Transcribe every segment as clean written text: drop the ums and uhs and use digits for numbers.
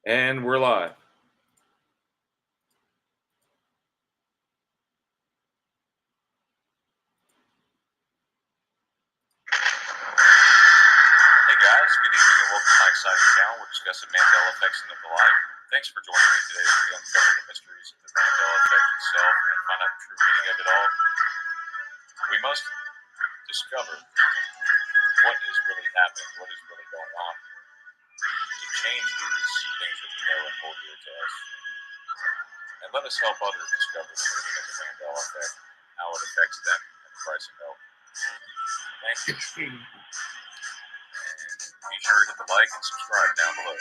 And we're live. Hey guys, good evening and welcome to my exciting channel. We're discussing Mandela effects and the like. Thanks for joining me today as we uncover the mysteries of the Mandela effect itself and find out the true meaning of it all. We must discover what is really happening, what is really going on, to change these things that we know and hold dear to us. And let us help others discover the meaning of the Mandela effect, how it affects them, and the price of milk. Thank you. And be sure to hit the like and subscribe down below.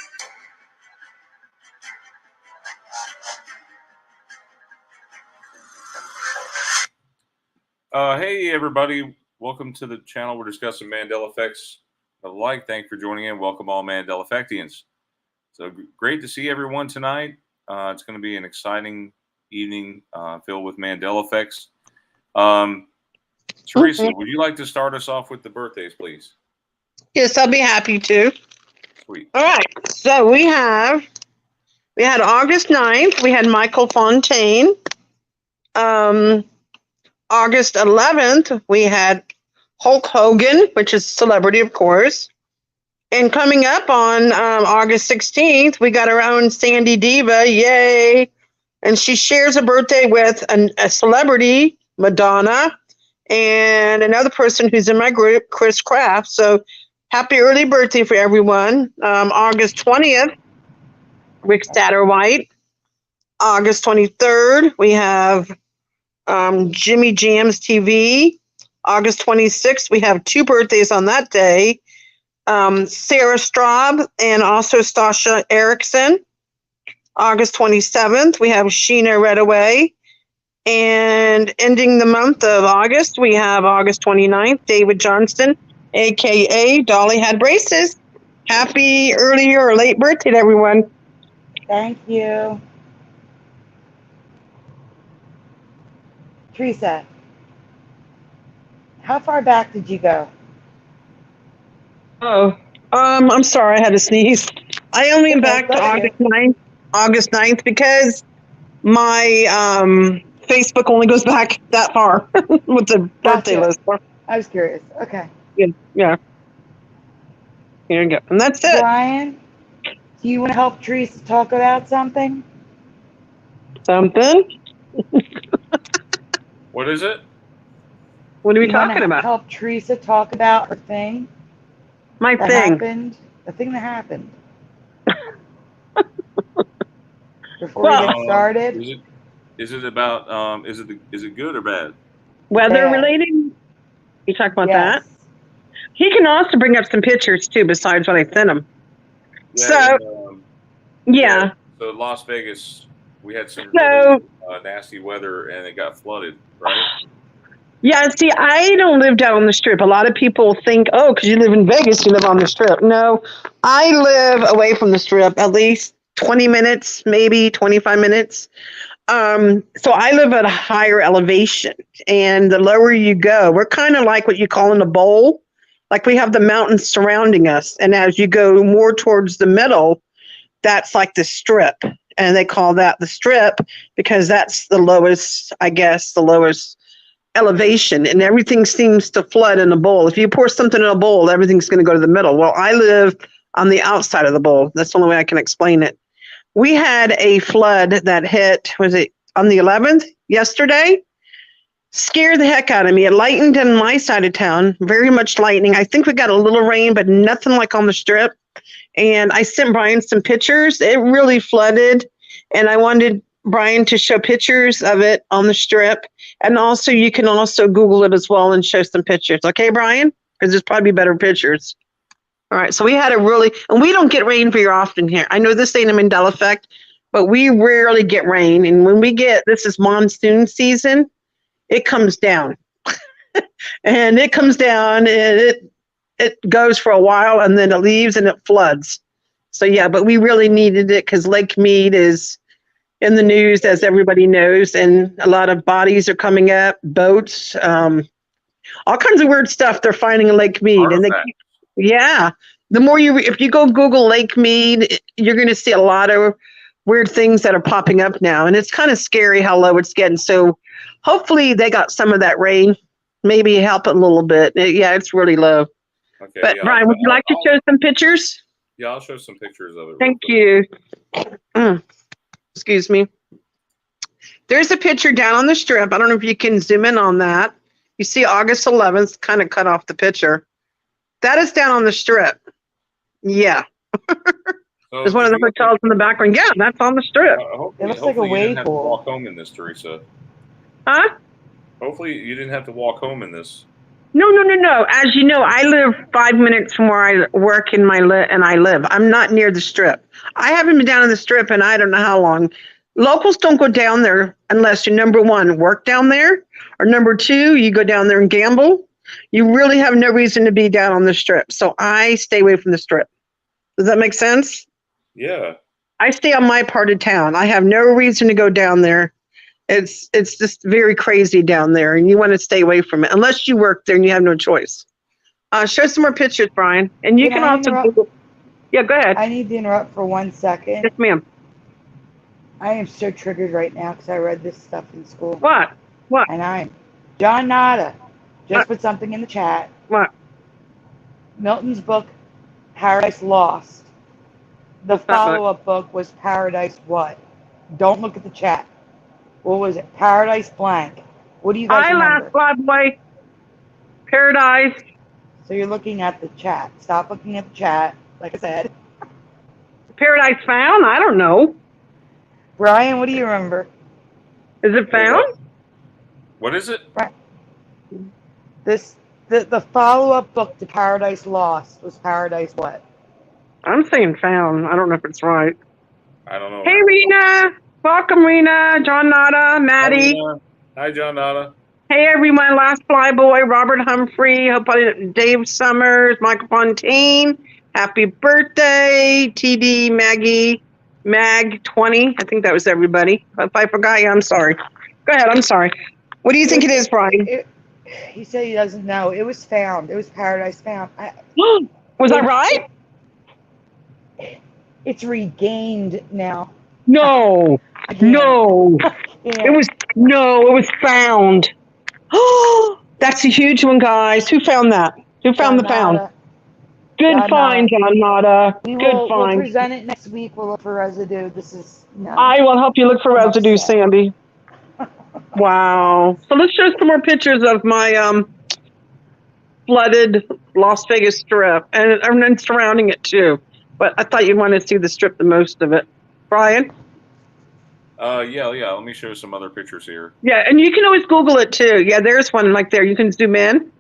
Hey everybody, welcome to the channel. We're discussing Mandela effects and the like. Thank you for joining in. Welcome all Mandela effectians. So great to see everyone tonight. It's going to be an exciting evening filled with Mandela effects. Teresa, would you like to start us off with the birthdays, please? Yes, I'll be happy to. Sweet. All right. So we had August 9th, we had Michael Fontaine. August 11th, we had Hulk Hogan, which is a celebrity, of course. And coming up on August 16th, we got our own Sandy Diva, yay! And she shares a birthday with a celebrity, Madonna, and another person who's in my group, Chris Kraft. So happy early birthday for everyone. August 20th, Rick Satterwhite. August 23rd, we have Jimmy Jams TV. August 26th, we have two birthdays on that day. Sarah Straub and also Stasha Erickson. August 27th, we have Sheena Redaway. And ending the month of August, we have August 29th, David Johnston, a.k.a. Dolly Had Braces. Happy early or late birthday to everyone. Thank you. Teresa, how far back did you go? Oh, I'm sorry, I had to sneeze. I only am back to August 9th because my Facebook only goes back that far with the birthday list. I was curious. Okay. Yeah. Here you go. And that's it. Brian, do you want to help Teresa talk about something? Something? What is it? What are we talking about? Help Teresa talk about her thing? My that thing. Happened, the thing that happened. Before we get started. Is it about is it good or bad? Weather related? You talk about that? He can also bring up some pictures too, besides what I sent him. Yeah, so, So Las Vegas, we had some really nasty weather and it got flooded, right? Yeah, see, I don't live down on the Strip. A lot of people think, oh, because you live in Vegas, you live on the Strip. No, I live away from the Strip, at least 20 minutes, maybe 25 minutes. So I live at a higher elevation, and the lower you go, we're kind of like what you call in a bowl. Like we have the mountains surrounding us, and as you go more towards the middle, that's like the Strip, and they call that the Strip because that's the lowest, I guess, the lowest elevation, and everything seems to flood in a bowl. If you pour something in a bowl, everything's going to go to the middle. Well, I live on the outside of the bowl. That's the only way I can explain it. We had a flood that hit, was it on the 11th, yesterday? Scared the heck out of me. It lightened in my side of town, very much lightning. I think we got a little rain, but nothing like on the Strip. And I sent Brian some pictures. It really flooded, and I wanted Brian to show pictures of it on the Strip. And also, you can also Google it as well and show some pictures. Okay, Brian? Because there's probably better pictures. All right, so we had and we don't get rain very often here. I know this ain't a Mandela effect, but we rarely get rain. And when this is monsoon season, it comes down. And it comes down, and it goes for a while, and then it leaves, and it floods. So, yeah, but we really needed it because Lake Mead is in the news, as everybody knows, and a lot of bodies are coming up, boats, all kinds of weird stuff they're finding in Lake Mead. And The more if you go Google Lake Mead, you're going to see a lot of weird things that are popping up now. And it's kind of scary how low it's getting. So hopefully they got some of that rain, maybe help it a little bit. Yeah, it's really low. Okay. But Yeah, Brian, would you like to show some pictures? Yeah, I'll show some pictures of it. Thank you. Excuse me. There's a picture down on the strip. I don't know if you can zoom in on that. You see August 11th, kind of cut off the picture. That is down on the strip. Yeah. So There's one of the hotels in the background. Yeah, that's on the strip. It looks like a you didn't have to wave walk home in this, Teresa. Huh? Hopefully you didn't have to walk home in this. No. As you know, I live 5 minutes from where I work and I live. I'm not near the strip. I haven't been down on the strip in I don't know how long. Locals don't go down there unless you, number one, work down there, or number two, you go down there and gamble. You really have no reason to be down on the strip. So I stay away from the strip. Does that make sense? Yeah. I stay on my part of town. I have no reason to go down there. It's just very crazy down there, and you want to stay away from it unless you work there and you have no choice. Show some more pictures, Brian, and you can also Google. Yeah, go ahead. I need to interrupt for 1 second. Yes, ma'am. I am so triggered right now because I read this stuff in school. What? And I'm John Nada. Just What? put something in the chat. What? Milton's book, Paradise Lost. The follow-up book was Paradise what? Don't look at the chat. What was it? Paradise blank. What do you guys remember? Boy. Paradise. So you're looking at the chat. Stop looking at the chat, like I said. Paradise Found? I don't know. Brian, what do you remember? Is it found? What is it? Right. The follow-up book to Paradise Lost was Paradise what? I'm saying found. I don't know if it's right. I don't know. Hey, Rena. Welcome, Rena. John Nada, Maddie. Hi, John Nada. Hey, everyone. Last Flyboy, Robert Humphrey. Dave Summers, Michael Fontaine. Happy birthday, TD, Maggie, Mag 20. I think that was everybody. If I forgot you, I'm sorry. Go ahead. I'm sorry. What do you think it is, Brian? He said he doesn't know. It was found. It was Paradise Found. Was I right? It's regained now. No. No. It was found. Oh, that's a huge one, guys. Who found that? Who found the found? Good find, John Nada. Good find. We'll present it next week. We'll look for residue. I will help you look for residue, Sandy. Wow. So let's show some more pictures of my flooded Las Vegas Strip and surrounding it too. But I thought you'd want to see the strip the most of it. Brian? Yeah. Let me show some other pictures here. Yeah, and you can always Google it too. Yeah, there's one like there. You can zoom in.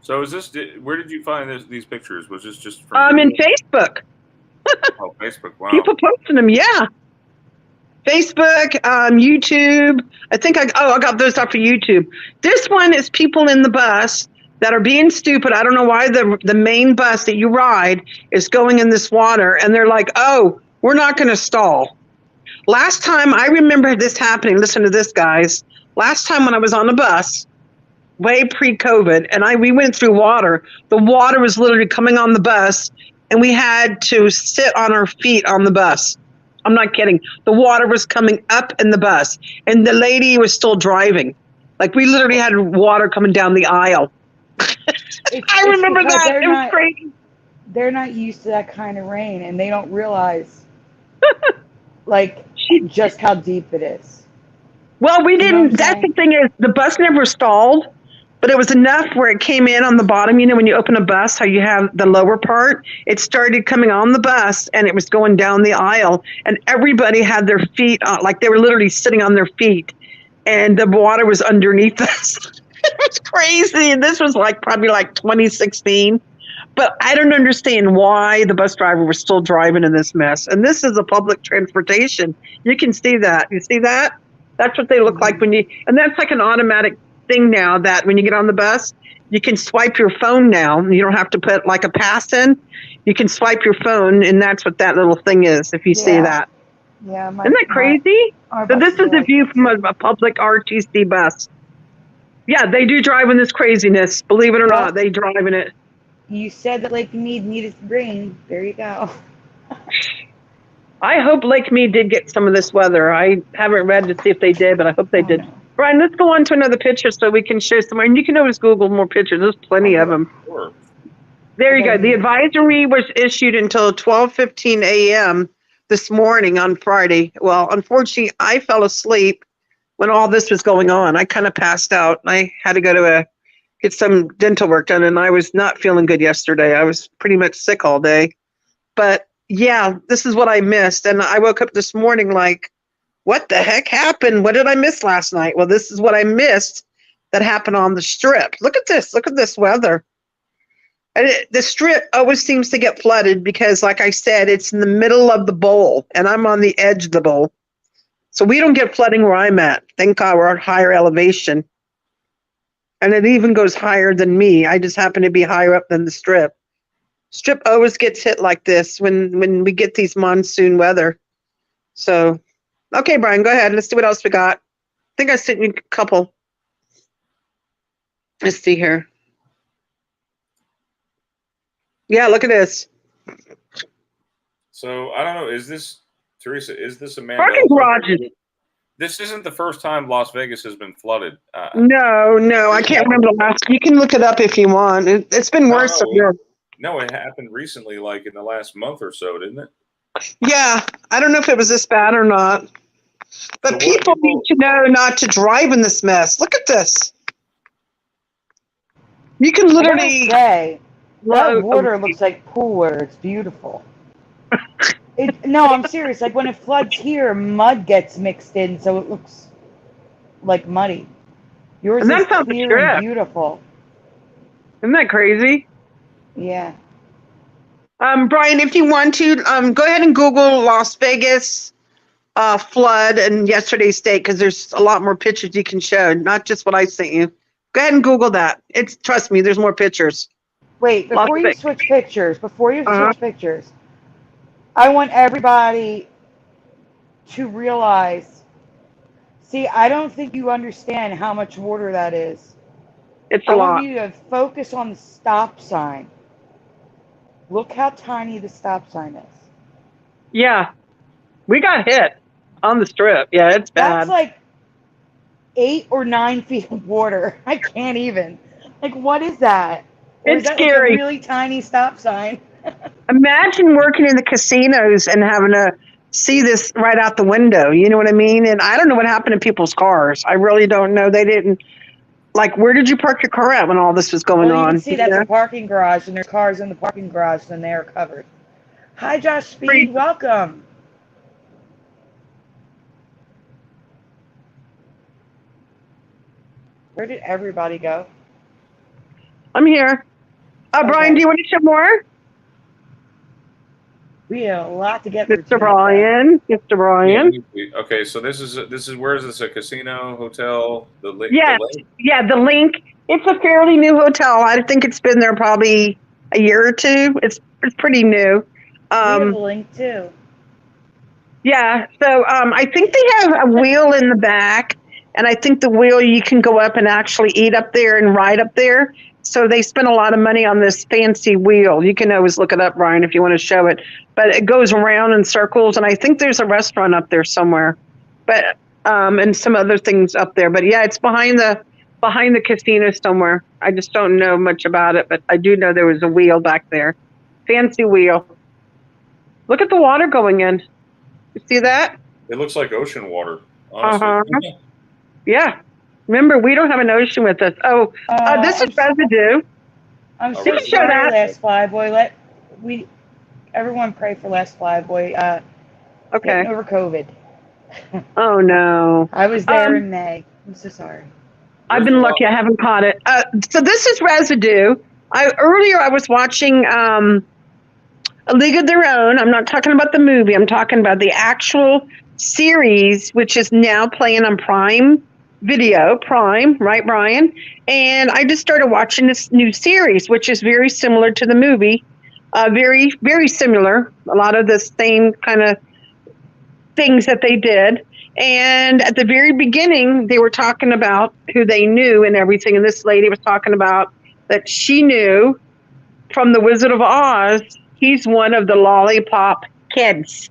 So is this? Where did you find these pictures? Was this just from? In Facebook. Oh, Facebook. Wow. People posting them. Yeah. Facebook, YouTube. I think I got those off of YouTube. This one is people in the bus that are being stupid. I don't know why the main bus that you ride is going in this water, and they're like, "Oh, we're not going to stall." Last time I remember this happening. Listen to this, guys. Last time when I was on the bus, way pre-COVID, and we went through water. The water was literally coming on the bus, and we had to sit on our feet on the bus. I'm not kidding. The water was coming up in the bus, and the lady was still driving. Like, we literally had water coming down the aisle. I remember that. It was crazy. They're not used to that kind of rain, and they don't realize, just how deep it is. Well, we didn't. That's the thing is, the bus never stalled, but it was enough where it came in on the bottom. You know, when you open a bus, how you have the lower part, it started coming on the bus, and it was going down the aisle, and everybody had their feet like they were literally sitting on their feet, and the water was underneath us. It was crazy, and this was probably 2016. But I don't understand why the bus driver was still driving in this mess. And this is a public transportation. You can see that. You see that? That's what they look like and that's like an automatic thing now that when you get on the bus, you can swipe your phone now. You don't have to put a pass in. You can swipe your phone, and that's what that little thing is, if you see that. Yeah. Isn't that crazy? So this is the view from a public RTC bus. Yeah, they do drive in this craziness. Believe it or not, they drive in it. You said that Lake Mead needed rain. There you go. I hope Lake Mead did get some of this weather. I haven't read to see if they did, but I hope they Oh did. no. Brian, let's go on to another picture so we can show some. And you can always Google more pictures. There's plenty of them. Sure. There you go. The advisory was issued until 12:15 a.m. this morning on Friday. Well, unfortunately, I fell asleep when all this was going on. I kind of passed out. I had to go to get some dental work done, and I was not feeling good yesterday. I was pretty much sick all day. But yeah, this is what I missed. And I woke up this morning like, what the heck happened? What did I miss last night? Well, this is what I missed that happened on the strip. Look at this. Look at this weather. And the strip always seems to get flooded because, like I said, it's in the middle of the bowl, and I'm on the edge of the bowl. So we don't get flooding where I'm at. Thank God we're at higher elevation. And it even goes higher than me. I just happen to be higher up than the strip. Strip always gets hit like this when we get these monsoon weather. So, okay, Brian, go ahead. Let's see what else we got. I think I sent you a couple. Let's see here. Yeah, look at this. So I don't know. Is this Teresa? Is this a Mandela? Parking garages. This isn't the first time Las Vegas has been flooded. No, I can't remember the last. You can look it up if you want. It's been worse. No, it happened recently, like in the last month or so, didn't it? Yeah, I don't know if it was this bad or not. But So people need to know not to drive in this mess. Look at this. You can literally say that water looks like pool water. It's beautiful. No, I'm serious. Like when it floods here, mud gets mixed in, so it looks like muddy. Yours is clear and beautiful. Isn't that crazy? Yeah. Brian, if you want to, go ahead and Google Las Vegas flood and yesterday's date because there's a lot more pictures you can show, not just what I sent you. Go ahead and Google that. Trust me, there's more pictures. Wait, before you switch pictures, I want everybody to realize, see, I don't think you understand how much water that is. It's a lot. I want you to focus on the stop sign. Look how tiny the stop sign is. Yeah. We got hit on the strip. Yeah, it's bad. That's like 8 or 9 feet of water. I can't even. Like, what is that? Or it's is that scary. Like a really tiny stop sign? Imagine working in the casinos and having to see this right out the window. You know what I mean? And I don't know what happened to people's cars. I really don't know. They didn't. Like, where did you park your car at when all this was going on? You can see that's a parking garage, and there's cars in the parking garage, and they are covered. Hi, Josh Speed. Welcome. Where did everybody go? I'm here. Brian, do you want to show more? We have a lot to get through. Mr. Brian. Okay, so this is where is this, a casino, hotel? The link. Yeah, the link. It's a fairly new hotel. I think it's been there probably a year or two. It's pretty new. We have a link too. Yeah, so I think they have a wheel in the back, and I think the wheel you can go up and actually eat up there and ride up there. So they spent a lot of money on this fancy wheel. You can always look it up, Ryan, if you want to show it. But it goes around in circles, and I think there's a restaurant up there somewhere, but and some other things up there. But yeah, it's behind the casino somewhere. I just don't know much about it, but I do know there was a wheel back there, fancy wheel. Look at the water going in. You see that? It looks like ocean water, honestly. Yeah. Remember, we don't have an ocean with us. This is residue. I'm so sorry, Last Flyboy. Everyone pray for Last Flyboy. Getting over COVID. Oh, no. I was there in May. I'm so sorry. I've been lucky. I haven't caught it. So this is residue. Earlier I was watching A League of Their Own. I'm not talking about the movie. I'm talking about the actual series, which is now playing on Prime Video, right, Brian? And I just started watching this new series, which is very similar to the movie. Very, very similar. A lot of the same kind of things that they did. And at the very beginning, they were talking about who they knew and everything. And this lady was talking about that she knew from The Wizard of Oz, he's one of the Lollipop kids.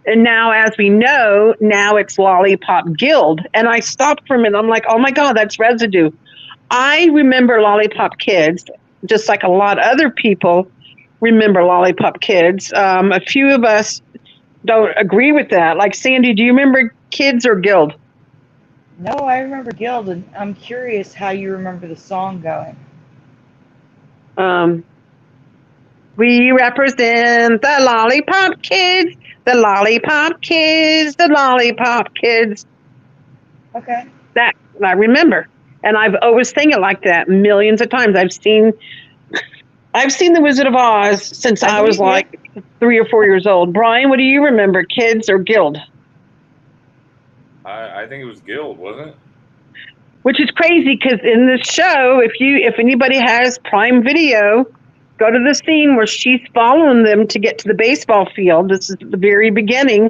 And now, as we know, now it's Lollipop Guild. And I stopped for a minute. I'm like, oh my God, that's residue. I remember Lollipop Kids, just like a lot of other people remember Lollipop Kids. A few of us don't agree with that. Like, Sandy, do you remember Kids or Guild? No, I remember Guild, and I'm curious how you remember the song going. We represent the Lollipop Kids, the Lollipop Kids, the Lollipop Kids. Okay. That I remember. And I've always sing it like that millions of times. I've seen The Wizard of Oz since I was like 3 or 4 years old. Brian, what do you remember, Kids or Guild? I think it was Guild, wasn't it? Which is crazy because in this show, if anybody has Prime Video, go to the scene where she's following them to get to the baseball field. This is the very beginning,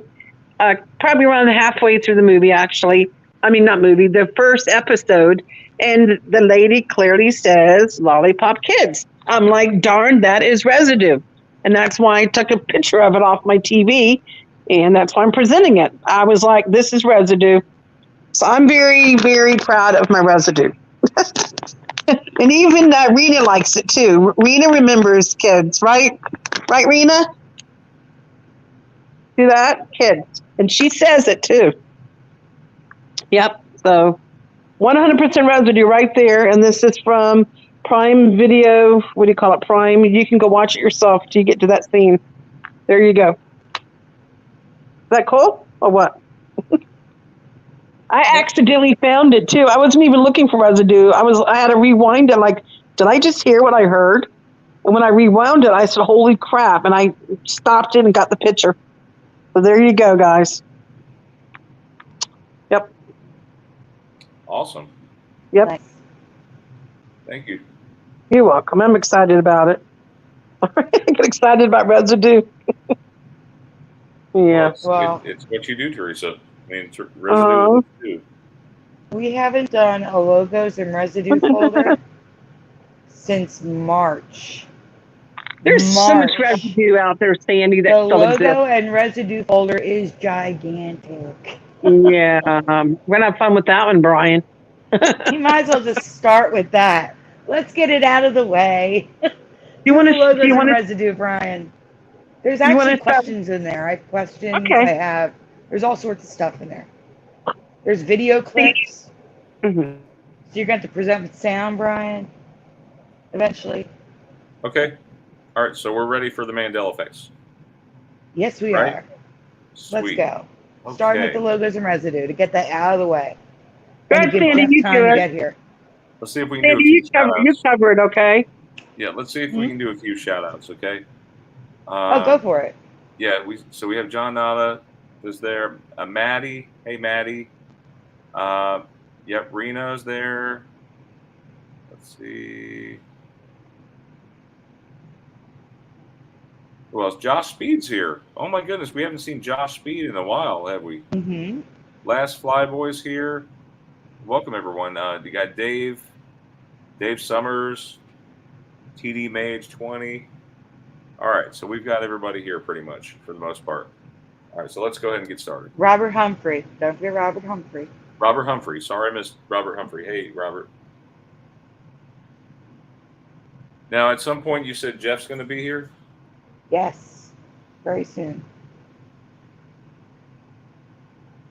probably around halfway through the movie, actually. I mean, not movie, the first episode. And the lady clearly says, Lollipop Kids. I'm like, darn, that is residue. And that's why I took a picture of it off my TV. And that's why I'm presenting it. I was like, this is residue. So I'm very, very proud of my residue. And even Rena likes it too. Rena remembers Kids, right? Right, Rena? Do that? Kids. And she says it too. Yep. So 100% residue right there. And this is from Prime Video. What do you call it? Prime. You can go watch it yourself till you get to that scene. There you go. Is that cool or what? I accidentally found it too. I wasn't even looking for residue. I had to rewind it. Like, did I just hear what I heard? And when I rewound it, I said, "Holy crap!" And I stopped it and got the picture. So there you go, guys. Yep. Awesome. Yep. Nice. Thank you. You're welcome. I'm excited about it. I get excited about residue. Yeah. Well, it's what you do, Teresa. I mean, it's residue is what you do. We haven't done a logos and residue folder since March. There's so much residue out there, Sandy, that the still logo exists. and residue folder is gigantic. Yeah. We're gonna have fun with that one, Brian. You might as well just start with that. Let's get it out of the way. You want to logos and residue, Brian? There's actually questions in there. I have questions. Okay. There's all sorts of stuff in there. There's video clips. Mm-hmm. So you're going to present with sound, Brian, eventually. Okay. All right. So we're ready for the Mandela effects. Yes, we are. Sweet. Let's go. Okay. Starting with the logos and residue to get that out of the way. Good, Sandy, you time to get here. Let's see if we can do a Sandy, few you cover it, okay? Yeah, let's see if we can do a few shout-outs, okay? Go for it. Yeah, we have John Nada is there. Maddie. Hey, Maddie. Yep, Reno's there. Let's see. Who else? Josh Speed's here. Oh, my goodness. We haven't seen Josh Speed in a while, have we? Mm-hmm. Last Flyboy's here. Welcome, everyone. You got Dave Summers, TD Mage 20. All right, so we've got everybody here pretty much for the most part. All right, so let's go ahead and get started. Robert Humphrey. Don't forget Robert Humphrey. Robert Humphrey. Sorry I missed Robert Humphrey. Hey, Robert. Now, at some point, you said Jeff's going to be here? Yes, very soon.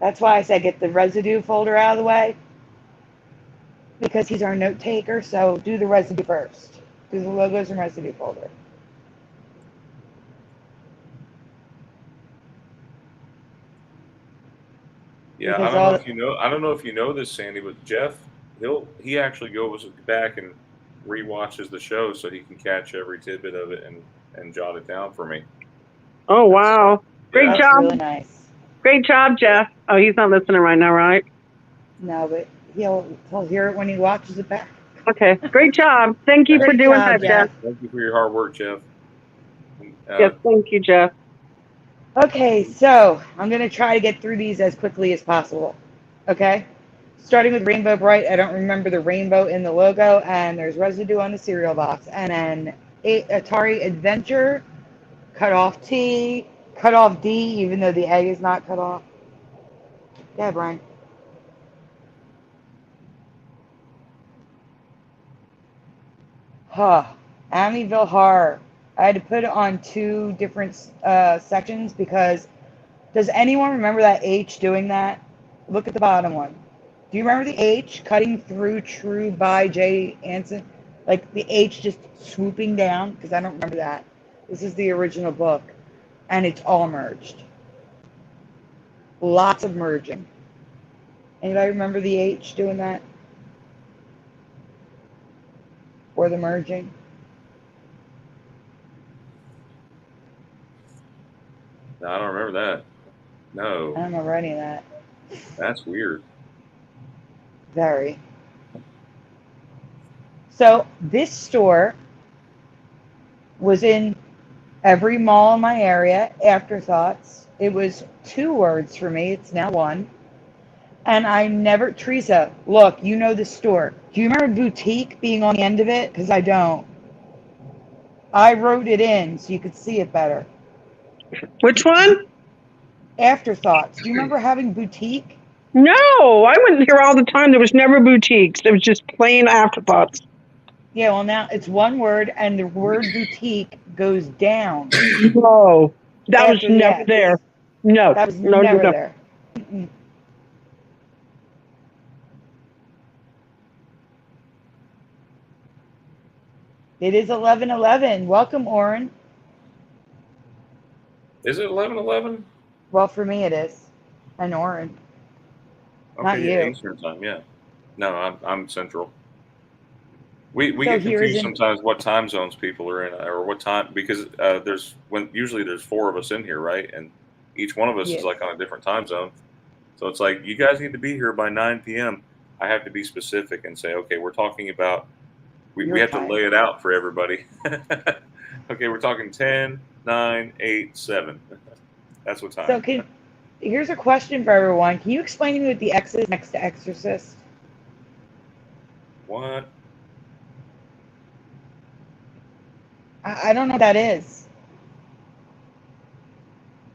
That's why I said get the residue folder out of the way, because he's our note taker. So do the residue first. Do the logos and residue folder. Yeah, Because I don't know if you know this, Sandy, but Jeff, he actually goes back and rewatches the show so he can catch every tidbit of it and jot it down for me. Oh wow! Great job. Really nice. Great job, Jeff. Oh, he's not listening right now, right? No, but he'll hear it when he watches it back. Okay. Great job. Thank you for doing that, Jeff. Thank you for your hard work, Jeff. Yes, thank you, Jeff. Okay, so I'm going to try to get through these as quickly as possible. Okay? Starting with Rainbow Bright, I don't remember the rainbow in the logo, and there's residue on the cereal box. And then Atari Adventure, cut off T, cut off D, even though the A is not cut off. Yeah, Brian. Huh. Amityville Horror. I had to put it on two different sections because does anyone remember that H doing that? Look at the bottom one. Do you remember the H cutting through True by Jay Anson? Like the H just swooping down? Because I don't remember that. This is the original book. And it's all merged. Lots of merging. Anybody remember the H doing that? Or the merging? No, I don't remember that. I No, don't remember any of that. that's weird. Very. So this store was in every mall in my area, Afterthoughts. It was 2 words for me. It's now 1. And I never, Teresa, look, you know the store. Do you remember boutique being on the end of it? Because I don't. I wrote it in so you could see it better. Which one? Afterthoughts. Do you remember having boutique? No, I went here all the time. There was never boutiques. It was just plain afterthoughts. Yeah, well, now it's 1 word, and the word boutique goes down No, that was after the never S. there. No, That was no, no, never no. there. Mm-mm. It is 11:11. Welcome, Oren. Is it 11:11? Well, for me it is. And Oren. Not Okay, yeah, you. Eastern time. Yeah. No, I'm Central. We So get here's confused an sometimes what time zones people are in or what time because usually there's 4 of us in here, right? And each one of us is yes. like on a different time zone. So it's like you guys need to be here by 9 p.m. I have to be specific and say, okay, we're talking about we Your have to time. lay it out for everybody. Okay, we're talking 10, 9, 8, 7. That's what So time. here's a question for everyone. Can you explain to me what the X is next to exorcist? What? I don't know what that is.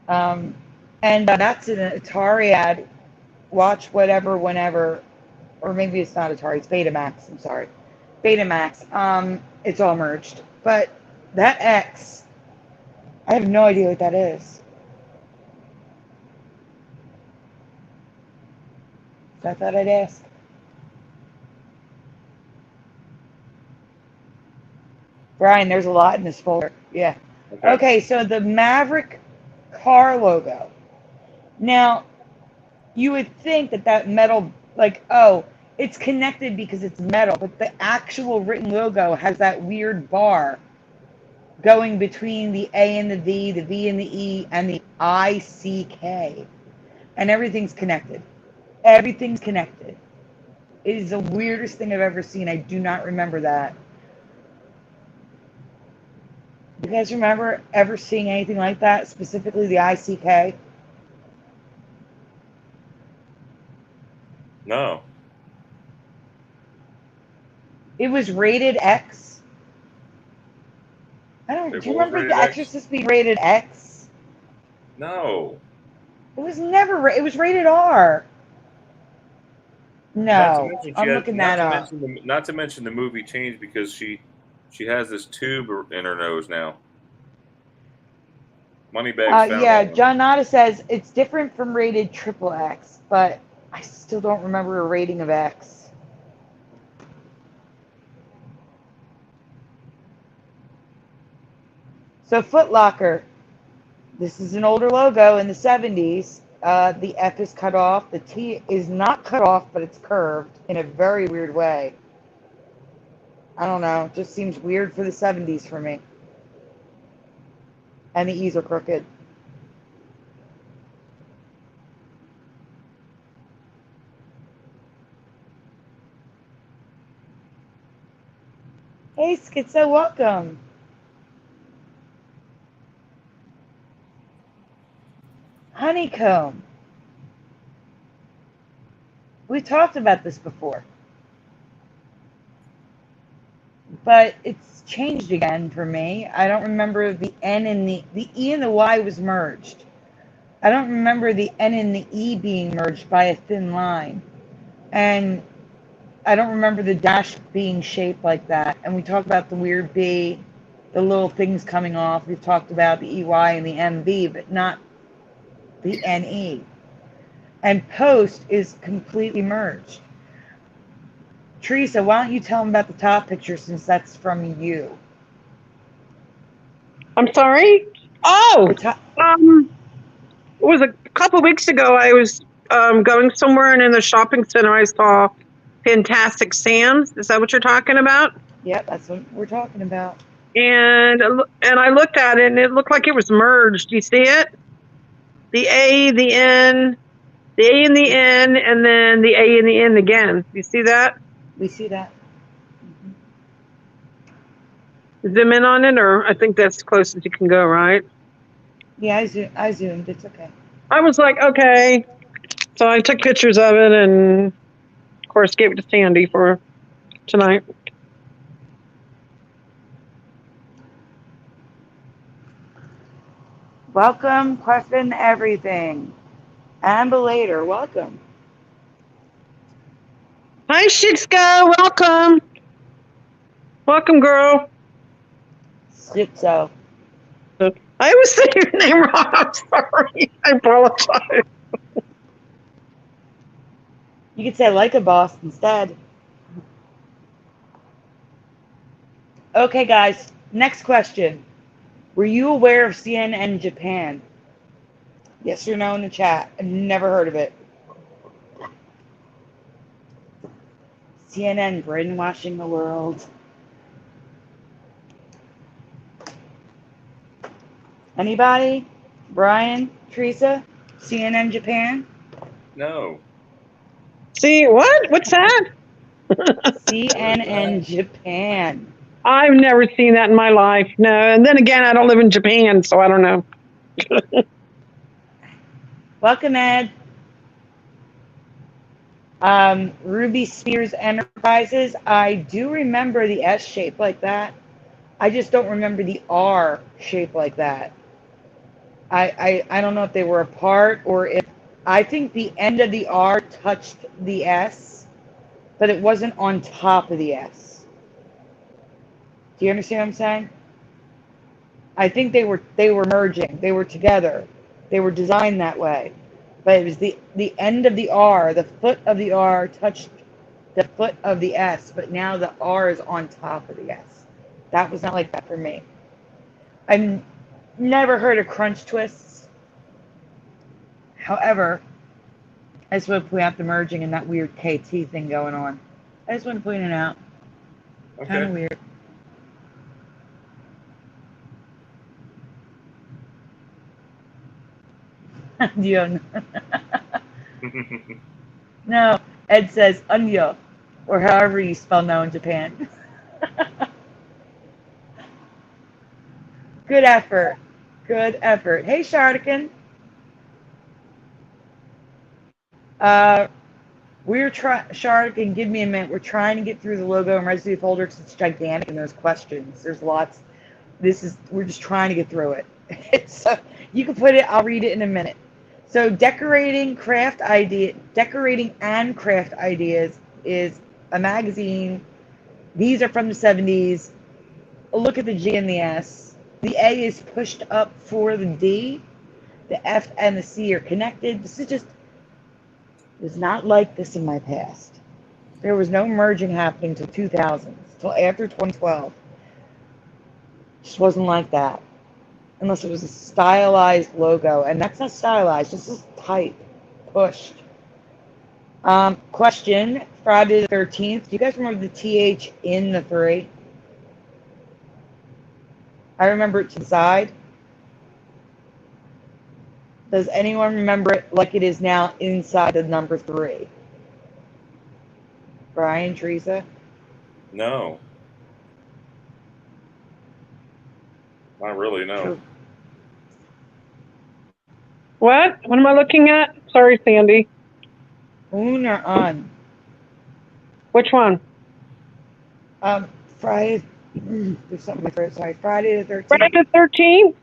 Um, and that's an Atari ad. Watch whatever, whenever, or maybe it's not Atari. It's Betamax. I'm sorry, Betamax. It's all merged. But that X, I have no idea what that is. So I thought I'd ask. Brian, there's a lot in this folder. Yeah. Okay. Okay, so the Maverick car logo. Now, you would think that that metal, like, oh, it's connected because it's metal, but the actual written logo has that weird bar going between the A and the V and the E, and the ICK. And everything's connected. Everything's connected. It is the weirdest thing I've ever seen. I do not remember that. You guys remember ever seeing anything like that, specifically the ICK? No. It was rated X. It Do you was remember rated The X? Exorcist being rated X? No. It was never, it was rated R. Not to No, mention she I'm has looking that up. not to mention the movie changed because she has this tube in her nose now. Moneybags found that Yeah, one. John Nada says it's different from rated triple X, but I still don't remember a rating of X. So Foot Locker, this is an older logo in the 70s. The F is cut off. The T is not cut off, but it's curved in a very weird way. I don't know. It just seems weird for the 70s for me. And the E's are crooked. Hey, Schizo, welcome. Honeycomb. We talked about this before. but it's changed again for me. I don't remember the N and the E and the Y was merged. I don't remember the N and the E being merged by a thin line. And I don't remember the dash being shaped like that. And we talked about the weird B, the little things coming off. We've talked about the EY and the MB, but not the NE. And post is completely merged. Teresa, why don't you tell them about the top picture since that's from you? I'm sorry. Oh, it was a couple weeks ago. I was going somewhere, and in the shopping center, I saw Fantastic Sam's. Is that what you're talking about? Yep, that's what we're talking about. And I looked at it, and it looked like it was merged. Do you see it? The A, the N, the A and the N, and then the A and the N again. Do you see that? We see that. Zoom in on it, or I think that's as close as you can go, right? Yeah, I zoomed. It's okay. I was like, okay. So I took pictures of it and, of course, gave it to Sandy for tonight. Welcome, question everything. Amber later, welcome. Hi, Shitsko. Welcome. Welcome, girl. Schizo. I always say your name wrong. I'm sorry. I apologize. You could say like a boss instead. Okay, guys, next question. Were you aware of CNN Japan? Yes or no in the chat. I've never heard of it. CNN brainwashing the world. Anybody? Brian? Teresa? CNN Japan? No. See, what? What's that? CNN Japan. I've never seen that in my life. No. And then again, I don't live in Japan, so I don't know. Welcome, Ed. Ruby Spears Enterprises. I do remember the S shape like that. I just don't remember the R shape like that. I don't know if they were apart or if I think the end of the R touched the S, but it wasn't on top of the S. Do you understand what I'm saying? I think they were merging. They were together. They were designed that way. But it was the end of the R, the foot of the R touched the foot of the S, but now the R is on top of the S. That was not like that for me. I've never heard of crunch twists. However, I just want to point out the merging and that weird KT thing going on. I just want to point it out. Okay. Kind of weird. No, Ed says Unyo, or however you spell no in Japan. Good effort. Good effort. Hey, Shardican. We're trying, Shardican, give me a minute. We're trying to get through the logo and residual folder because it's gigantic and there's questions. There's lots. We're just trying to get through it. So you can put it, I'll read it in a minute. So decorating and craft ideas is a magazine. These are from the 70s. Look at the G and the S. The A is pushed up for the D. The F and the C are connected. This is just, it was not like this in my past. There was no merging happening till 2000s, till after 2012. Just wasn't like that. Unless it was a stylized logo. And that's not stylized, this is type, pushed. Question, Friday the 13th. Do you guys remember the TH in the 3? I remember it to the side. Does anyone remember it like it is now inside the number 3? Brian, Teresa? No. Not really, no. What? What am I looking at? Sorry, Sandy. Un or un? Which one? Friday. There's something in my throat. Sorry. Friday the 13th. Friday the 13th?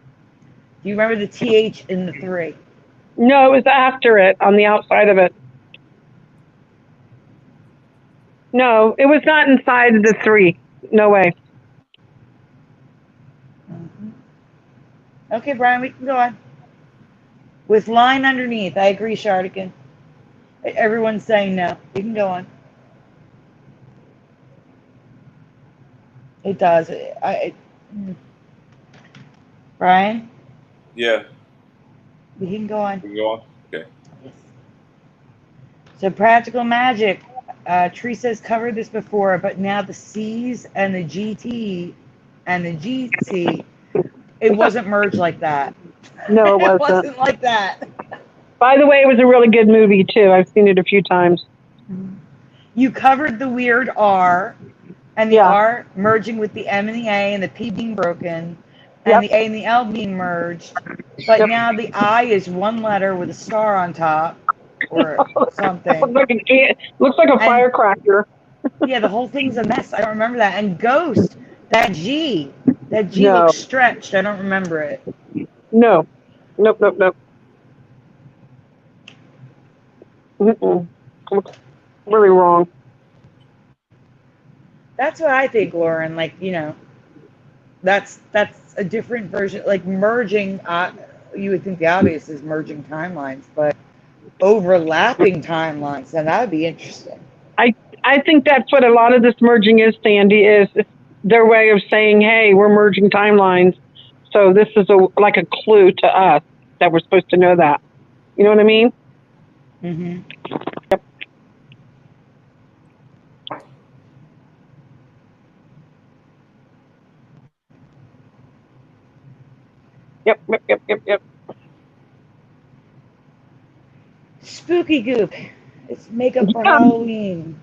Do you remember the TH in the 3? No, it was after it on the outside of it. No, it was not inside of the 3. No way. Mm-hmm. Okay, Brian, we can go on. With line underneath. I agree, Shardigan. Everyone's saying no. You can go on. It does. Brian, Yeah. we can go on. We can go on. Okay. Yes. So practical magic. Teresa's covered this before, but now the C's and the GT and the GC, it wasn't merged like that. No, it It wasn't. wasn't like that. By the way, it was a really good movie, too. I've seen it a few times. You covered the weird R, and the Yeah. R merging with the M and the A, and the P being broken, Yep. and the A and the L being merged. But Yep. now the I is one letter with a star on top, or something. Looks like a And- firecracker. Yeah, the whole thing's a mess. I don't remember that. And Ghost, that G No. looks stretched. I don't remember it. No. Nope, nope, nope. Mm-mm. Looks really wrong. That's what I think, Lauren. Like, that's a different version. Like merging. You would think the obvious is merging timelines, but overlapping timelines, and that would be interesting. I think that's what a lot of this merging is, Sandy, is their way of saying, hey, we're merging timelines. So this is like a clue to us that we're supposed to know that. You know what I mean? Mm-hmm. Yep. Yep. Spooky Goop. It's makeup for Halloween.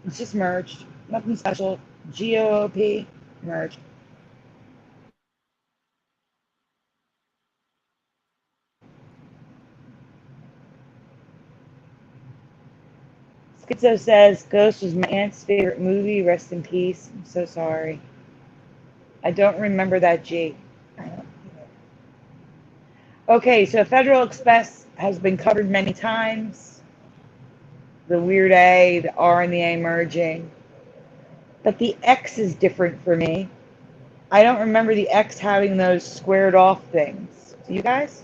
It's just merged. Nothing special. GOOP merged. Schizo says Ghost was my aunt's favorite movie. Rest in peace. I'm so sorry. I don't remember that G. Okay, so Federal Express has been covered many times. The weird A, the R and the A merging. But the X is different for me. I don't remember the X having those squared off things. Do you guys?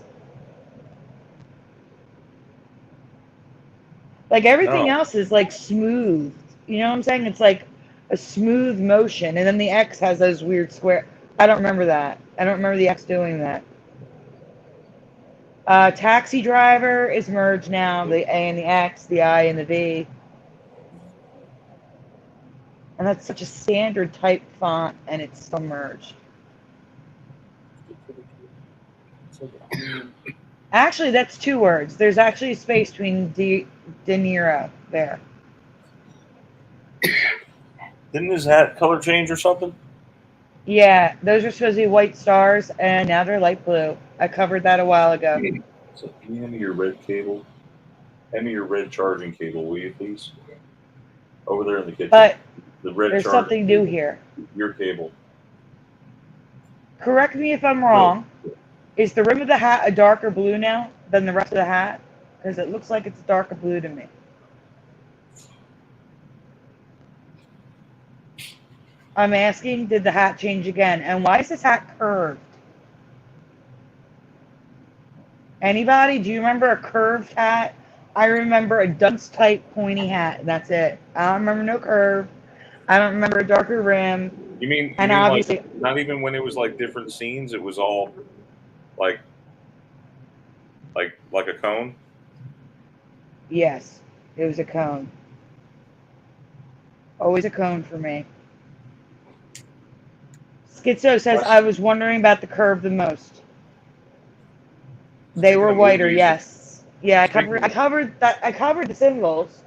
Like everything No. else is like smooth. You know what I'm saying? It's like a smooth motion. And then the X has those weird square. I don't remember that. I don't remember the X doing that. Taxi driver is merged now. The A and the X, the I and the V. And that's such a standard type font, and it's still merged. Actually, that's 2 words. There's actually a space between De Niro there. Didn't his hat color change or something? Yeah, those are supposed to be white stars, and now they're light blue. I covered that a while ago. So can you hand me your red cable? Hand me your red charging cable, will you please? Over there in the kitchen. But the red there's charging something cable. new here. Your cable. Correct me if I'm wrong. Is the rim of the hat a darker blue now than the rest of the hat? Because it looks like it's darker blue to me. I'm asking, did the hat change again? And why is this hat curved? Anybody? Do you remember a curved hat? I remember a dunce type pointy hat. That's it. I don't remember no curve. I don't remember a darker rim. You mean obviously, like not even when it was like different scenes, it was all like a cone? Yes, it was a cone. Always a cone for me. Schizo says, I was wondering about the curve the most. They were whiter, yes. Yeah, I covered the symbols.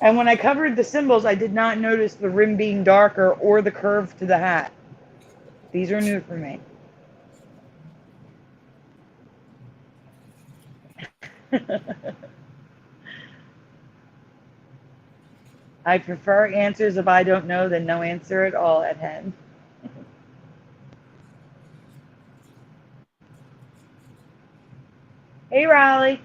And when I covered the symbols, I did not notice the rim being darker or the curve to the hat. These are new for me. I prefer answers if I don't know than no answer at all at hand. Hey, Riley.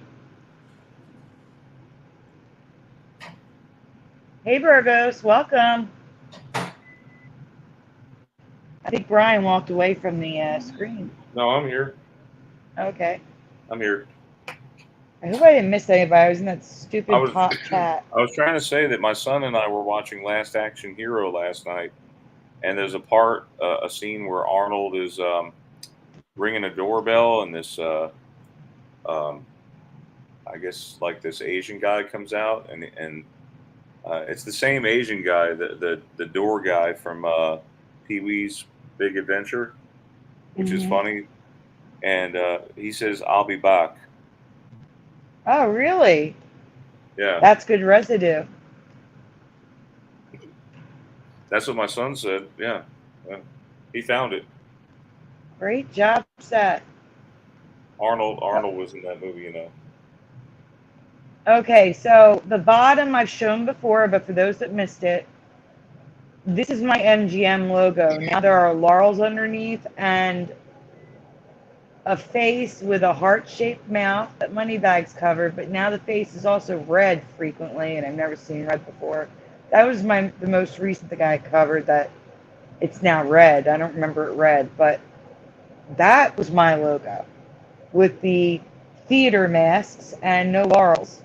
Hey, Burgos. Welcome. I think Brian walked away from the screen. No, I'm here. Okay. I'm here. I hope I didn't miss anybody. I was in that I stupid was top chat. I was trying to say that my son and I were watching Last Action Hero last night, and there's a scene where Arnold is ringing a doorbell, and this um, I guess like this Asian guy comes out, and it's the same Asian guy, the door guy from Pee Wee's Big Adventure, which is funny, and he says, "I'll be back." Oh, really? Yeah, That's good residue. that's what my son said. Yeah, he found it. Great job, Seth. Arnold was in that movie, you know. Okay, so the bottom I've shown before, but for those that missed it, this is my MGM logo. Now there are laurels underneath and a face with a heart-shaped mouth that Moneybags covered, but now the face is also red frequently, and I've never seen red before. That was the most recent thing I covered that it's now red. I don't remember it red, but that was my logo with the theater masks and no laurels.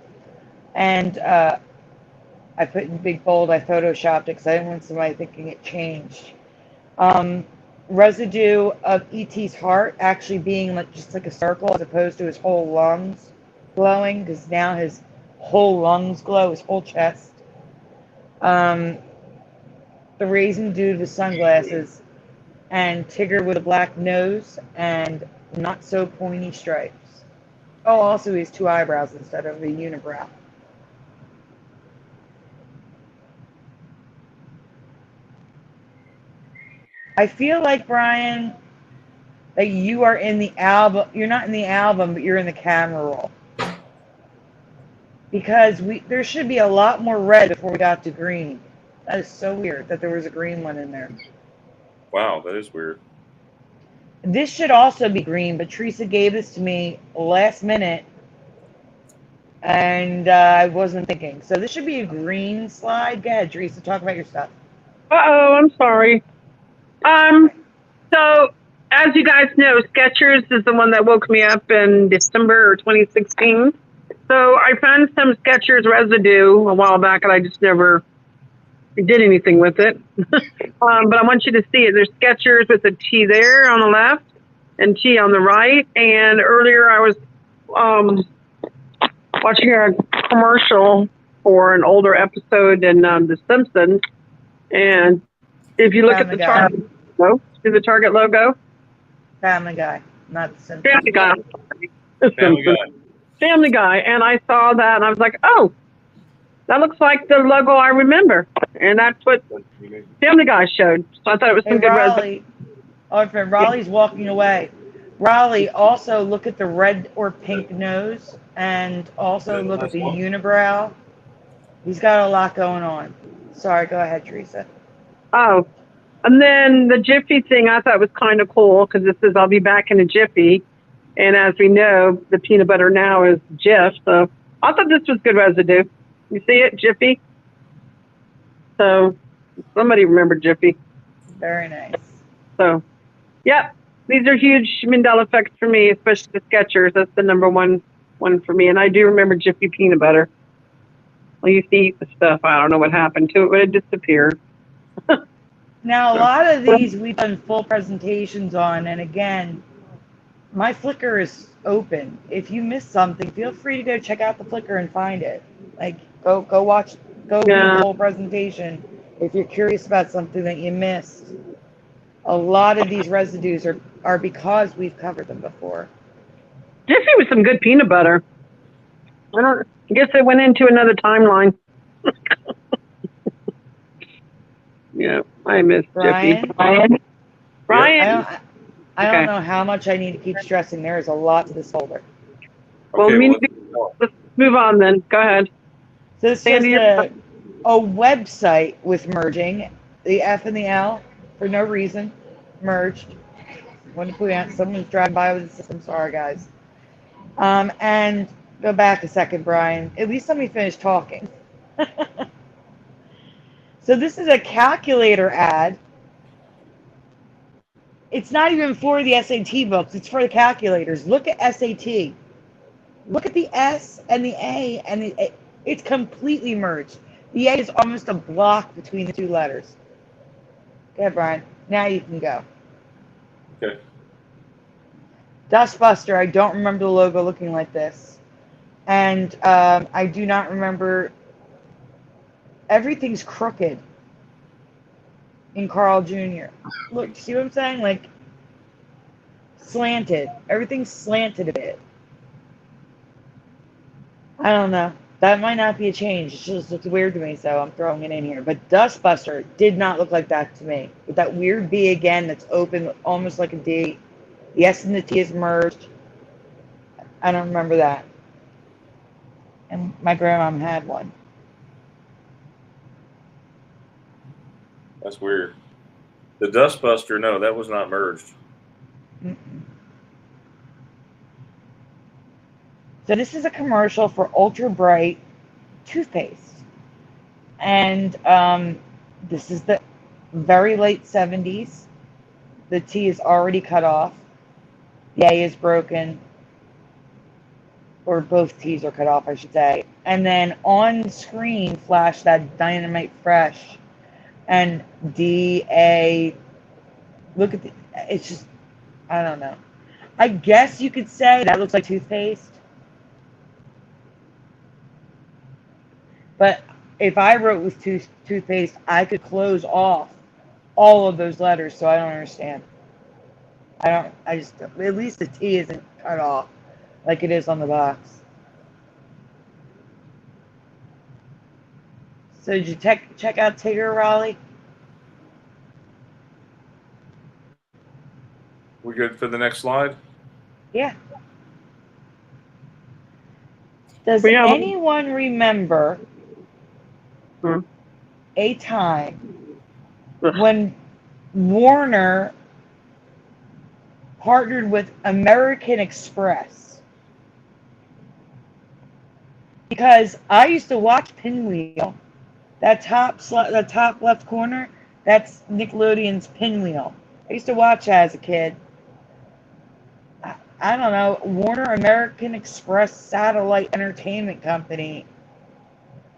And I put in big bold, I photoshopped it because I didn't want somebody thinking it changed. Residue of E.T.'s heart actually being like just like a circle as opposed to his whole lungs glowing, because now his whole lungs glow, his whole chest. The raisin due to the sunglasses, and Tigger with a black nose and not so pointy stripes. Oh, also he has two eyebrows instead of a unibrow. I feel like, Brian, that you are in the album. You're not in the album, but you're in the camera roll. Because there should be a lot more red before we got to green. That is so weird that there was a green one in there. Wow, that is weird. This should also be green, but Teresa gave this to me last minute, and I wasn't thinking. So this should be a green slide. Go ahead, Teresa, talk about your stuff. Uh-oh, I'm sorry. So as you guys know, Skechers is the one that woke me up in December 2016. So I found some Skechers residue a while back, and I just never did anything with it. But I want you to see it. There's Skechers with a T there on the left and T on the right. And earlier I was watching a commercial for an older episode in The Simpsons. And if you look at the Target logo, see the Target logo? Family Guy, not The Simpsons. Family Guy. Family Guy. Family Guy. And I saw that and I was like, oh, that looks like the logo I remember. And that's what Family Guy showed. So I thought it was some good residue. Oh, friend, Raleigh's walking away. Raleigh, also look at the red or pink nose and also look at the unibrow. He's got a lot going on. Sorry, go ahead, Teresa. Oh, and then the Jiffy thing I thought was kind of cool because it says I'll be back in a Jiffy. And as we know, the peanut butter now is Jif. So I thought this was good residue. You see it, Jiffy? So somebody remembered Jiffy. Very nice. So, yeah, these are huge Mandela effects for me, especially the Skechers. That's the number one for me. And I do remember Jiffy peanut butter. I used to eat the stuff. I don't know what happened to it, but it disappeared. Now, a lot of these we've done full presentations on, and again, my Flickr is open. If you missed something, feel free to go check out the Flickr and find it. Like, go watch, do the whole presentation if you're curious about something that you missed. A lot of these residues are because we've covered them before. Jiffy was some good peanut butter. I guess it went into another timeline. Yeah, I miss Jiffy. Brian? I don't know how much I need to keep stressing. There is a lot to this folder. Well, Okay, let's move on then. Go ahead. So this is a website with merging, the F and the L, for no reason, merged. When someone's driving by with the system, sorry guys. And go back a second, Brian. At least let me finish talking. So this is a calculator ad. It's not even for the SAT books. It's for the calculators. Look at SAT. Look at the S and the A, and it's completely merged. The A is almost a block between the two letters. Go ahead, Brian. Now you can go. Okay. Dustbuster, I don't remember the logo looking like this. And I do not remember. Everything's crooked in Carl Jr. Look, see what I'm saying? Like, slanted. Everything's slanted a bit. I don't know. That might not be a change. It just looks weird to me, so I'm throwing it in here. But Dustbuster did not look like that to me. With that weird B again that's open, almost like a D. The S and the T is merged. I don't remember that. And my grandmom had one. That's weird. The Dustbuster, no, that was not merged. Mm-mm. So this is a commercial for Ultra Bright toothpaste. And this is the very late 70s. The T is already cut off. The A is broken. Or both T's are cut off, I should say. And then on screen flash that Dynamite Fresh and D-A. Look at it's just, I don't know. I guess you could say that looks like toothpaste. But if I wrote with toothpaste, I could close off all of those letters, so I don't understand. At least the T isn't cut off like it is on the box. So did you check out Tigger, Raleigh? We good for the next slide? Yeah. Does Yeah. anyone remember Hmm. a time when Warner partnered with American Express? Because I used to watch Pinwheel. That top left corner, that's Nickelodeon's Pinwheel. I used to watch that as a kid. I don't know, Warner American Express Satellite Entertainment Company.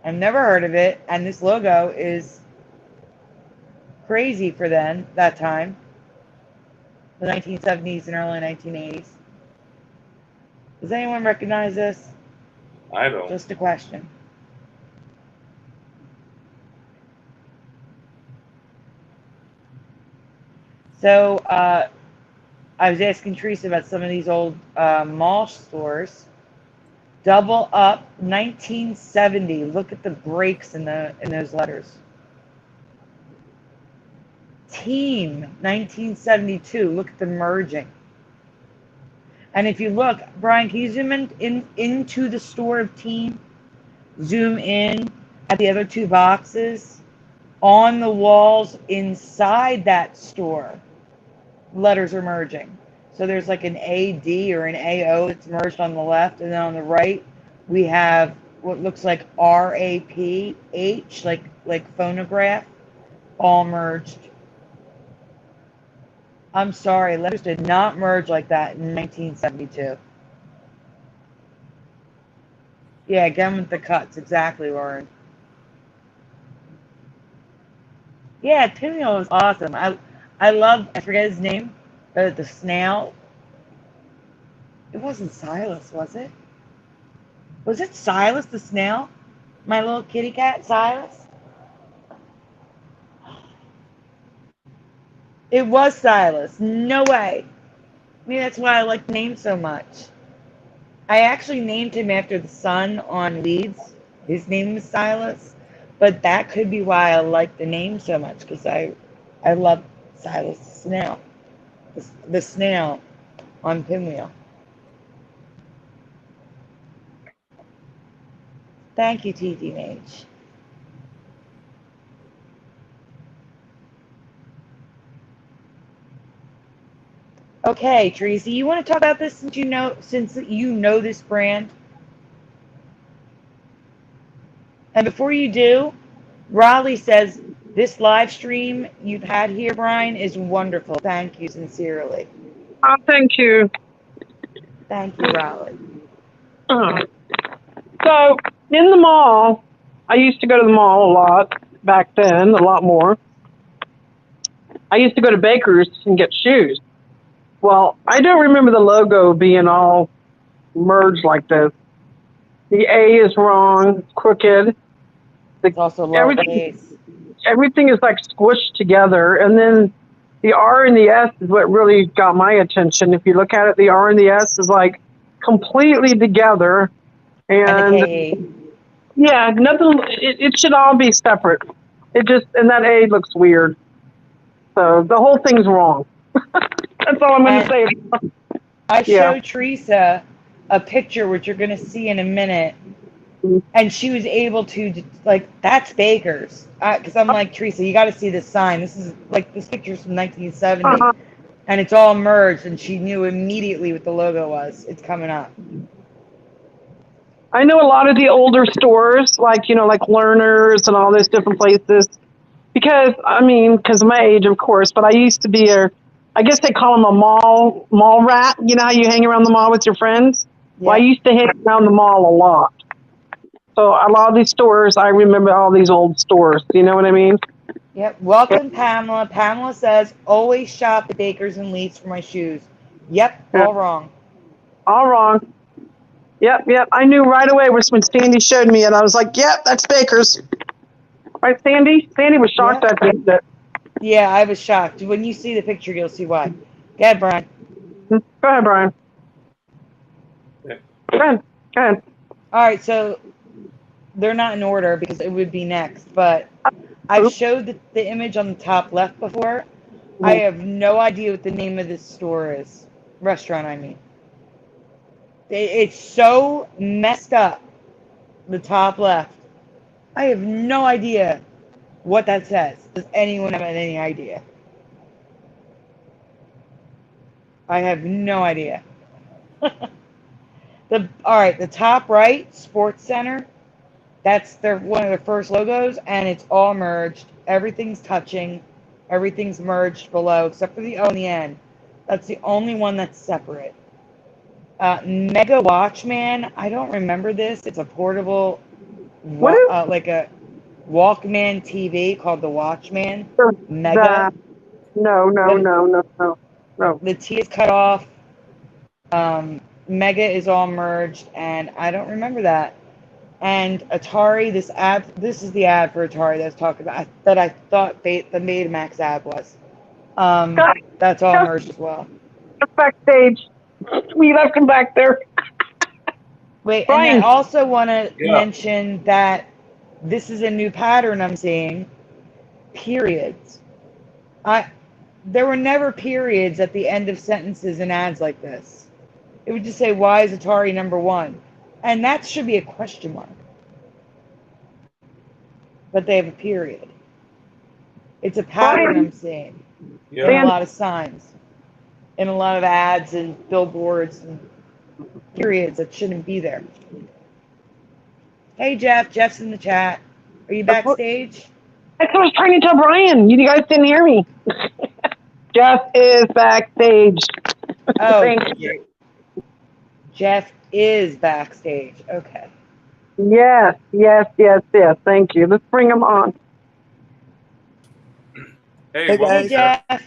I've never heard of it, and this logo is crazy for then, that time. The 1970s and early 1980s. Does anyone recognize this? I don't. Just a question. So, I was asking Teresa about some of these old mall stores. Double Up 1970. Look at the breaks in those letters. Team 1972. Look at the merging. And if you look, Brian, can you zoom into the store of Team? Zoom in at the other two boxes. On the walls inside that store, letters are merging. So there's like an AD or an AO that's merged on the left, and then on the right we have what looks like RAPH, like phonograph, all merged. I'm sorry, letters did not merge like that in 1972. Yeah, again with the cuts, exactly, Lauren. Yeah, Pinwheel was awesome. I love, I forget his name, but the snail. It wasn't Silas, was it? Was it Silas the snail? My little kitty cat, Silas? It was Silas. No way. Maybe that's why I like the name so much. I actually named him after the son on Leeds. His name was Silas. But that could be why I like the name so much, because I love Silas the snail. The snail on Pinwheel. Thank you, TDH. Okay, Tracy, you want to talk about this since you know this brand? And before you do, Raleigh says this live stream you've had here, Brian, is wonderful. Thank you sincerely. Oh, thank you. Thank you, Raleigh. So in the mall, I used to go to the mall a lot back then, a lot more. I used to go to Baker's and get shoes. Well, I don't remember the logo being all merged like this. The A is wrong, crooked. It's also Everything, lowercase. everything is like squished together, and then the R and the S is what really got my attention. If you look at it, the R and the S is like completely together, And the and K. yeah, nothing. It should all be separate. It just and that A looks weird. So the whole thing's wrong. That's all I'm going to say. I Yeah. showed Teresa a picture, which you're going to see in a minute, and she was able to, like, that's Baker's. Because I'm like, Teresa, you got to see this sign. This picture's from 1970, Uh-huh. and it's all merged, and she knew immediately what the logo was. It's coming up. I know a lot of the older stores, like, like Learners and all those different places, because of my age, of course, but I used to be I guess they call them a mall rat. You know how you hang around the mall with your friends? Well, I Yep. used to hang around the mall a lot. So a lot of these stores, I remember all these old stores. You know what I mean? Yep. Welcome, Pamela. Pamela says, always shop at Baker's and Leeds for my shoes. Yep. Yeah. All wrong. All wrong. Yep. I knew right away when Sandy showed me, and I was like, "Yep, that's Baker's." Right, Sandy? Sandy was shocked Yep. at that. Yeah, I was shocked. When you see the picture, you'll see why. Go ahead, Brian. Go ahead, Brian. Yeah. Go ahead. All right, so they're not in order because it would be next, but I've showed the image on the top left before. I have no idea what the name of this store is. Restaurant, I mean. It's so messed up, the top left. I have no idea what that says. Does anyone have any idea? I have no idea. All right, the top right, Sports Center. That's one of their first logos, and it's all merged. Everything's touching. Everything's merged below, except for the O in the end. That's the only one that's separate. Mega Watchman. I don't remember this. It's a portable, like a Walkman TV called the Watchman. Mega. No. The T is cut off. Mega is all merged, and I don't remember that. And Atari, this is the ad for Atari that I was talking about, that I thought the Betamax ad was. That's all merged as well. Backstage. We left him back there. Wait, Brian. and I also want to mention that this is a new pattern I'm seeing. Periods. There were never periods at the end of sentences in ads like this. It would just say, why is Atari number one? And that should be a question mark. But they have a period. It's a pattern I'm seeing in a lot of signs, in a lot of ads and billboards and periods that shouldn't be there. Hey, Jeff. Jeff's in the chat. Are you backstage? That's what I was trying to tell Brian. You guys didn't hear me. Jeff is backstage. Oh, Thank you. Jeff is backstage. Okay. Yes. Thank you. Let's bring him on. Hey guys. Jeff.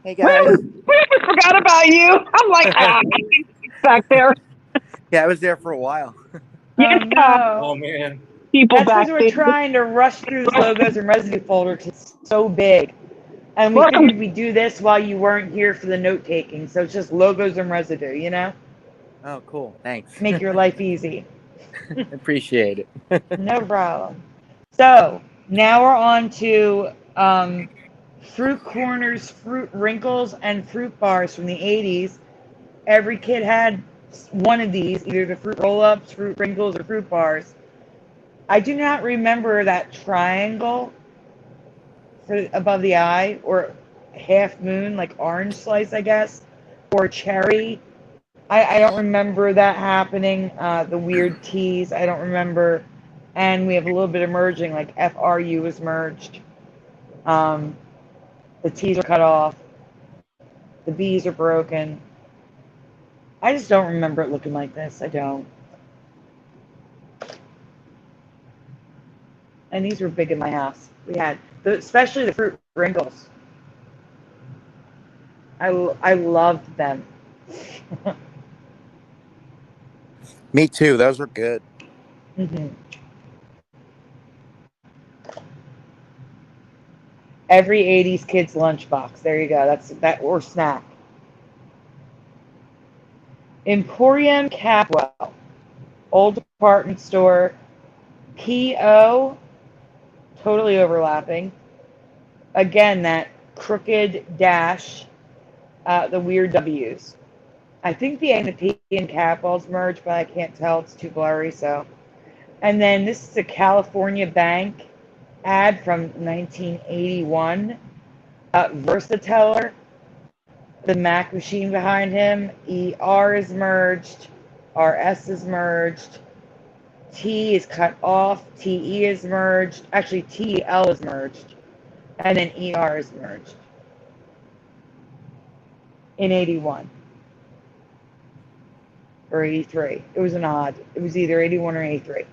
Hey guys. We forgot about you. I'm like, back there. Yeah, I was there for a while. Oh, no. Oh man. People That's because backstage. we're trying to rush through the logos and residue folder because it's so big. And we figured we'd do this while you weren't here for the note taking. So it's just logos and residue, you know? Oh, cool. Thanks. Make your life easy. Appreciate it. No problem. So now we're on to fruit corners, fruit wrinkles, and fruit bars from the 80s. Every kid had one of these, either the fruit roll-ups, fruit wrinkles, or fruit bars. I do not remember that triangle above the eye, or half moon, like orange slice, I guess. or cherry. I don't remember that happening. The weird T's, I don't remember. And we have a little bit of merging, like FRU is merged. The T's are cut off. The B's are broken. I just don't remember it looking like this. I don't. And these were big in my house. We had, especially the fruit wrinkles. I loved them. Me too. Those were good. Mm-hmm. Every 80s kid's lunchbox. There you go. That's that, or snack. Emporium Capwell, old department store. PO, totally overlapping. Again, that crooked dash, the weird W's. I think the A and the P in Capwell's merged, but I can't tell. It's too blurry. So, and then this is a California bank ad from 1981. Versateller, the Mac machine behind him. ER is merged. RS is merged. T is cut off. TE is merged. Actually, TL is merged. And then ER is merged. In 81. Or 83. It was an odd. It was either 81 or 83.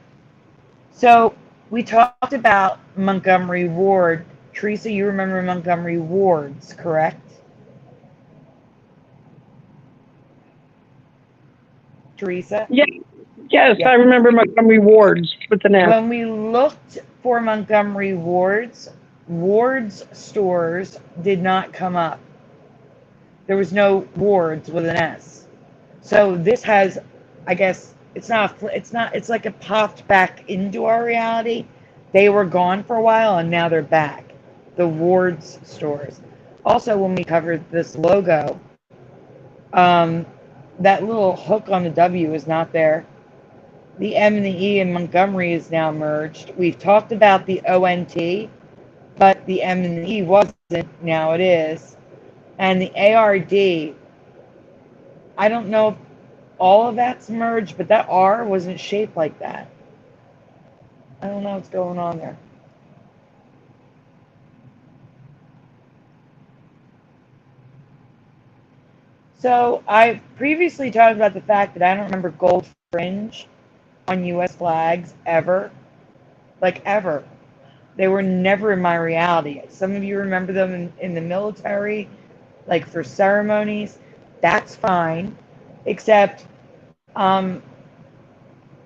So we talked about Montgomery Ward. Teresa, you remember Montgomery Wards, correct? Teresa? Yes, yes, Yeah. I remember Montgomery Wards with an S. When we looked for Montgomery Wards, Wards stores did not come up. There was no Wards with an S. So this has, I guess, it's like it popped back into our reality. They were gone for a while and now they're back. The Wards stores. Also, when we covered this logo, that little hook on the W is not there. The M and the E in Montgomery is now merged. We've talked about the ONT, but the M and the E wasn't. Now it is. And the ARD, I don't know if all of that's merged, but that R wasn't shaped like that. I don't know what's going on there. So I previously talked about the fact that I don't remember gold fringe on U.S. flags ever. Like ever. They were never in my reality. Some of you remember them in the military, like for ceremonies. That's fine. Except all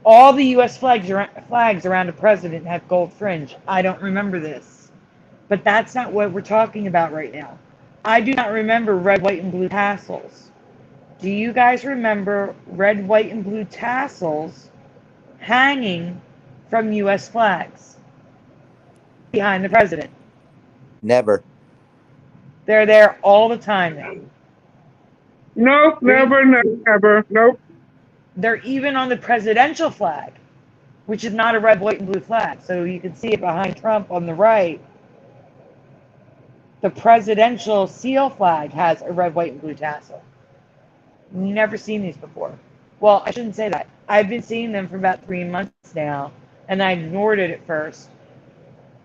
the U.S. flags around a president have gold fringe. I don't remember this. But that's not what we're talking about right now. I do not remember red, white, and blue tassels. Do you guys remember red, white, and blue tassels hanging from U.S. flags behind the president? Never. They're there all the time now. Nope, never. Nope. They're even on the presidential flag, which is not a red, white, and blue flag. So you can see it behind Trump on the right. The presidential seal flag has a red, white, and blue tassel. Never seen these before. Well, I shouldn't say that. I've been seeing them for about 3 months now, and I ignored it at first.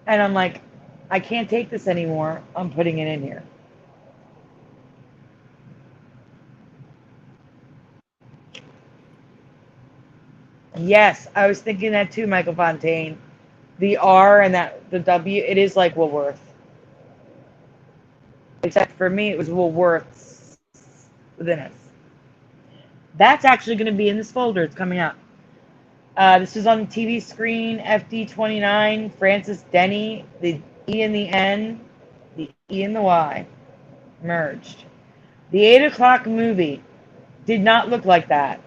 And I'm like, I can't take this anymore. I'm putting it in here. Yes, I was thinking that too, Michael Fontaine. The R and the W, it is like Woolworth. Except for me, it was Woolworths with an S. That's actually going to be in this folder. It's coming up. This is on the TV screen. FD29, Francis Denny, the E and the N, the E and the Y merged. The 8 o'clock movie did not look like that.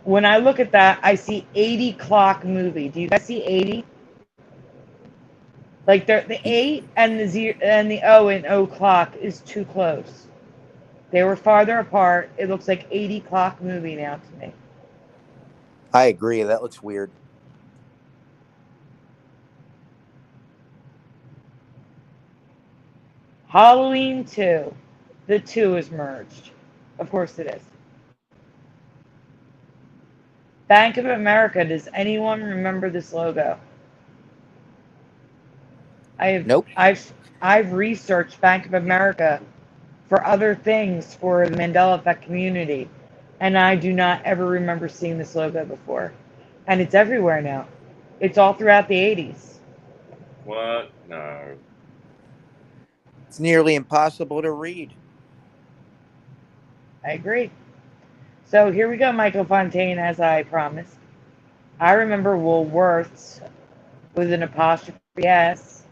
When I look at that, I see 80 clock movie. Do you guys see 80? Like the 8 and the 0 and the O in O clock is too close. They were farther apart. It looks like 80 clock movie now to me. I agree. That looks weird. Halloween 2. The 2 is merged. Of course it is. Bank of America. Does anyone remember this logo? I've Nope. I've I've researched Bank of America for other things for the Mandela Effect community, and I do not ever remember seeing this logo before. And it's everywhere now. It's all throughout the 80s. What? No. It's nearly impossible to read. I agree. So here we go, Michael Fontaine, as I promised. I remember Woolworths with an apostrophe S.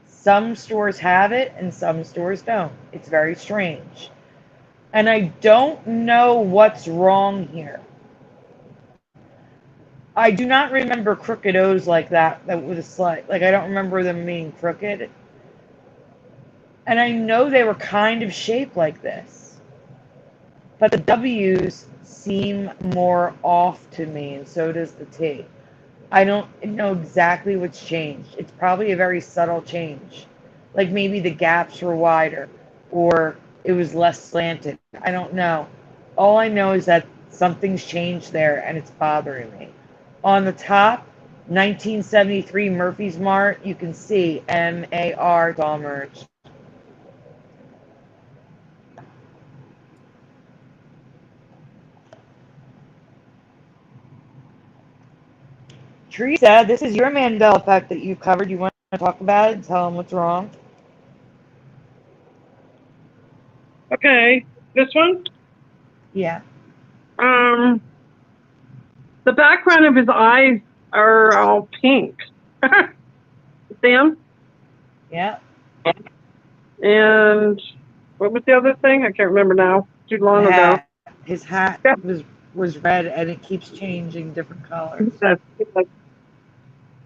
Some stores have it and some stores don't. It's very strange. And I don't know what's wrong here. I do not remember crooked O's like that with a slight. Like, I don't remember them being crooked. And I know they were kind of shaped like this. But the W's seem more off to me, and so does the T. I don't know exactly what's changed. It's probably a very subtle change. Like maybe the gaps were wider or it was less slanted. I don't know. All I know is that something's changed there and it's bothering me. On the top, 1973 Murphy's Mart, you can see MAR, it's all merged. Teresa, this is your Mandela effect that you've covered. You want to talk about it and tell them what's wrong? Okay, this one. Yeah. The background of his eyes are all pink. Sam. Yeah. And what was the other thing? I can't remember now. Too long ago. His hat Yeah. was red and it keeps changing different colors.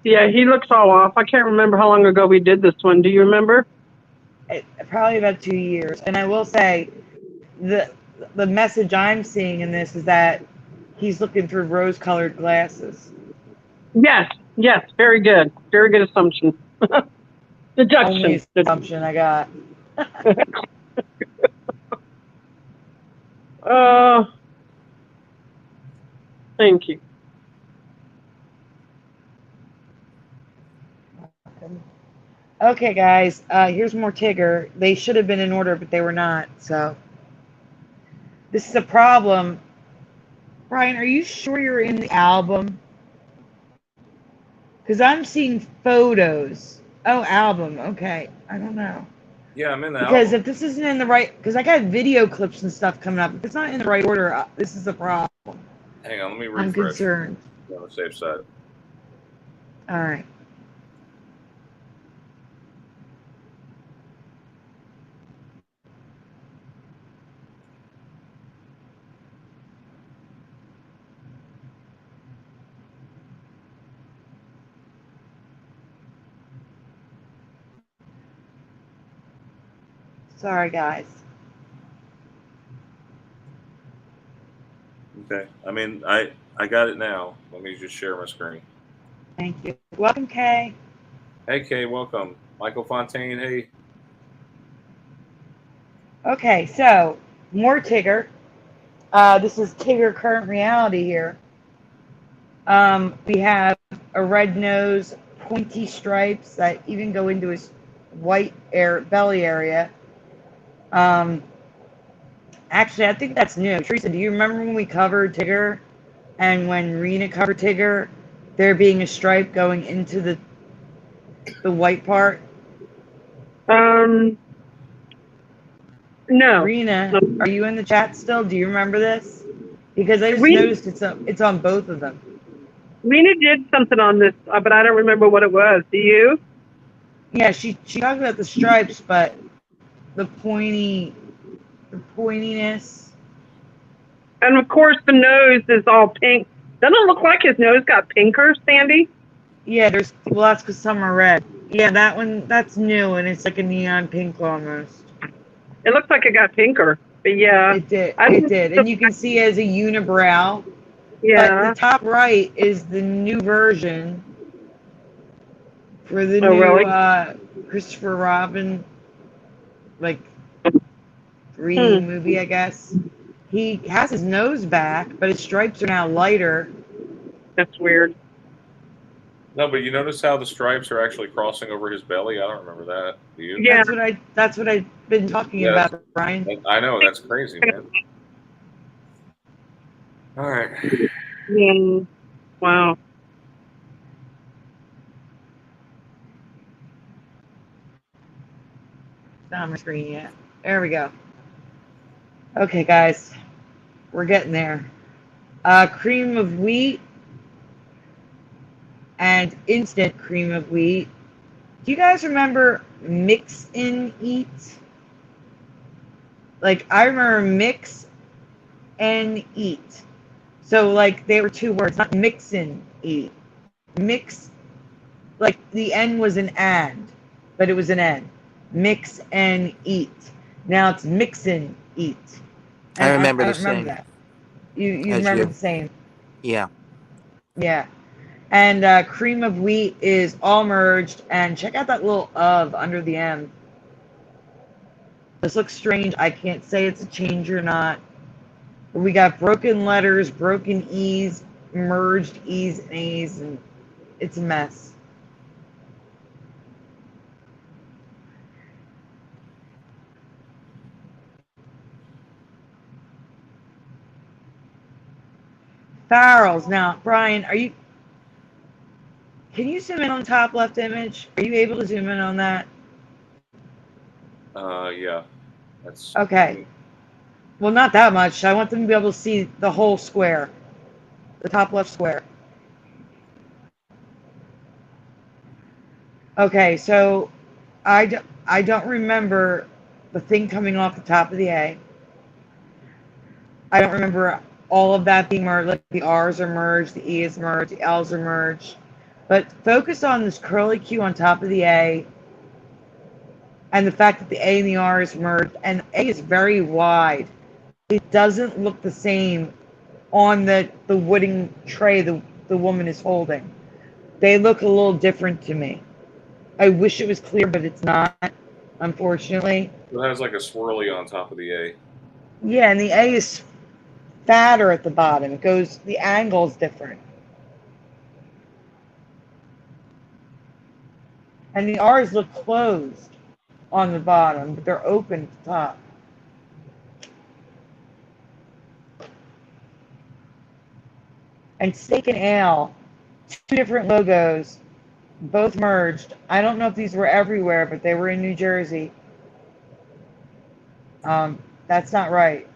Yeah, he looks all off. I can't remember how long ago we did this one. Do you remember? Probably about 2 years. And I will say, the message I'm seeing in this is that he's looking through rose-colored glasses. Yes, very good. Very good assumption. Deduction. Only assumption I got. Thank you. Okay, guys, here's more Tigger. They should have been in order, but they were not, so. This is a problem. Brian, are you sure you're in the album? Because I'm seeing photos. Oh, album. Okay. I don't know. Yeah, I'm in the Because album. if this isn't in the right, because I got video clips and stuff coming up. If it's not in the right order, this is a problem. Hang on, let me refresh. I'm concerned. On the safe side. All right. Sorry, guys. Okay. I mean, I got it now. Let me just share my screen. Thank you. Welcome, Kay. Hey, Kay, welcome. Michael Fontaine, hey. Okay, so more Tigger. This is Tigger current reality here. We have a red nose, pointy stripes that even go into his white belly area. Actually, I think that's new. Teresa, do you remember when we covered Tigger and when Rena covered Tigger, there being a stripe going into the white part? No. Rena, are you in the chat still? Do you remember this? Because I just Rena, noticed it's on both of them. Rena did something on this, but I don't remember what it was. Do you? Yeah, she talked about the stripes, but the pointiness. And of course, the nose is all pink. Doesn't it look like his nose got pinker, Sandy? Yeah, that's because some are red. Yeah, that one, that's new, and it's like a neon pink almost. It looks like it got pinker, but yeah. It did. And you can see as a unibrow. Yeah. But the top right is the new version for the new really? Christopher Robin, like 3D movie, I guess. He has his nose back, but his stripes are now lighter. That's weird. No, but you notice how the stripes are actually crossing over his belly? I don't remember that. Do you? Yeah. That's what I've been talking Yeah, about, Brian. I know, that's crazy, man. All right. Yeah. Wow. It's not on my screen yet. There we go. Okay, guys, we're getting there. Cream of wheat and instant cream of wheat. Do you guys remember mix and eat? Like, I remember mix and eat. So, like, they were two words, not mix and eat. Mix, like, the N was an and, but it was an N. Mix and eat. Now it's mix and eat. And I remember I the don't remember same that. You as remember you. the same. Yeah. Yeah. And cream of wheat is all merged. And check out that little of under the M. This looks strange. I can't say it's a change or not. But we got broken letters, broken E's, merged E's and A's, and it's a mess. Farrells. Now, Brian, can you zoom in on the top left image? Are you able to zoom in on that? Yeah. That's Okay. Well, not that much. I want them to be able to see the whole square, the top left square. Okay, so I don't remember the thing coming off the top of the A. I don't remember all of that being merged, like the R's are merged, the E is merged, the L's are merged. But focus on this curly Q on top of the A and the fact that the A and the R is merged, and A is very wide. It doesn't look the same on the wooden tray the woman is holding. They look a little different to me. I wish it was clear, but it's not, unfortunately. it has like a swirly on top of the A. Yeah, and the A is fatter at the bottom. The angle is different. And the R's look closed on the bottom, but they're open at the top. And steak and ale, two different logos, both merged. I don't know if these were everywhere, but they were in New Jersey. That's not right.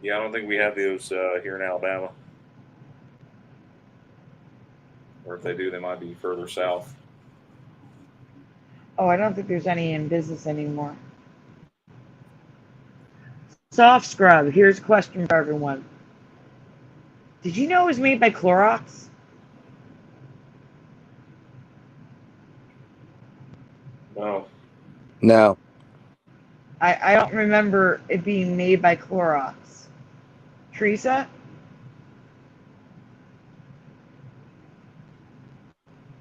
Yeah, I don't think we have those here in Alabama. Or if they do, they might be further south. Oh, I don't think there's any in business anymore. Soft scrub. Here's a question for everyone. Did you know it was made by Clorox? No. No. I don't remember it being made by Clorox. Teresa?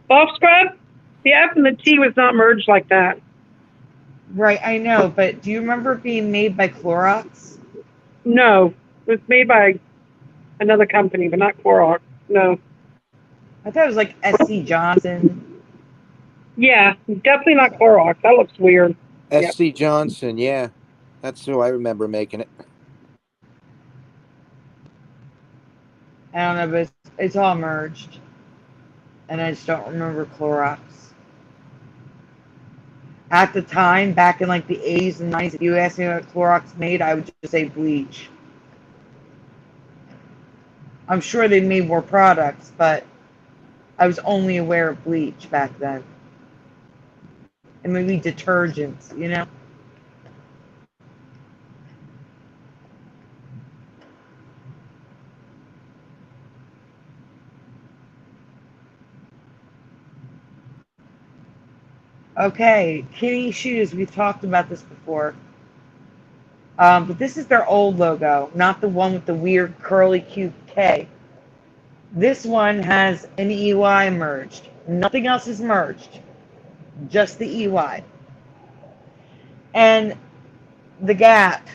Soft scrub? The F and the T was not merged like that. Right, I know, but do you remember it being made by Clorox? No. It was made by another company, but not Clorox. No. I thought it was like SC Johnson. Yeah, definitely not Clorox. That looks weird. Yep. SC Johnson, yeah. That's who I remember making it. I don't know, but it's all merged. And I just don't remember Clorox. At the time, back in like the 80s and 90s, if you asked me what Clorox made, I would just say bleach. I'm sure they made more products, but I was only aware of bleach back then. And maybe detergents, you know? Okay, Kitty Shoes, we've talked about this before. But this is their old logo, not the one with the weird curly cute K. This one has an EY merged. Nothing else is merged, just the EY. And the Gap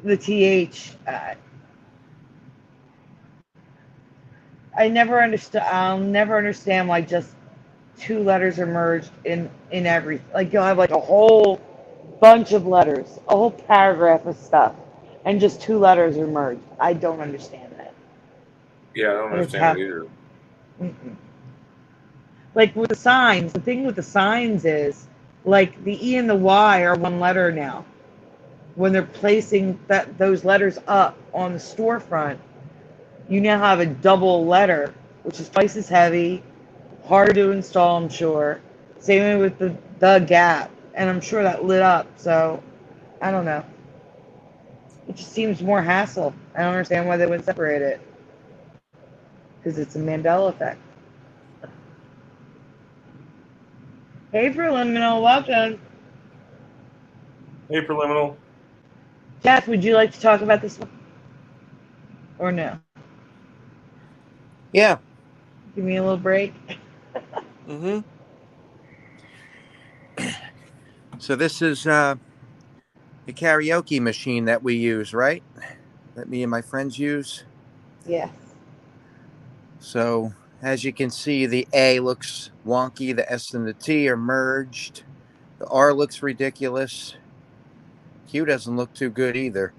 the TH. I never understood. I'll never understand why just two letters are merged in every. Like you'll have like a whole bunch of letters, a whole paragraph of stuff, and just two letters are merged. I don't understand that. Yeah, I don't But it's understand it either. Mm-mm. Like with the signs, the thing with the signs is like the E and the Y are one letter now. When they're placing those letters up on the storefront, you now have a double letter, which is twice as heavy, harder to install, I'm sure. Same way with the gap, and I'm sure that lit up. So I don't know. It just seems more hassle. I don't understand why they would separate it because it's a Mandela effect. Hey, Preliminal, welcome. Hey, Preliminal. Jeff, would you like to talk about this one? Or no? Yeah. Give me a little break. Mm-hmm. So this is the karaoke machine that we use, right? That me and my friends use. Yes. So as you can see, the A looks wonky. The S and the T are merged. The R looks ridiculous. Q doesn't look too good either.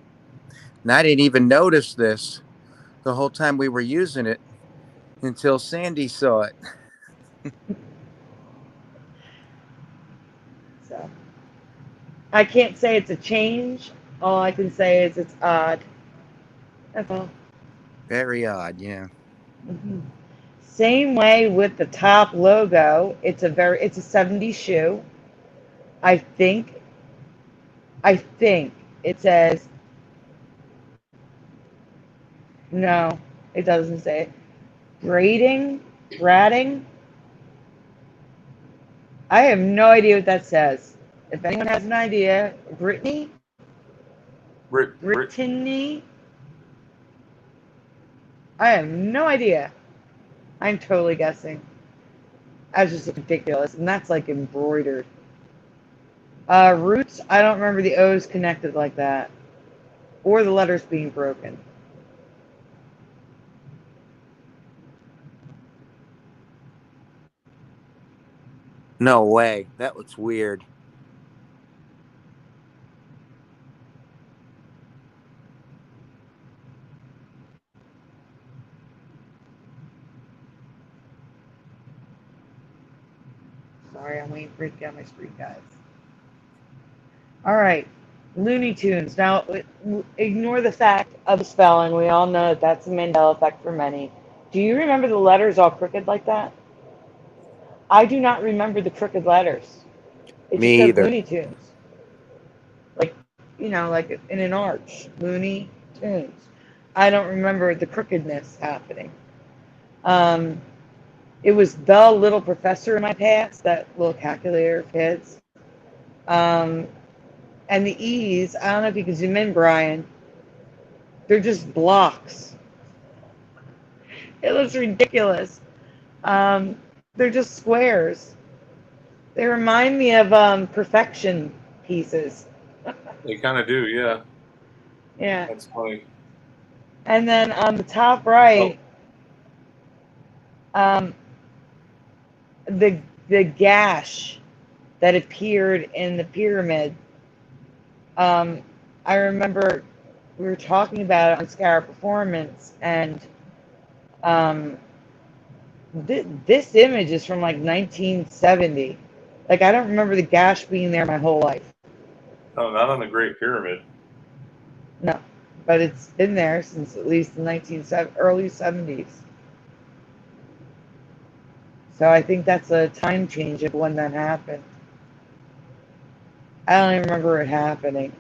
And I didn't even notice this the whole time we were using it until Sandy saw it. So I can't say it's a change. All I can say is it's odd. That's all. Very odd, yeah. Mhm. Same way with the top logo. It's a 70s shoe. I think it says no, it doesn't say it. Grading. I have no idea what that says. If anyone has an idea, Brittany, I have no idea. I'm totally guessing. That's just ridiculous, and that's like embroidered. Roots, I don't remember the O's connected like that, or the letters being broken. No way. That looks weird. Sorry, I'm waiting for it to get on my screen, guys. All right, Looney Tunes. Now, ignore the fact of the spelling. We all know that that's a Mandela effect for many. Do you remember the letters all crooked like that? I do not remember the crooked letters. It just Me said either. Looney Tunes. Like, like in an arch. Looney Tunes. I don't remember the crookedness happening. Um, it was the little professor in my past, that little calculator of kids. Um, and the E's, I don't know if you can zoom in, Brian. They're just blocks. It looks ridiculous. They're just squares. They remind me of perfection pieces. They kind of do, yeah. Yeah. That's funny. And then on the top Oh, right, um, the gash that appeared in the pyramid. Um, I remember we were talking about it on Scar Performance, and um, this image is from like 1970. Like I don't remember the gash being there my whole life. no, not on the Great Pyramid. No, but it's been there since at least the early 70s. So I think that's a time change of when that happened. I don't even remember it happening.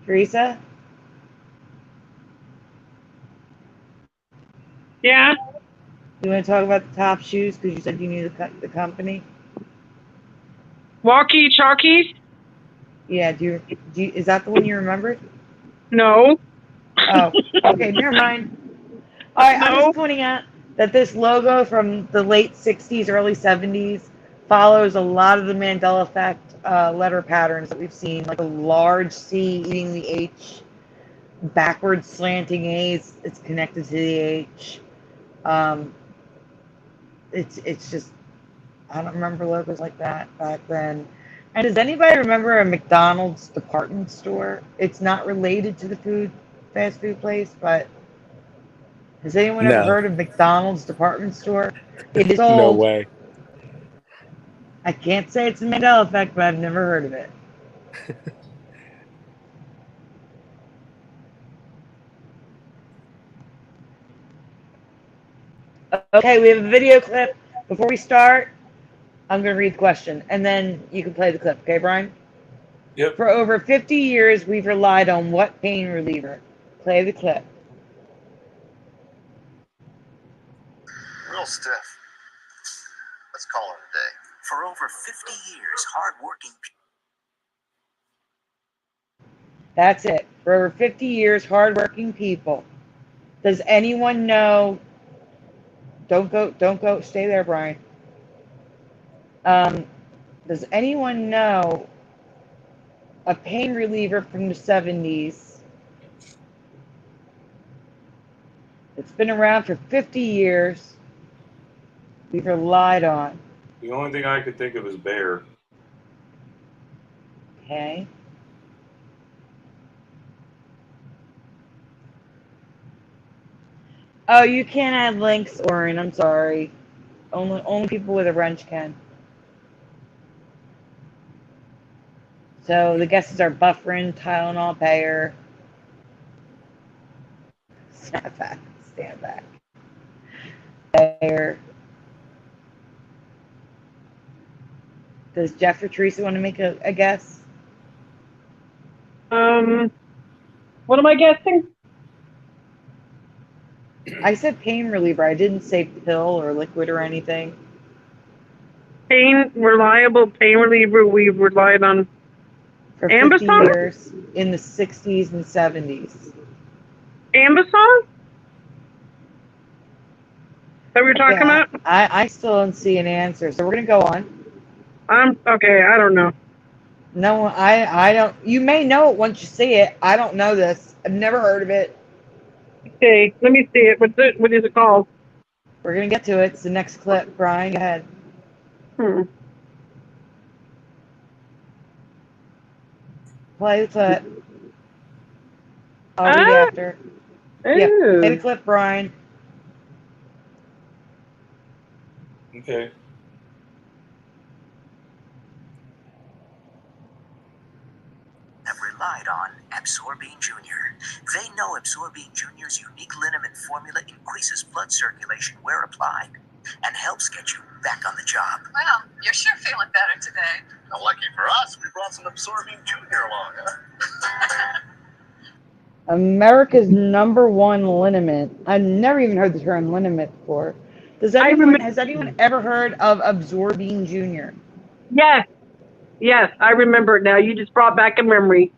Teresa, Yeah. you want to talk about the top shoes because you said you knew the company? Walkie talkies? Yeah. Is that the one you remembered? No. Oh, okay, never mind. All right, I'm No. just pointing out that this logo from the late 60s, early 70s follows a lot of the Mandela effect letter patterns that we've seen, like a large C eating the H, backwards slanting A's, it's connected to the H. Um, it's just, I don't remember logos like that back then. And does anybody remember a McDonald's department store? It's not related to the fast food place, but has anyone ever No, heard of McDonald's department store? It is no old. way. I can't say it's a Mandela effect, but I've never heard of it. Okay, we have a video clip. Before we start, I'm going to read the question, and then you can play the clip. Okay, Brian? Yep. For over 50 years, we've relied on what pain reliever? Play the clip. Real stiff. Let's call it a day. For over 50 years, hardworking people. That's it. For over 50 years, hardworking people. Does anyone know? Don't go. Stay there, Brian. Does anyone know a pain reliever from the 70s? It's been around for 50 years. We've relied on. The only thing I could think of is bear. Okay. Oh, you can't add links, Orin. I'm sorry. Only people with a wrench can. So the guesses are Bufferin, Tylenol, Bayer. Snap back. Stand back. Bayer. Does Jeff or Teresa want to make a guess? What am I guessing? I said pain reliever. I didn't say pill or liquid or anything. Reliable pain reliever we've relied on. For 50 Ambison? years in the 60s and 70s. Ambison? That we're talking about? I still don't see an answer, so we're gonna go on. Okay. I don't know. No, I don't. You may know it once you see it. I don't know this. I've never heard of it. Okay, let me see it. What is it called? We're gonna get to it. It's the next clip. Brian, go ahead. Play the clip. I'll read after. Yeah, play the clip, Brian. Okay. Have relied on Absorbine Jr. They know Absorbine Jr.'s unique liniment formula increases blood circulation where applied and helps get you back on the job. Well, you're sure feeling better today. Now, lucky for us, we brought some Absorbine Jr. along, huh? America's #1 liniment. I've never even heard the term liniment before. Has anyone ever heard of Absorbine Jr.? Yes, I remember it now. You just brought back a memory.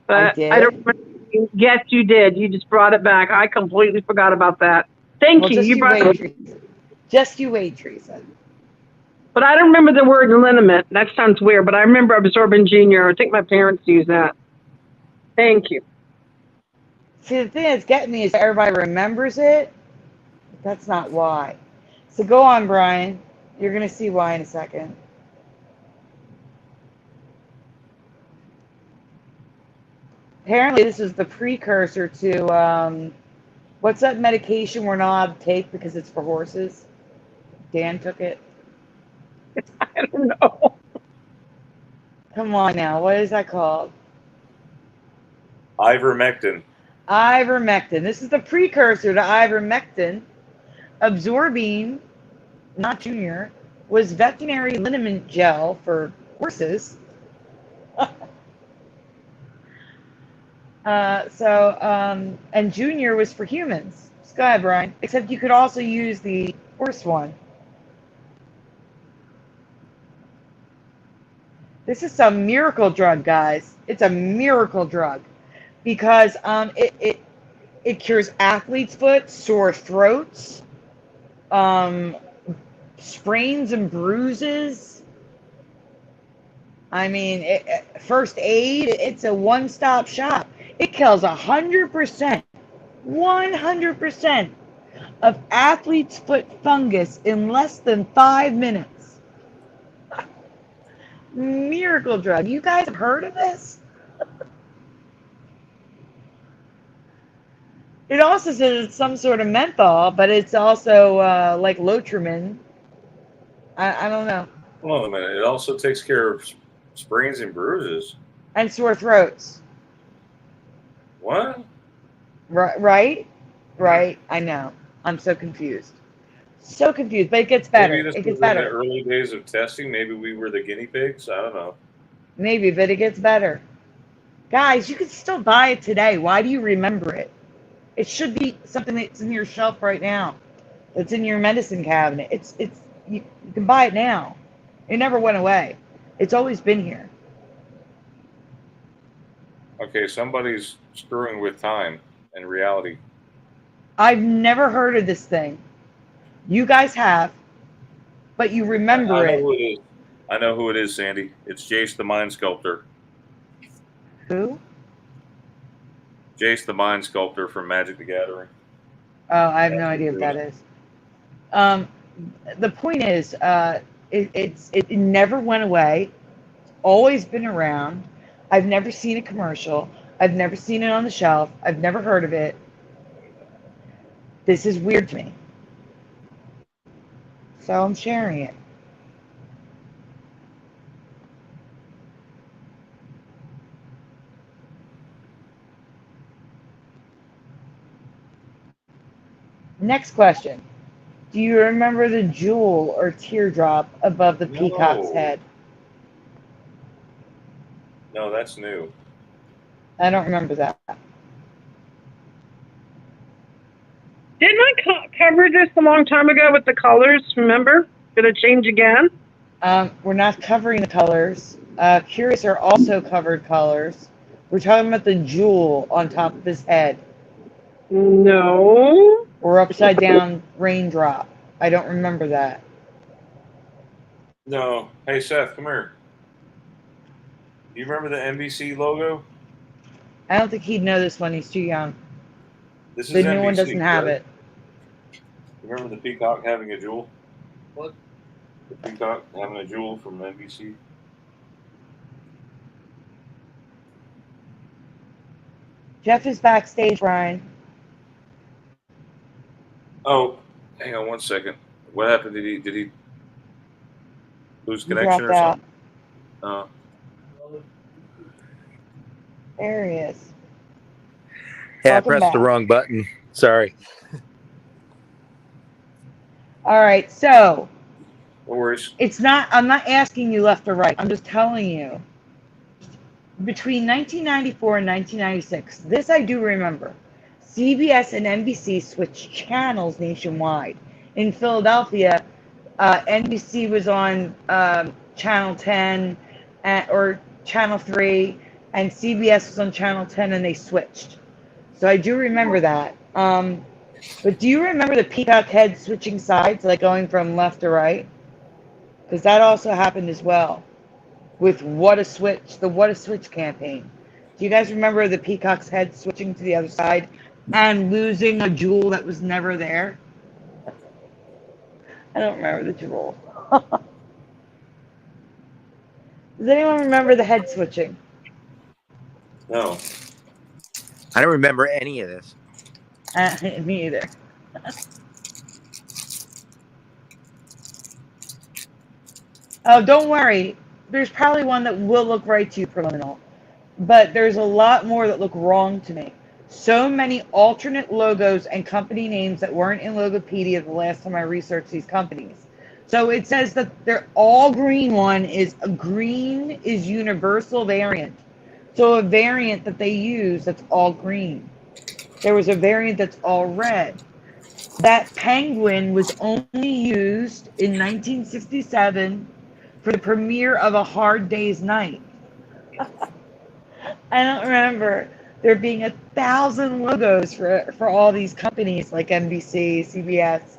But I did? I don't remember. Yes, you did. You just brought it back. I completely forgot about that. Thank you. You brought it. Just you wait, Teresa. But I don't remember the word liniment. That sounds weird, but I remember Absorbent Junior. I think my parents used that. Thank you. See, the thing that's getting me is everybody remembers it. But that's not why. So go on, Brian. You're going to see why in a second. Apparently, this is the precursor to, what's that medication we're not allowed to take because it's for horses? Dan took it. I don't know. Come on now. What is that called? Ivermectin. Ivermectin. This is the precursor to ivermectin. Absorbine, not junior, was veterinary liniment gel for horses. And junior was for humans. Go ahead, Brian. Except you could also use the horse one. This is some miracle drug, guys. It's a miracle drug because It cures athlete's foot, sore throats, sprains and bruises. I mean, first aid, it's a one-stop shop. It kills 100% of athlete's foot fungus in less than 5 minutes. Miracle drug. You guys have heard of this? It also says it's some sort of menthol, but it's also like Lotrimin. I don't know. Hold on a minute. It also takes care of sprains and bruises. And sore throats. What? Right? Right. I know. I'm so confused. So confused, but it gets better. Maybe this It was gets in better. the early days of testing. Maybe we were the guinea pigs. I don't know. Maybe, but it gets better. Guys, you can still buy it today. Why do you remember it? It should be something that's in your shelf right now. That's in your medicine cabinet. You can buy it now. It never went away. It's always been here. Okay, somebody's screwing with time and reality. I've never heard of this thing. You guys have, but you remember I know it. who it is. I know who it is, Sandy. It's Jace the Mind Sculptor. Who? Jace the Mind Sculptor from Magic the Gathering. Oh, I have no idea what that is. The point is, it never went away. It's always been around. I've never seen a commercial. I've never seen it on the shelf. I've never heard of it. This is weird to me. So I'm sharing it. Next question. Do you remember the jewel or teardrop above the peacock's head? No, that's new. I don't remember that. Didn't I cover this a long time ago with the colors? Remember? Did it change again? We're not covering the colors. Curious are also covered colors. We're talking about the jewel on top of his head. No. Or upside down raindrop. I don't remember that. No. Hey, Seth, come here. Do you remember the NBC logo? I don't think he'd know this one. He's too young. This is The new NBC, one doesn't have right? it. Remember the peacock having a jewel? What? The peacock having a jewel from NBC? Jeff is backstage, Brian. Oh, hang on one second. What happened? Did he lose He connection dropped or out. something? There he is. Yeah, I Welcome pressed the back. wrong button. Sorry. All right, so No worries. I'm not asking you left or right. I'm just telling you. Between 1994 and 1996, this I do remember. CBS and NBC switched channels nationwide. In Philadelphia, NBC was on Channel 10 or Channel 3, and CBS was on Channel 10, and they switched. So I do remember that. But do you remember the peacock head switching sides, like going from left to right? Because that also happened as well with the What a Switch campaign. Do you guys remember the peacock's head switching to the other side and losing a jewel that was never there? I don't remember the jewel. Does anyone remember the head switching? No. I don't remember any of this. Me either. Oh, don't worry. There's probably one that will look right to you, Preliminal. But there's a lot more that look wrong to me. So many alternate logos and company names that weren't in Logopedia the last time I researched these companies. So it says that they're all green one is a green is universal variant. So a variant that they use that's all green. There was a variant that's all red. That penguin was only used in 1967 for the premiere of A Hard Day's Night. I don't remember there being 1,000 logos for all these companies like NBC, CBS,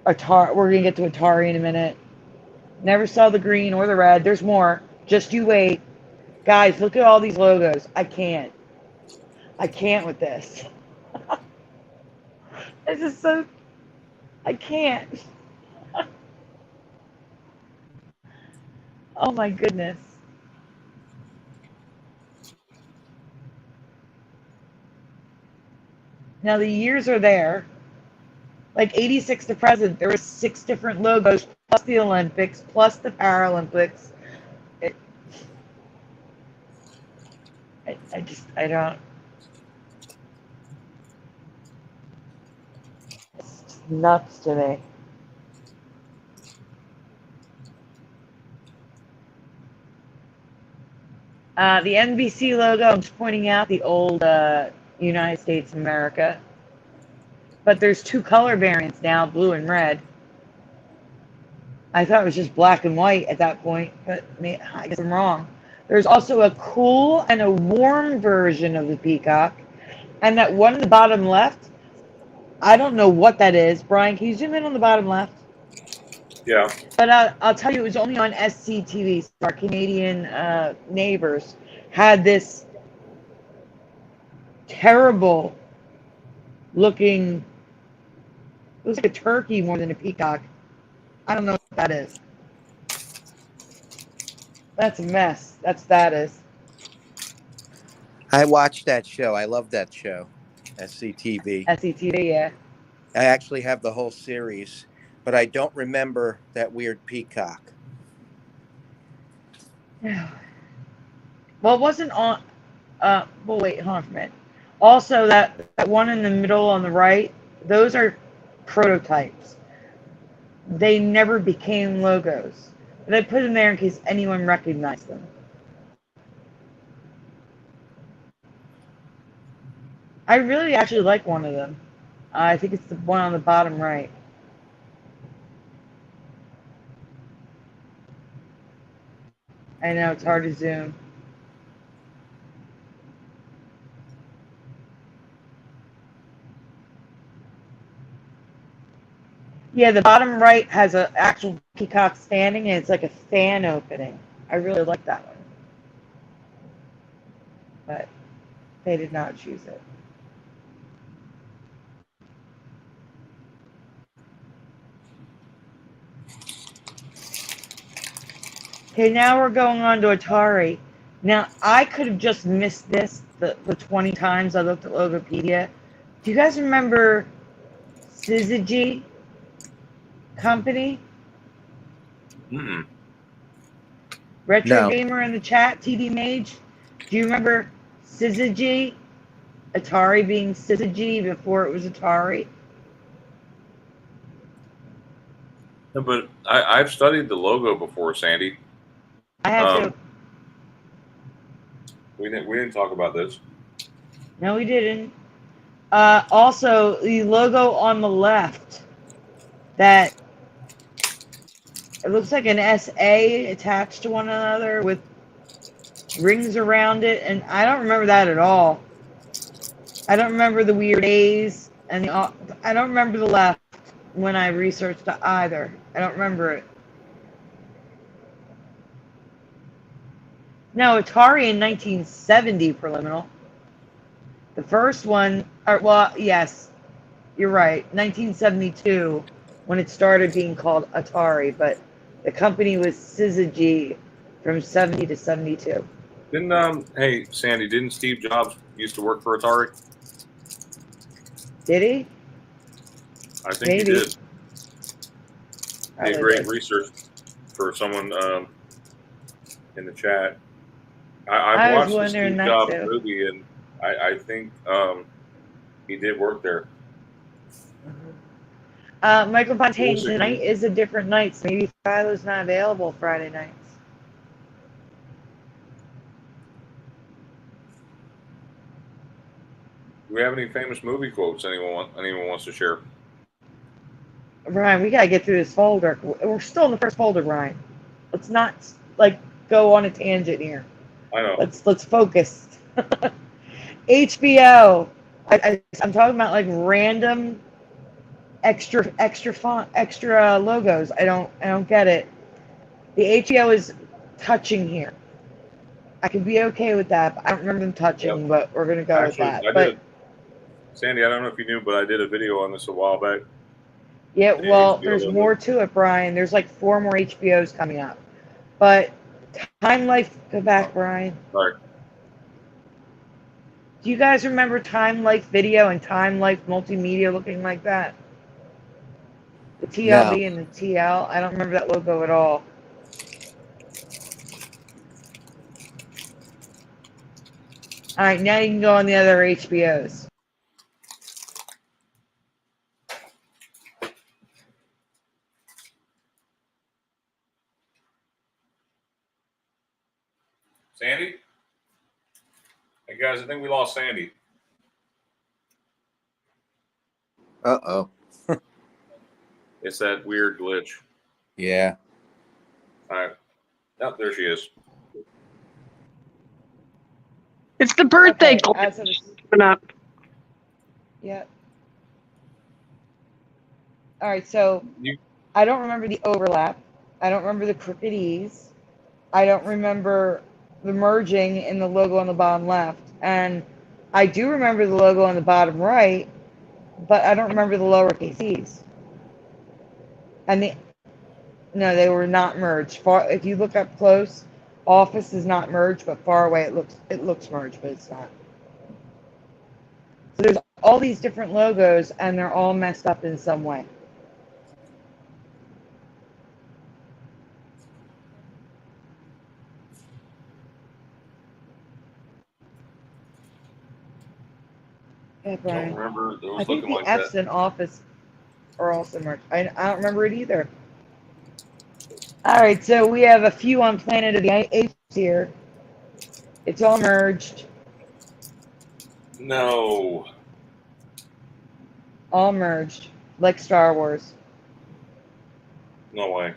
Atari. We're gonna get to Atari in a minute. Never saw the green or the red. There's more. Just you wait. Guys, look at all these logos. I can't with this. This is so, I can't. Oh my goodness. Now the years are there. Like 86 to present, there were 6 different logos, plus the Olympics, plus the Paralympics. I don't. It's just nuts to me. The NBC logo, I'm just pointing out the old United States of America. But there's 2 color variants now, blue and red. I thought it was just black and white at that point, but I guess I'm wrong. There's also a cool and a warm version of the peacock. And that one in the bottom left, I don't know what that is. Brian, can you zoom in on the bottom left? Yeah. But I'll tell you, it was only on SCTV. So our Canadian neighbors had this terrible looking, it was like a turkey more than a peacock. I don't know what that is. That's a mess. That is. I watched that show. I love that show, SCTV. SCTV, yeah. I actually have the whole series, but I don't remember that weird peacock. Well, it wasn't on. Well, wait, hold on for a minute. Also, that one in the middle on the right, those are prototypes. They never became logos. But I put them there in case anyone recognized them. I really actually like one of them. I think it's the one on the bottom right. I know, it's hard to zoom. Yeah, the bottom right has an actual peacock standing, and it's like a fan opening. I really like that one. But they did not choose it. Okay, now we're going on to Atari. Now, I could have just missed this the 20 times I looked at Logopedia. Do you guys remember Syzygy Company? Mm-mm. Retro No. Gamer in the chat, TD Mage. Do you remember Syzygy? Atari being Syzygy before it was Atari? No, but I've studied the logo before, Sandy. I have to. We didn't talk about this. No, we didn't. Also, the logo on the left, that it looks like an SA attached to one another with rings around it, and I don't remember that at all. I don't remember the weird A's, and I don't remember the left when I researched it either. I don't remember it. No, Atari in 1970 preliminal. The first one, well, yes, you're right, 1972 when it started being called Atari, but the company was Syzygy from 70 to 72. Hey Sandy, didn't Steve Jobs used to work for Atari? Did he? I think Maybe. he did. Probably Did great did. research for someone in the chat. I I've was watched the wondering Steve that Jobs too. movie, and I think he did work there. Michael Fontaine, Was it- tonight is a different night, so maybe Philo's not available Friday nights. Do we have any famous movie quotes anyone wants to share? Brian, we gotta get through this folder. We're still in the first folder, Brian. Let's not like go on a tangent here. I know. Let's focus. HBO. I'm talking about like random extra font, extra logos. I don't get it. The HBO is touching here. I could be okay with that. But I don't remember them touching, Yep. but we're gonna go Actually, with that. I But did. Sandy, I don't know if you knew, but I did a video on this a while back. yeah, The well, HBO there's logo. more to it, Brian. There's like 4 more HBOs coming up. But Time Life, go back, Brian. Sorry. Do you guys remember Time Life Video and Time Life Multimedia looking like that? The No. TLV and the TL? I don't remember that logo at all. All right, now you can go on the other HBOs. Sandy? Hey guys, I think we lost Sandy. Uh-oh. It's that weird glitch. Yeah. All right. Oh, there she is. It's the birthday Okay, as of coming up. Yep. All right, so You, I don't remember the overlap. I don't remember the crooked E's. I don't remember the merging in the logo on the bottom left. And I do remember the logo on the bottom right, but I don't remember the lowercase e's. And no, they were not merged. Far, if you look up close, office is not merged, but far away it looks merged, but it's not. So there's all these different logos, and they're all messed up in some way. Yeah, don't Brian. remember I those think looking the like F's that. in office are also merged. I don't remember it either. All right, so we have a few on Planet of the Apes here. It's all merged. No. All merged, like Star Wars. No way.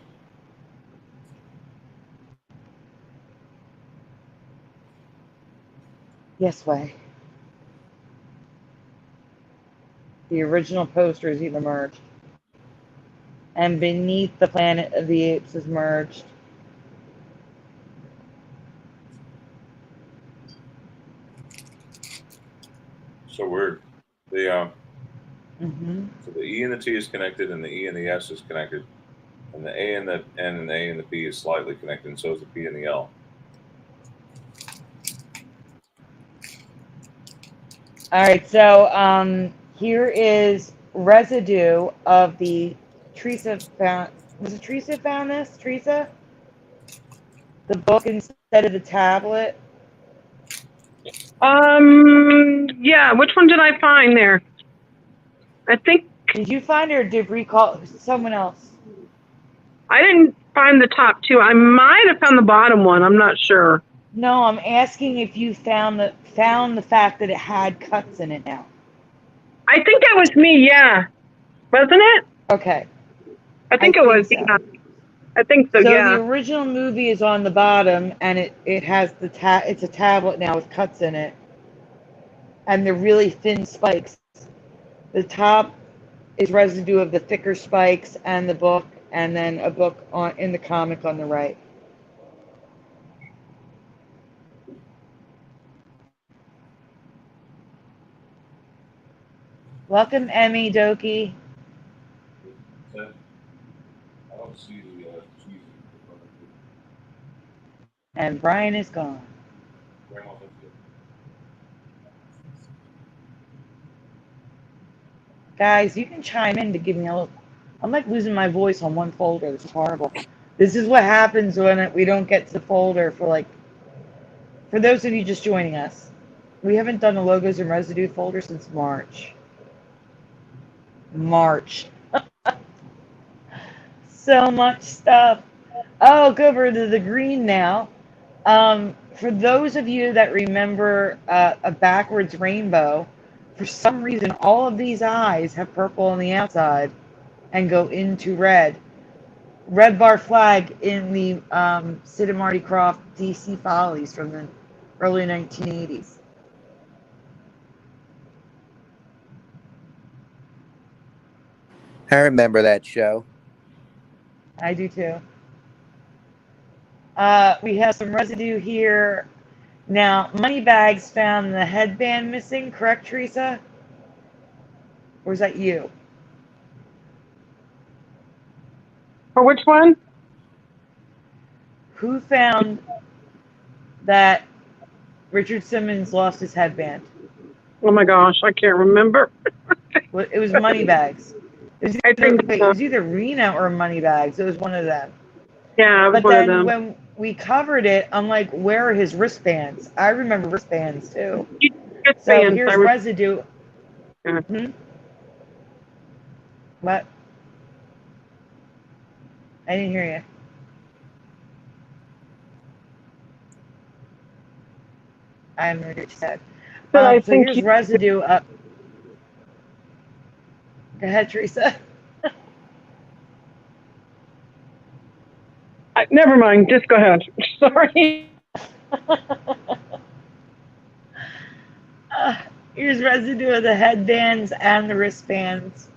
Yes way. The original poster is even merged. And beneath the Planet of the Apes is merged. So weird. Mm-hmm. So the E and the T is connected, and the E and the S is connected, and the A and the N and the A and the P is slightly connected, and so is the P and the L. All right, so here is residue of the Teresa found. Was it Teresa found this? Teresa? The book instead of the tablet? Yeah, which one did I find there? I think Did you find it or did we call someone else? I didn't find the top two. I might have found the bottom one. I'm not sure. No, I'm asking if you found the fact that it had cuts in it now. I think that was me, yeah. Wasn't it? Okay. I think it was, so. yeah. I think so, So yeah. the original movie is on the bottom, and it has it's a tablet now with cuts in it, and they're really thin spikes. The top is residue of the thicker spikes and the book, and then a book in the comic on the right. Welcome, Emmy Doki. I don't see the cheese. And Brian is gone. Guys, you can chime in to give me a little. I'm like losing my voice on one folder. This is horrible. This is what happens when we don't get to the folder for those of you just joining us. We haven't done a logos and residue folder since March. So much stuff. Oh, go over to the green now. For those of you that remember a backwards rainbow, for some reason, all of these eyes have purple on the outside and go into red. Red bar flag in the Sid and Marty Krofft DC Follies from the early 1980s. I remember that show. I do too. We have some residue here. Now, Moneybags found the headband missing, correct, Teresa? Or is that you? For which one? Who found that Richard Simmons lost his headband? Oh my gosh, I can't remember. Well, it was Moneybags. I think It was either Reno or Moneybags. It was one of them. yeah, it was But one of then them. when we covered it, I'm like, where are his wristbands? I remember wristbands too. Good So fans. here's residue. Yeah. Hmm? What? I didn't hear you. I haven't heard what you said. But I So think here's residue. Go ahead, Teresa. never mind. Just go ahead. Sorry. Here's residue of the headbands and the wristbands.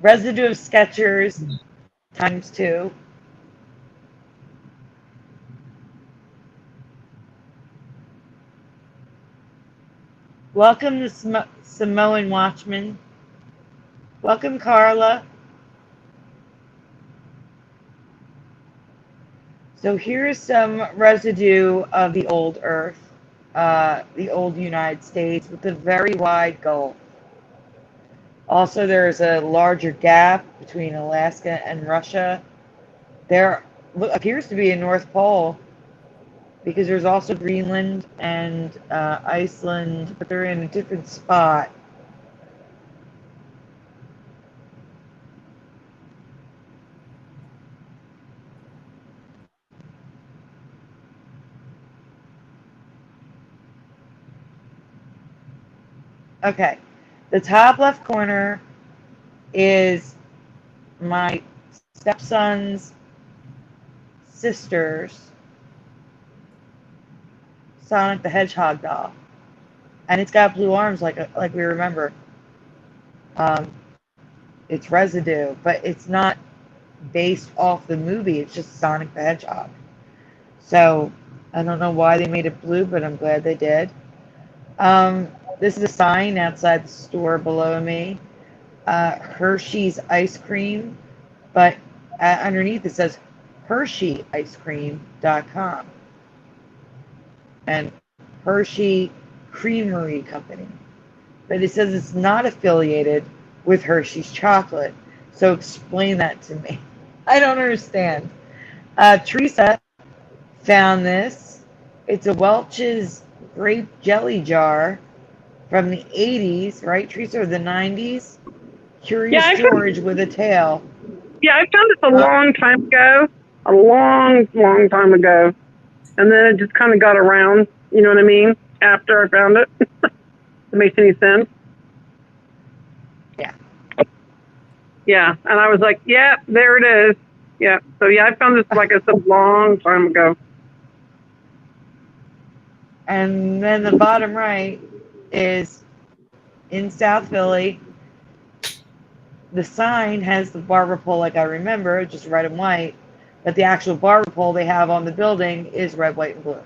Residue of Skechers times 2. Welcome to Samoan Watchman. Welcome, Carla. So here's some residue of the old Earth, the old United States with a very wide gulf. Also, there's a larger gap between Alaska and Russia. There appears to be a North Pole because there's also Greenland and Iceland, but they're in a different spot. Okay, the top left corner is my stepson's sister's Sonic the Hedgehog doll, and it's got blue arms like we remember. It's residue, but it's not based off the movie. It's just Sonic the Hedgehog. So I don't know why they made it blue, but I'm glad they did. This is a sign outside the store below me. Hershey's ice cream, but underneath it says HersheyIceCream.com and Hershey Creamery Company. But it says it's not affiliated with Hershey's chocolate. So explain that to me. I don't understand. Teresa found this. It's a Welch's grape jelly jar from the 80s, right, Teresa, or the 90s? Curious George with a tail. Yeah, I found this a long time ago. A long, long time ago. And then it just kind of got around, you know what I mean? After I found it. It makes any sense? Yeah. Yeah. And I was like, yeah, there it is. Yeah. So yeah, I found this like I said, a long time ago. And then the bottom right is in South Philly. The sign has the barber pole like I remember, just red and white. But the actual barber pole they have on the building is red, white, and blue.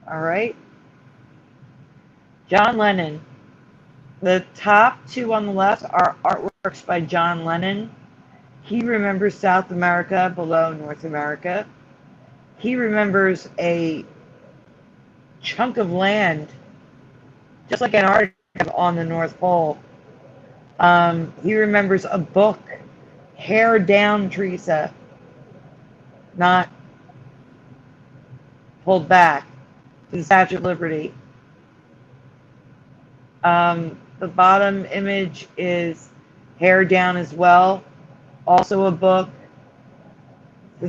All right. John Lennon. The top 2 on the left are artworks by John Lennon. He remembers South America below North America. He remembers a chunk of land, just like Antarctica, on the North Pole. He remembers a book, hair down, Teresa, not pulled back, to the Statue of Liberty. The bottom image is hair down as well, also a book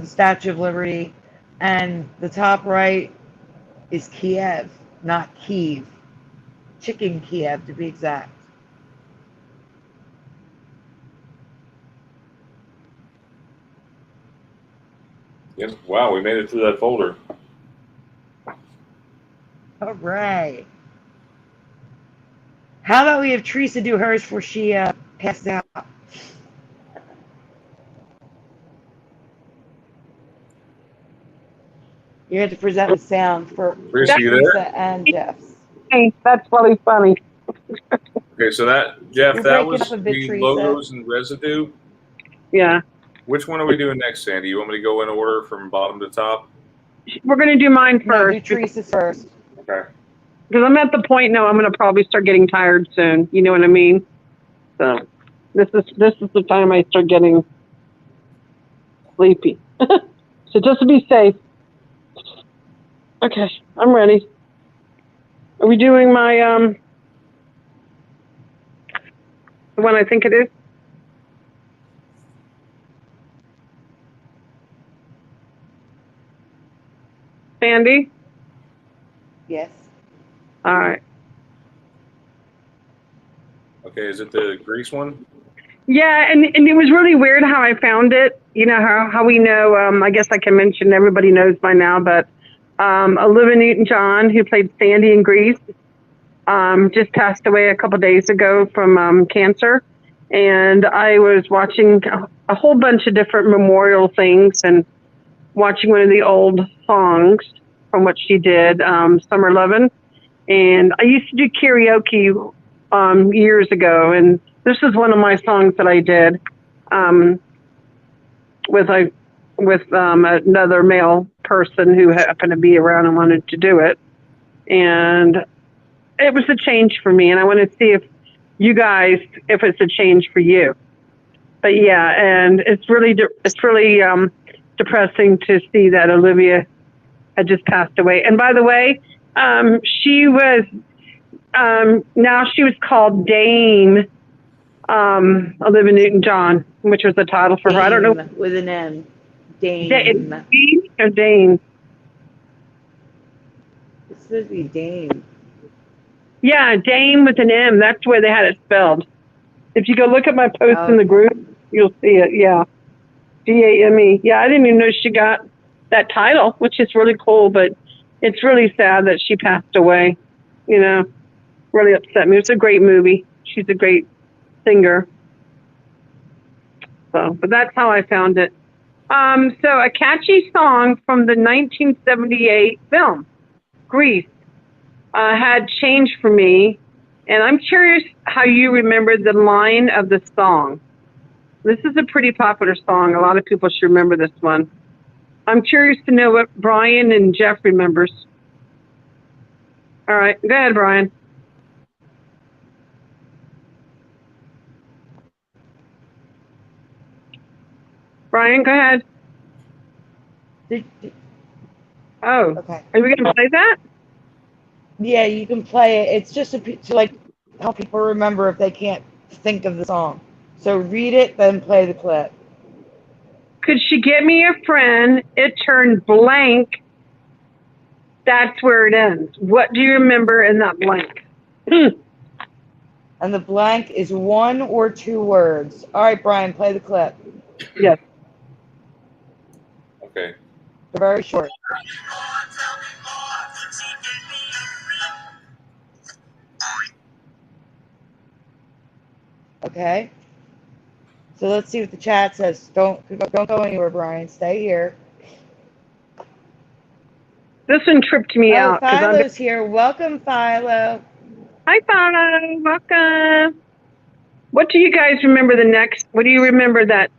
the Statue of Liberty, and the top right is Kiev, not Kiev. Chicken Kiev, to be exact. Yes. Wow, we made it through that folder. All right. How about we have Teresa do hers before she passes out? You have to present the sound for Teresa, you there? Teresa and Jeff's. Hey, that's really funny. Okay, so that, Jeff, You're that breaking was up a bit, the Teresa. logos and residue. Yeah. Which one are we doing next, Sandy? You want me to go in order from bottom to top? We're going to do mine No, first. do Teresa's first. Okay. Because I'm at the point now I'm going to probably start getting tired soon. You know what I mean? So this is the time I start getting sleepy. So just to be safe. Okay, I'm ready. Are we doing my the one I think it is? Sandy? Yes. All right. Okay, is it the grease one? Yeah, and it was really weird how I found it. You know how we know, I guess I can mention, everybody knows by now, but Olivia Newton-John, who played Sandy in Grease, just passed away a couple days ago from cancer. And I was watching a whole bunch of different memorial things and watching one of the old songs from what she did, Summer Lovin'. And I used to do karaoke years ago, and this is one of my songs that I did with another male person who happened to be around and wanted to do it. And it was a change for me, and I want to see if you guys, if it's a change for you. But yeah, and it's really depressing to see that Olivia had just passed away. And by the way, she was now she was called Dame Olivia Newton-John, which was the title for her. I don't know. With an M. Dame. Dame or Dane? It's supposed to be Dame. Yeah, Dame with an M. That's where they had it spelled. If you go look at my post in the group, you'll see it. Yeah. Dame. Yeah, I didn't even know she got that title, which is really cool, but it's really sad that she passed away. You know, really upset me. It's a great movie. She's a great singer. So, but that's how I found it. So a catchy song from the 1978 film, Grease, had changed for me. And I'm curious how you remember the line of the song. This is a pretty popular song. A lot of people should remember this one. I'm curious to know what Brian and Jeff remembers. All right, go ahead, Brian. Brian, go ahead. Oh, Okay. are we going to play that? Yeah, you can play it. It's just to like help people remember if they can't think of the song. So read it, then play the clip. Could she get me a friend? It turned blank. That's where it ends. What do you remember in that blank? And the blank is one or two words. All right, Brian, play the clip. Yes. Okay. They're very short. Okay. So let's see what the chat says. Don't go anywhere, Brian. Stay here. This one tripped me out. Philo's here. Welcome, Philo. Hi, Philo. Welcome. What do you guys remember what do you remember that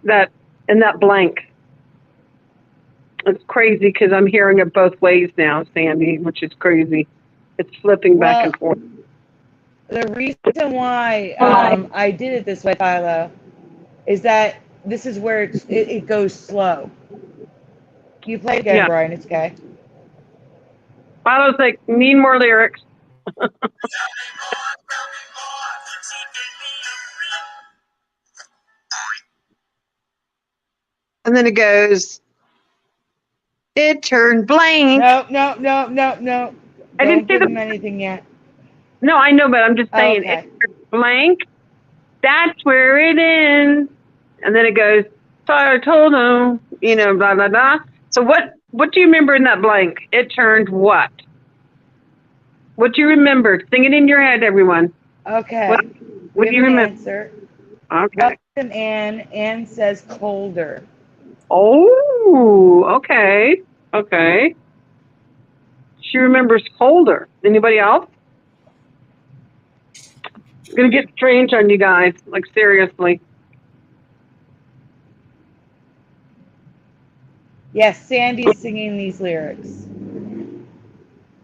in that blank? It's crazy because I'm hearing it both ways now, Sandy, which is crazy. It's flipping back and forth. The reason why I did it this way, Philo, is that this is where it goes slow. You play again, yeah. Brian. It's okay. Philo's like, need more lyrics. And then it goes, It turned blank. No. I didn't Don't say give the. him anything yet. No, I know, but I'm just saying Okay. it turned blank. That's where it ends. And then it goes, so I told him, blah, blah, blah. So what do you remember in that blank? It turned what? What do you remember? Sing it in your head, everyone. Okay. What We do have you an remember? answer. Okay. Welcome, Anne. Anne says colder. Oh, okay. Okay. She remembers colder. Anybody else? It's going to get strange on you guys. Like, seriously. Yes, Sandy's singing these lyrics.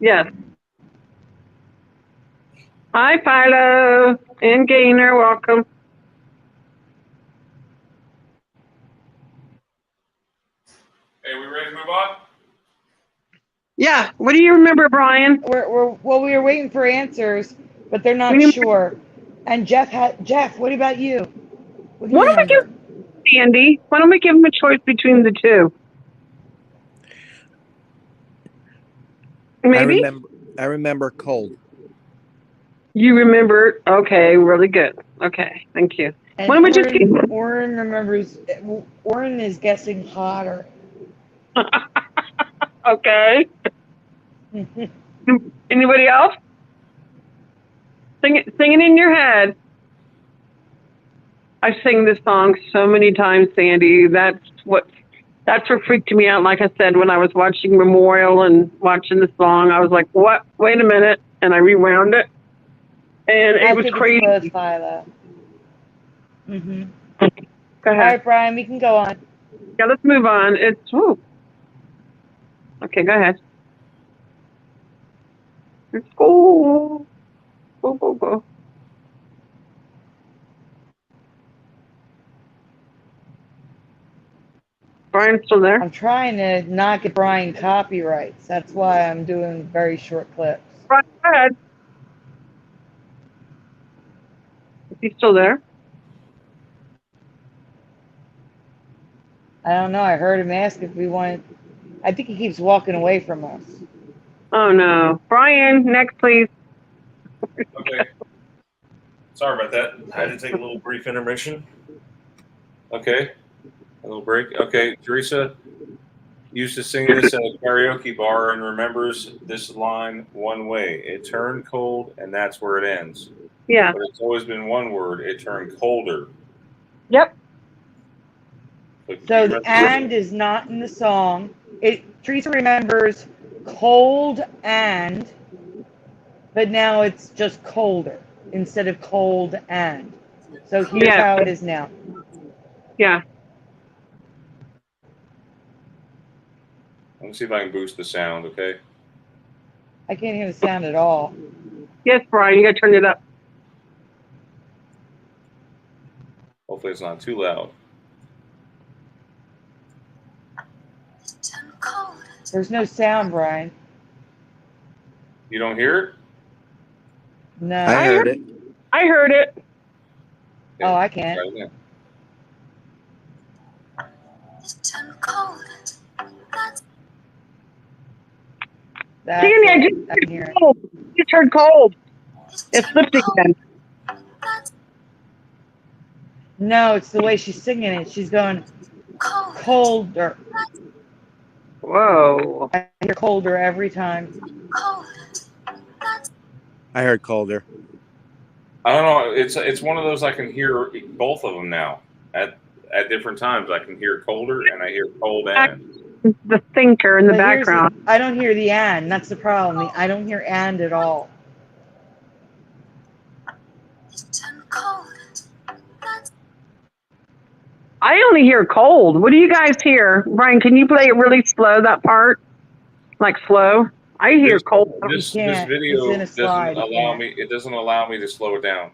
Yes. Hi, Philo and Gaynor. Welcome. Hey, we ready to move on? Yeah. What do you remember, Brian? We were waiting for answers, but they're not We need- sure. And Jeff, what about you? What do you Why don't we remember? give Sandy? Why don't we give him a choice between the two? Maybe? I remember cold. You remember? Okay, really good. Okay, thank you. And Why don't we just Oren remembers. Oren is guessing hotter. Okay. Anybody else? Sing it in your head. I sing this song so many times, Sandy. That's what freaked me out. Like I said, when I was watching Memorial and watching the song, I was like, "What? Wait a minute!" And I rewound it, and it was crazy. It's both, Philo. Mm-hmm. Go All ahead. right, Brian, we can go on. Yeah, let's move on. Okay, go ahead. Let's go. Go. Brian's still there? I'm trying to not get Brian copyrights. That's why I'm doing very short clips. Brian, go ahead. Is he still there? I don't know. I heard him ask if we wanted. I think he keeps walking away from us. Oh, no. Brian, next, please. Okay. Sorry about that. I had to take a little brief intermission. Okay. A little break. Okay. Teresa used to sing this at a karaoke bar and remembers this line one way. It turned cold, and that's where it ends. Yeah. But it's always been one word. It turned colder. Yep. So the and is not in the song. Teresa remembers cold and, but now it's just colder instead of cold and. So here's how it is now. Yeah. Let me see if I can boost the sound, okay? I can't hear the sound at all. Yes, Brian, you got to turn it up. Hopefully it's not too loud. There's no sound, Brian. You don't hear it? No. I heard it. I heard it. Okay, Oh, I can't. try it again. Sandy, I just heard cold. You turned cold. It's lifting again. No, it's the way she's singing it. She's going colder. Whoa. I hear colder every time. I heard colder. I don't know. It's one of those I can hear both of them now. At different times, I can hear colder and I hear cold and. The thinker in the But background. I don't hear the and. That's the problem. I don't hear and at all. I only hear cold. What do you guys hear? Brian, can you play it really slow, that part? Like slow? I hear cold. This video doesn't allow me. It doesn't allow me to slow it down.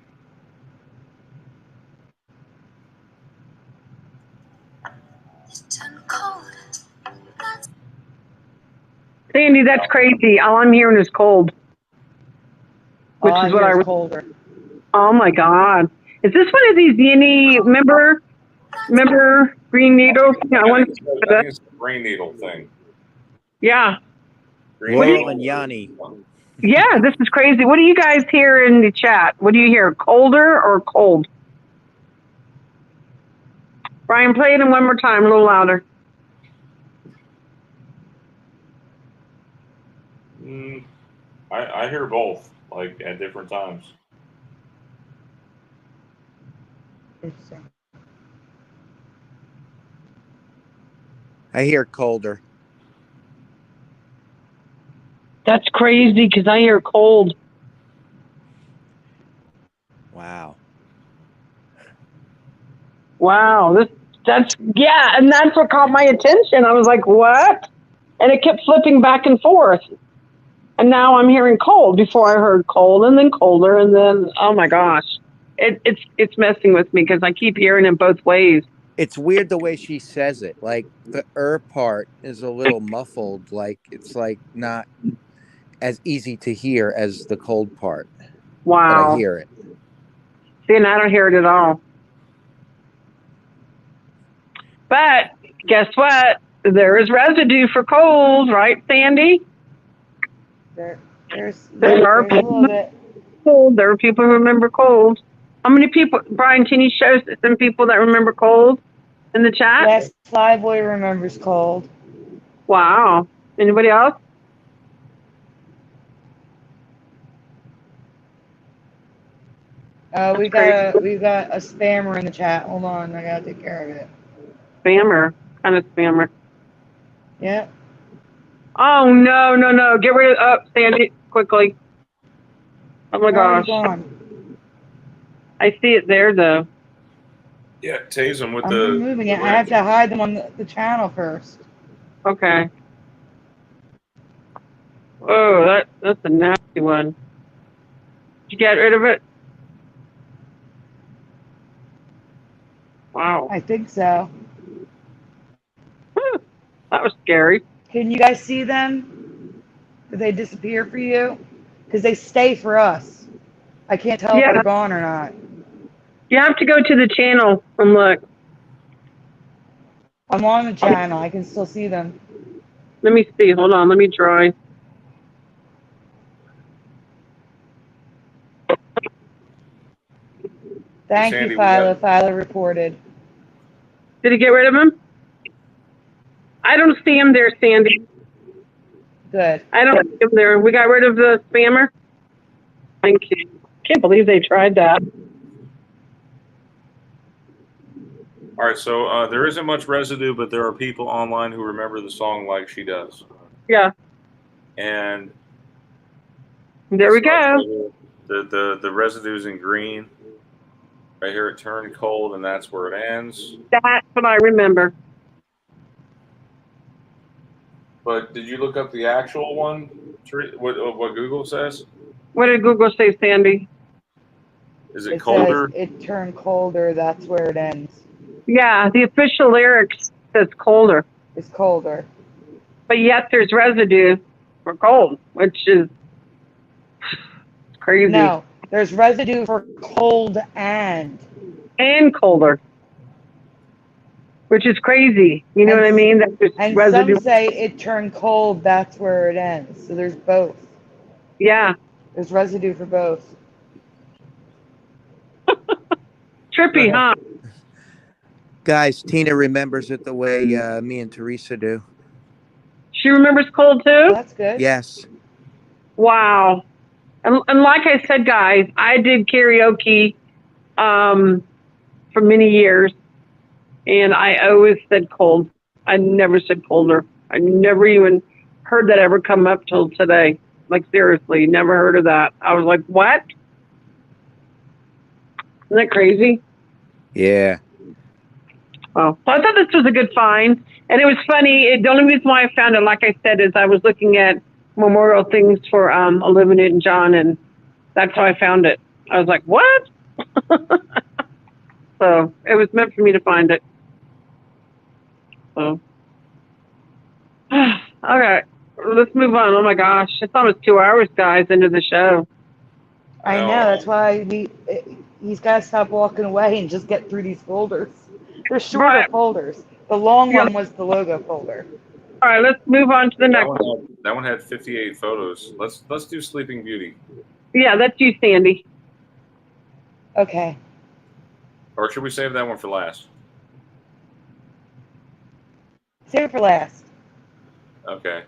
Sandy, that's crazy. All I'm hearing is cold. Which is what I colder. Oh my God. Is this one of these Yinny, remember Green Needle? I think it's the Green Needle thing. Yeah. Green What do you- Laurel and Yanni. Yeah, this is crazy. What do you guys hear in the chat? What do you hear? Colder or cold? Brian, play it in one more time, a little louder. I hear both, like at different times. Interesting. I hear colder. That's crazy because I hear cold. Wow. Wow, that's and that's what caught my attention. I was like, what? And it kept flipping back and forth. And now I'm hearing cold. Before I heard cold and then colder and then oh my gosh. It's messing with me because I keep hearing it both ways. It's weird the way she says it. Like the part is a little muffled, like it's like not as easy to hear as the cold part. But I Wow. hear it. See, and I don't hear it at all. But guess what? There is residue for cold, right, Sandy? There's There are a little bit. cold. There are people who remember cold. How many people, Brian, can you show some people that remember cold in the chat? Last Flyboy remembers cold. Wow. Anybody else? We got a spammer in the chat. Hold on, I gotta take care of it. Spammer. Kind of spammer. Yep. Oh, no. Get rid of, Sandy, quickly. Oh, my gosh. I see it there, though. Yeah, tase them with I'm the. removing it. I have to hide them on the channel first. Okay. Oh, that's a nasty one. Did you get rid of it? Wow. I think so. That was scary. Can you guys see them? Did they disappear for you? Because they stay for us. I can't tell if they're gone or not. You have to go to the channel and look. I'm on the channel. I can still see them. Let me see. Hold on. Let me try. Thank Sandy, you, Phyla. Phyla reported. Did he get rid of him? I don't see him there, Sandy. Good. I don't see him there. We got rid of the spammer? Thank you. Can't believe they tried that. All right, so there isn't much residue, but there are people online who remember the song like she does. Yeah. And there we go. The residue's in green. Right here, it turned cold, and that's where it ends. That's what I remember. But did you look up the actual one? What Google says? What did Google say, Sandy? Is it colder? Says it turned colder. That's where it ends. Yeah, the official lyrics says colder. It's colder. But yet there's residue for cold, which is crazy. No, there's residue for cold and colder, which is crazy. You know what I mean? That there's and residue. some say it turned cold. That's where it ends. So there's both. Yeah. There's residue for both. Trippy, huh? Guys, Tina remembers it the way me and Teresa do. She remembers cold too? Oh, that's good. Yes. Wow. And like I said, guys, I did karaoke for many years, and I always said cold. I never said colder. I never even heard that ever come up till today. Like, seriously, never heard of that. I was like, what? Isn't that crazy? Yeah. Oh, so I thought this was a good find. And it was funny. The only reason why I found it, like I said, is I was looking at memorial things for Olivia Newton-John, and that's how I found it. I was like, what? So it was meant for me to find it. So, okay, let's move on. Oh my gosh, it's almost 2 hours, guys, into the show. I know. That's why he's got to stop walking away and just get through these folders. They're shorter folders. The long one was the logo folder. All right, let's move on to the next one. That one had 58 photos. Let's do Sleeping Beauty. Yeah, that's you, Sandy. Okay. Or should we save that one for last? Save it for last. Okay.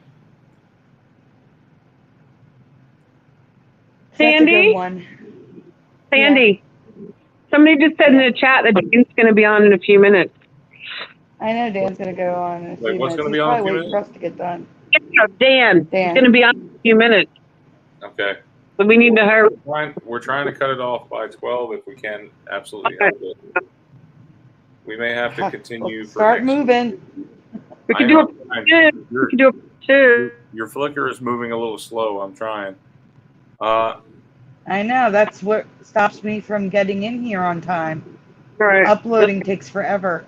That's a good Sandy? one. Sandy, somebody just said in the chat that Dane's going to be on in a few minutes. I know Dan's going to go on in a few Wait, what's minutes. going to He's be on in a probably few waiting for minutes? us to get done. Dan. He's going to be on in a few minutes. Okay. But we need to hurry. We're trying to cut it off by 12 if we can. Absolutely help it. We may have to continue for Start next moving. We can do it. We can do it too. Your flicker is moving a little slow. I'm trying. I know. That's what stops me from getting in here on time. Right. Uploading takes forever.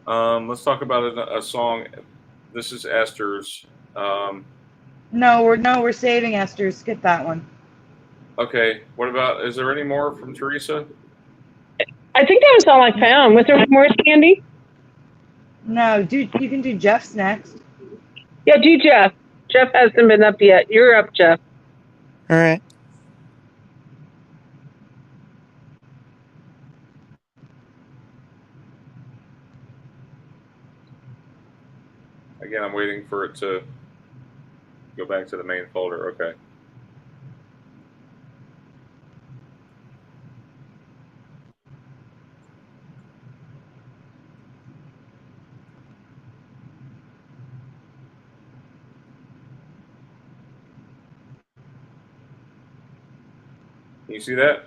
Let's talk about a song. This is Esther's. No, we're saving Esther. Skip that one. Okay. What about? Is there any more from Teresa? I think that was all I found. Was there more, Sandy? No, you can do Jeff's next. Yeah, do Jeff. Jeff hasn't been up yet. You're up, Jeff. All right. Again, I'm waiting for it to go back to the main folder. Okay. Can you see that?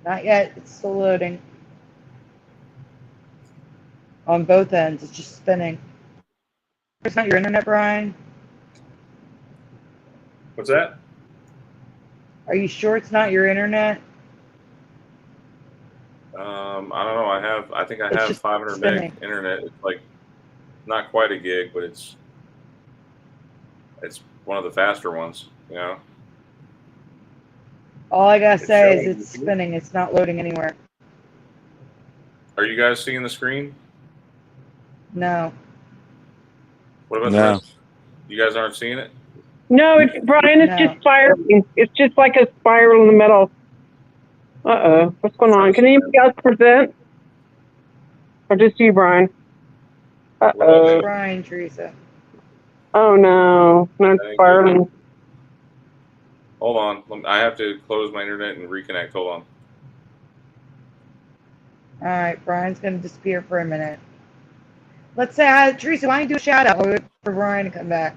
Not yet. It's still loading. On both ends. It's just spinning. It's not your internet, Brian? What's that? Are you sure it's not your internet? I don't know. I think I have 500 meg internet. It's like not quite a gig, but it's one of the faster ones. You know. All I gotta say is it's spinning. It's not loading anywhere. Are you guys seeing the screen? No. What about No. the rest? You guys aren't seeing it? No, it's Brian. It's just spiraling. It's just like a spiral in the middle. Uh-oh. What's going on? Can anybody else present? Or just you, Brian? Uh-oh. Brian, Teresa. Oh, no. No, it's spiraling. Hold on. I have to close my internet and reconnect. Hold on. All right, Brian's going to disappear for a minute. Let's say hi. Teresa, why don't you do a shout out while we wait for Brian to come back?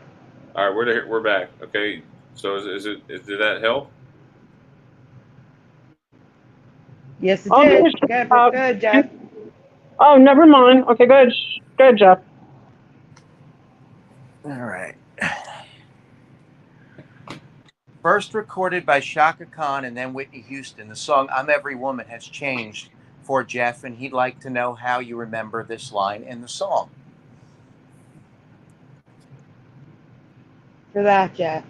All right, we're back. Okay. So did that help? Yes, it did. Good, Jeff. Oh, never mind. Okay, good. Good, Jeff. All right. First recorded by Shaka Khan and then Whitney Houston, the song I'm Every Woman has changed for Jeff, and he'd like to know how you remember this line in the song. For that, Jeff.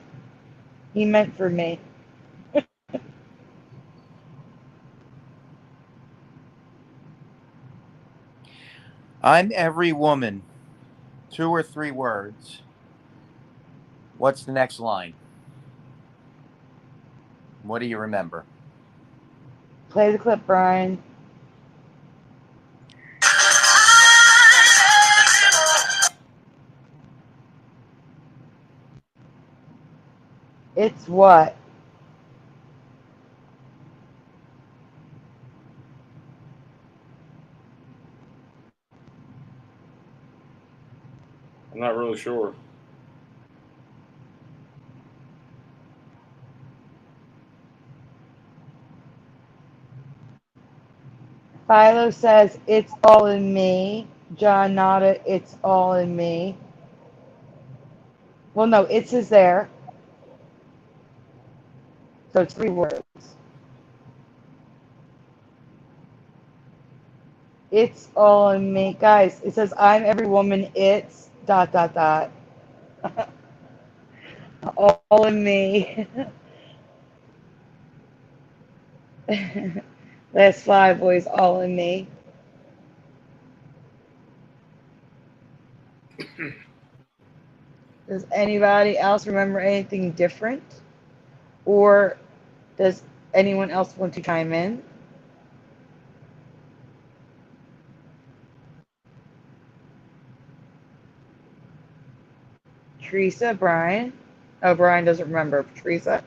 He meant for me. I'm every woman. 2 or 3 words. What's the next line? What do you remember? Play the clip, Brian. It's what? I'm not really sure. Philo says, it's all in me. John nodded, it's all in me. Well, no, it's is there. So it's 3 words. It's all in me. Guys, it says, I'm every woman, it's ... all in me. Last 5 boys, all in me. Does anybody else remember anything different? Or does anyone else want to chime in? Teresa, Brian? Oh, Brian doesn't remember. Teresa?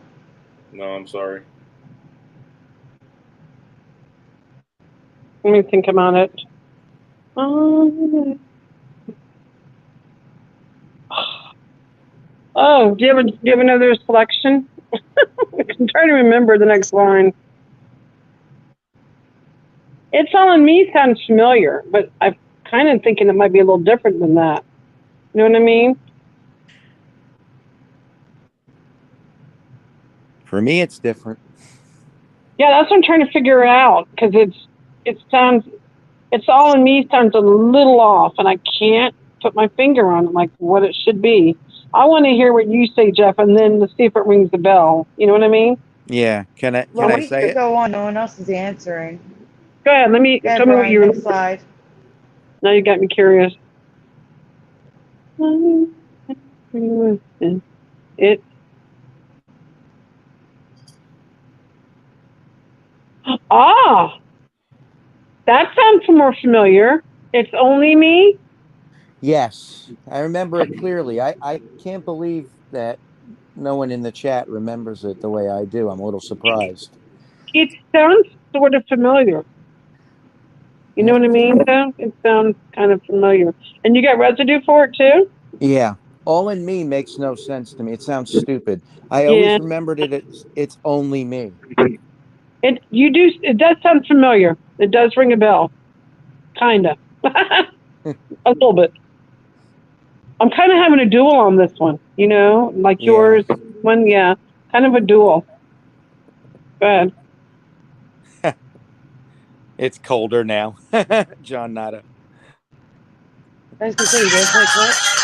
No, I'm sorry. Let me think about it. Oh, do you have another selection? I'm trying to remember the next line. It's all in me sounds familiar, but I'm kind of thinking it might be a little different than that. You know what I mean? For me, it's different. Yeah, that's what I'm trying to figure out because it's all in me sounds a little off, and I can't put my finger on like what it should be. I want to hear what you say, Jeff, and then to see if it rings the bell. You know what I mean? Yeah. Can Well, I we say could it? go on. No one else is answering. Go ahead. Okay, Tell me what Brian, you. next slide. Now you got me curious. It. Ah, that sounds more familiar. It's only me. Yes, I remember it clearly. I can't believe that no one in the chat remembers it the way I do. I'm a little surprised. It sounds sort of familiar. You know Yeah. what I mean? Though it sounds kind of familiar. And you got residue for it too. Yeah. All in me makes no sense to me. It sounds stupid. I always Yeah. remembered it's only me. It you do. It does sound familiar. It does ring a bell. Kinda. A little bit. I'm kind of having a duel on this one. You know, like Yeah. yours. One, yeah, kind of a duel. Go ahead. It's colder now. John Nada. I was going to say, you guys play clips?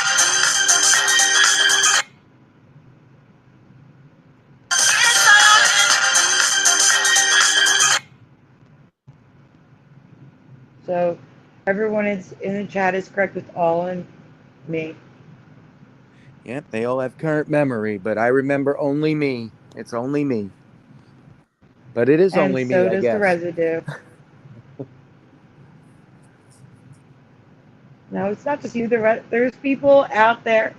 So everyone is in the chat is correct with all in me. Yep, they all have current memory, but I remember only me. It's only me. But it is And only me, so I does the guess. residue. No, it's not just you. There's people out there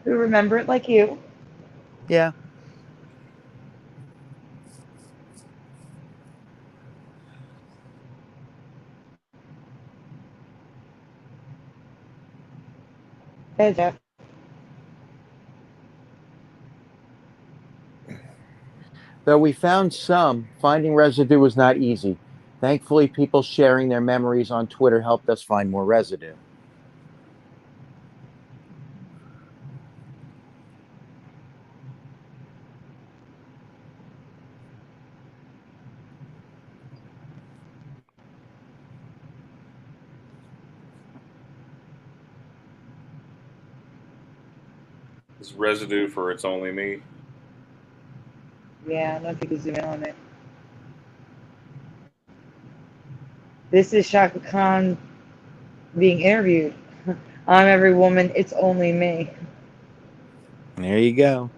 who remember it like you. Yeah. Hey, Jeff. Though we found some, finding residue was not easy. Thankfully, people sharing their memories on Twitter helped us find more residue. It's residue for It's Only Me. Yeah, I don't know if you can zoom in on it. This is Shaka Khan being interviewed. I'm every woman, it's only me. There you go.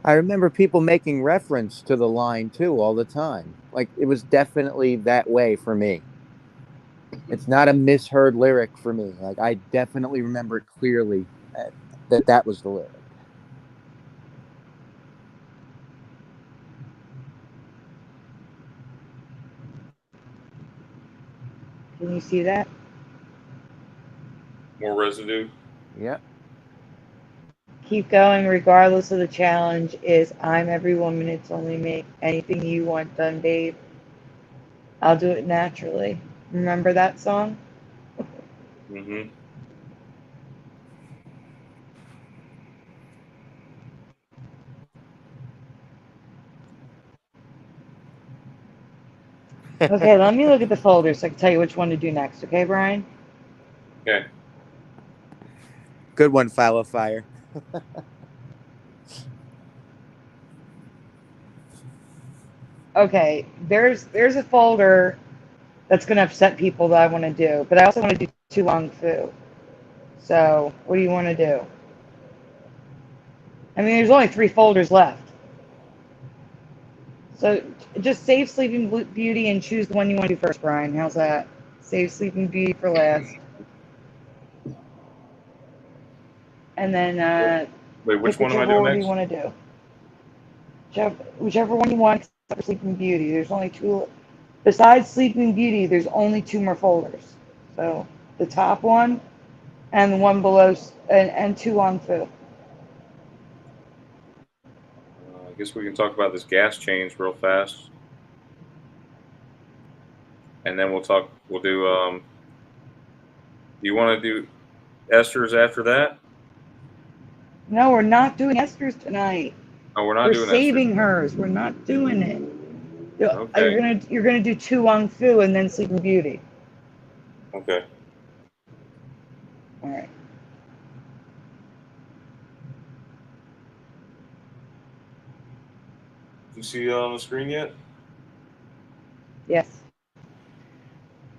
I remember people making reference to the line too all the time. Like it was definitely that way for me. It's not a misheard lyric for me. Like I definitely remember it clearly that was the lyric. Can you see that? More residue. Yeah. Keep going regardless of the challenge is I'm every woman, it's only me. Anything you want done, babe. I'll do it naturally. Remember that song? Mm-hmm. Okay, let me look at the folder so I can tell you which one to do next. Okay, Brian? Okay. Good one, Follow Fire. Okay, there's a folder that's gonna upset people that I want to do, but I also want to do Tu Wong Fu. So, what do you want to do? I mean, there's only 3 folders left. So, just save Sleeping Beauty and choose the one you want to do first, Brian. How's that? Save Sleeping Beauty for last. And then Wait, which pick one am I whichever doing one you next? want to do. Whichever one you want except for Sleeping Beauty. There's only 2. Besides Sleeping Beauty, there's only 2 more folders. So, the top one and the one below, and 2 on Fu. I guess we can talk about this gas change real fast, and then we'll talk. We'll do. Do you want to do Esther's after that? No, we're not doing Esther's tonight. Oh, we're not We're doing Esther's. saving hers. We're not doing it. Okay. You're gonna do 2 on Fu and then Sleeping Beauty. Okay. All right. Do you see it on the screen yet? Yes.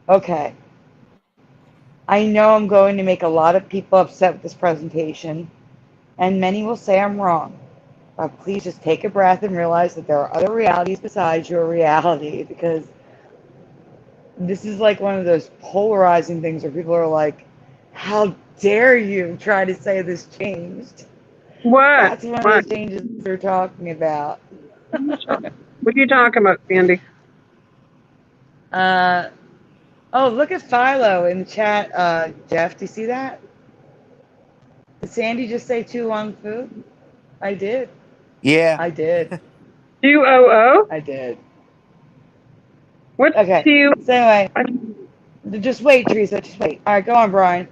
Okay. I know I'm going to make a lot of people upset with this presentation, and many will say I'm wrong. But please just take a breath and realize that there are other realities besides your reality, because this is like one of those polarizing things where people are like, how dare you try to say this changed? What? That's one of those changes they're talking about. What are you talking about, Sandy? Oh, look at Philo in the chat. Jeff, do you see that? Did Sandy just say 2 on Fu? I did. Yeah. I did. 200? I did. What's Okay. 2? So anyway, just wait, Teresa. Just wait. All right, go on, Brian.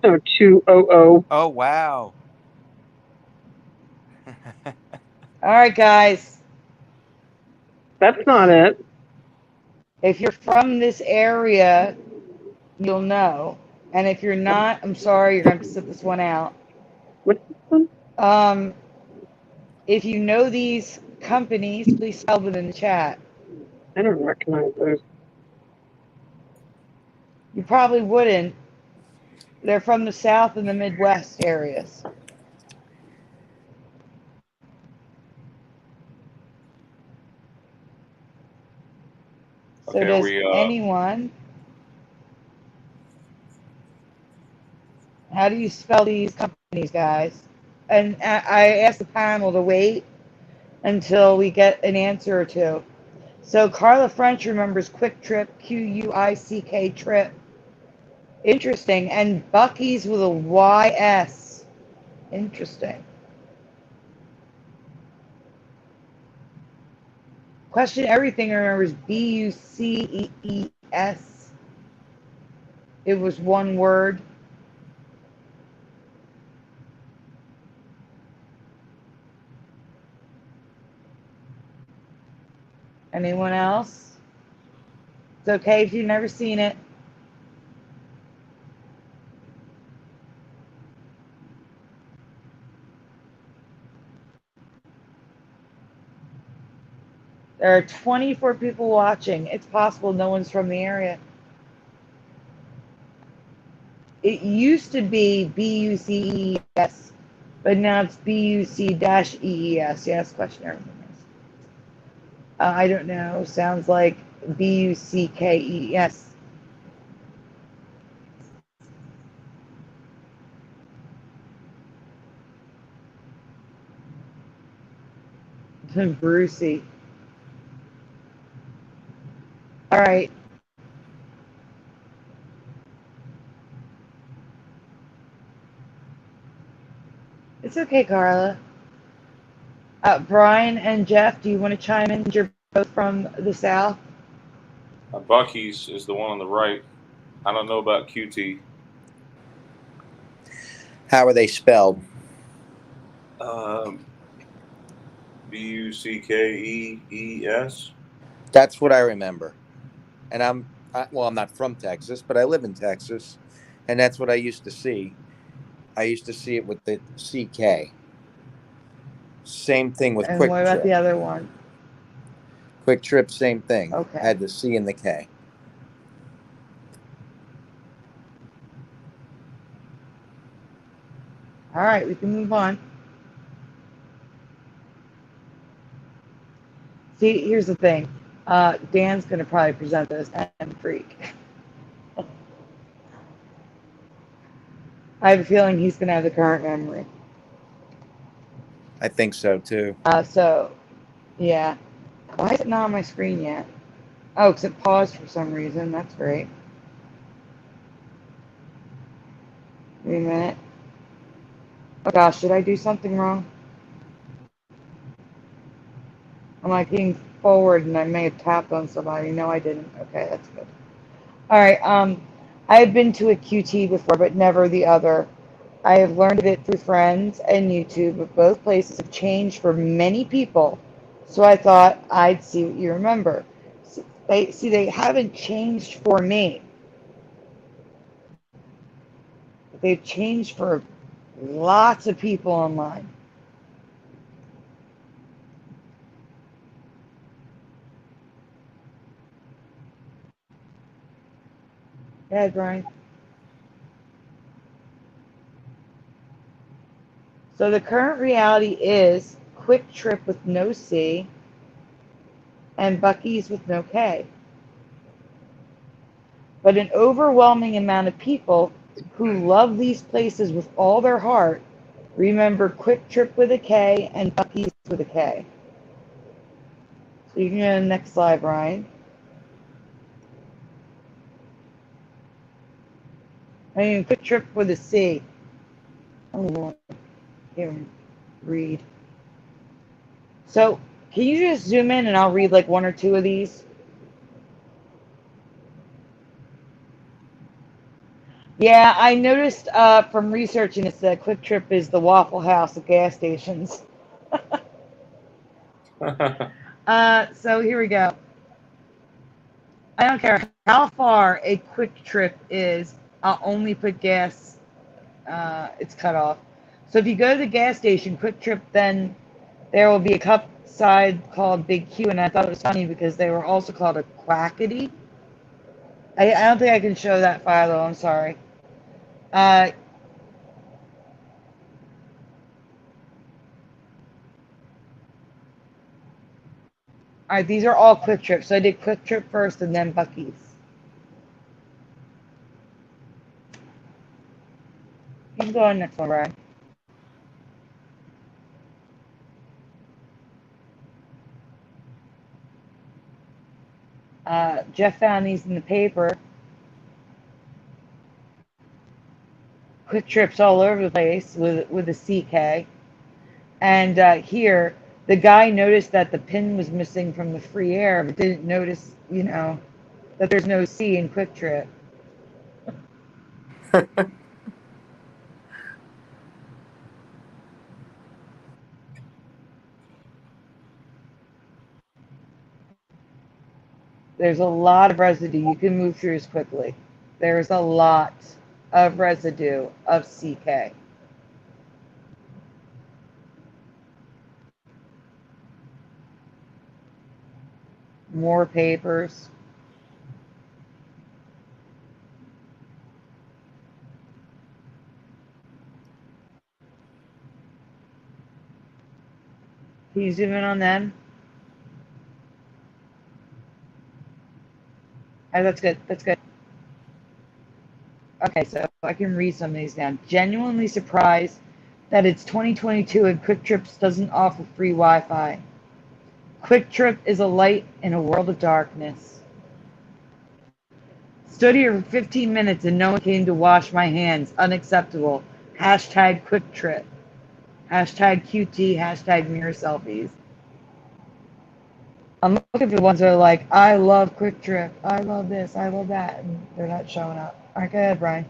No, 200. Oh, wow. All right, guys. That's not it. If you're from this area, you'll know. And if you're not, I'm sorry, you're going to have to sit this one out. What's this one? If you know these companies, please spell them in the chat. I don't recognize those. You probably wouldn't. They're from the South and the Midwest areas. So Okay. does anyone? How do you spell these companies, guys? And I asked the panel to wait until we get an answer or two. So Carla French remembers Quick Trip, Quick Trip. Interesting. And Bucky's with a YS. Interesting. Question Everything remembers Bucees. It was one word. Anyone else? It's okay if you've never seen it. There are 24 people watching. It's possible no one's from the area. It used to be Buces, but now it's BUC-EES. Yes, question everything. I don't know. Sounds like BUCKES. Brucey. All right. It's okay, Carla. Brian and Jeff, do you want to chime in? You're both from the South. Bucky's is the one on the right. I don't know about QT. How are they spelled? Buckees. That's what I remember. And I'm not from Texas, but I live in Texas, and that's what I used to see. I used to see it with the CK. Same thing with And Quick what about Trip. the other one? Quick Trip, same thing. Okay. Had the C and the K. All right, we can move on. See, here's the thing. Dan's going to probably present this and freak. I have a feeling he's going to have the current memory. I think so too. So, yeah. Why is it not on my screen yet? Oh, because it paused for some reason. That's great. Wait a minute. Oh gosh, did I do something wrong? I'm like being forward and I may have tapped on somebody. No, I didn't. Okay, that's good. All right. I have been to a QT before, but never the other. I have learned of it through friends and YouTube, but both places have changed for many people. So I thought I'd see what you remember. They haven't changed for me. They've changed for lots of people online. Go ahead, Brian. So the current reality is Quick Trip with no C and Buc-ee's with no K. But an overwhelming amount of people who love these places with all their heart remember Quick Trip with a K and Buc-ee's with a K. So you can go to the next slide, Brian. I mean, Quick Trip with a C. Oh, Lord. Can't even read. So can you just zoom in and I'll read like one or two of these? Yeah, I noticed from researching this that Quick Trip is the Waffle House of gas stations. So here we go. I don't care how far a Quick Trip is, I'll only put gas, it's cut off. So if you go to the gas station, Quick Trip, then there will be a cup side called Big Q, and I thought it was funny because they were also called a Quackity. I don't think I can show that file though, I'm sorry. All right, these are all Quick Trips. So I did Quick Trip first and then Buc-ee's. You can go on next one, Brian. Jeff found these in the paper. Quick Trips all over the place with a CK. And here, the guy noticed that the pin was missing from the free air, but didn't notice, that there's no C in Quick Trip. There's a lot of residue. You can move through this quickly. There's a lot of residue of CK. More papers. Can you zoom in on them? Oh, that's good. That's good. Okay, so I can read some of these now. Genuinely surprised that it's 2022 and Quick Trips doesn't offer free Wi-Fi. Quick Trip is a light in a world of darkness. Stood here for 15 minutes and no one came to wash my hands. Unacceptable. Hashtag Quick Trip. Hashtag QT. Hashtag mirror selfies. I'm looking for the ones that are like, I love Quick Trip. I love this. I love that. And they're not showing up. All right, go ahead, Brian.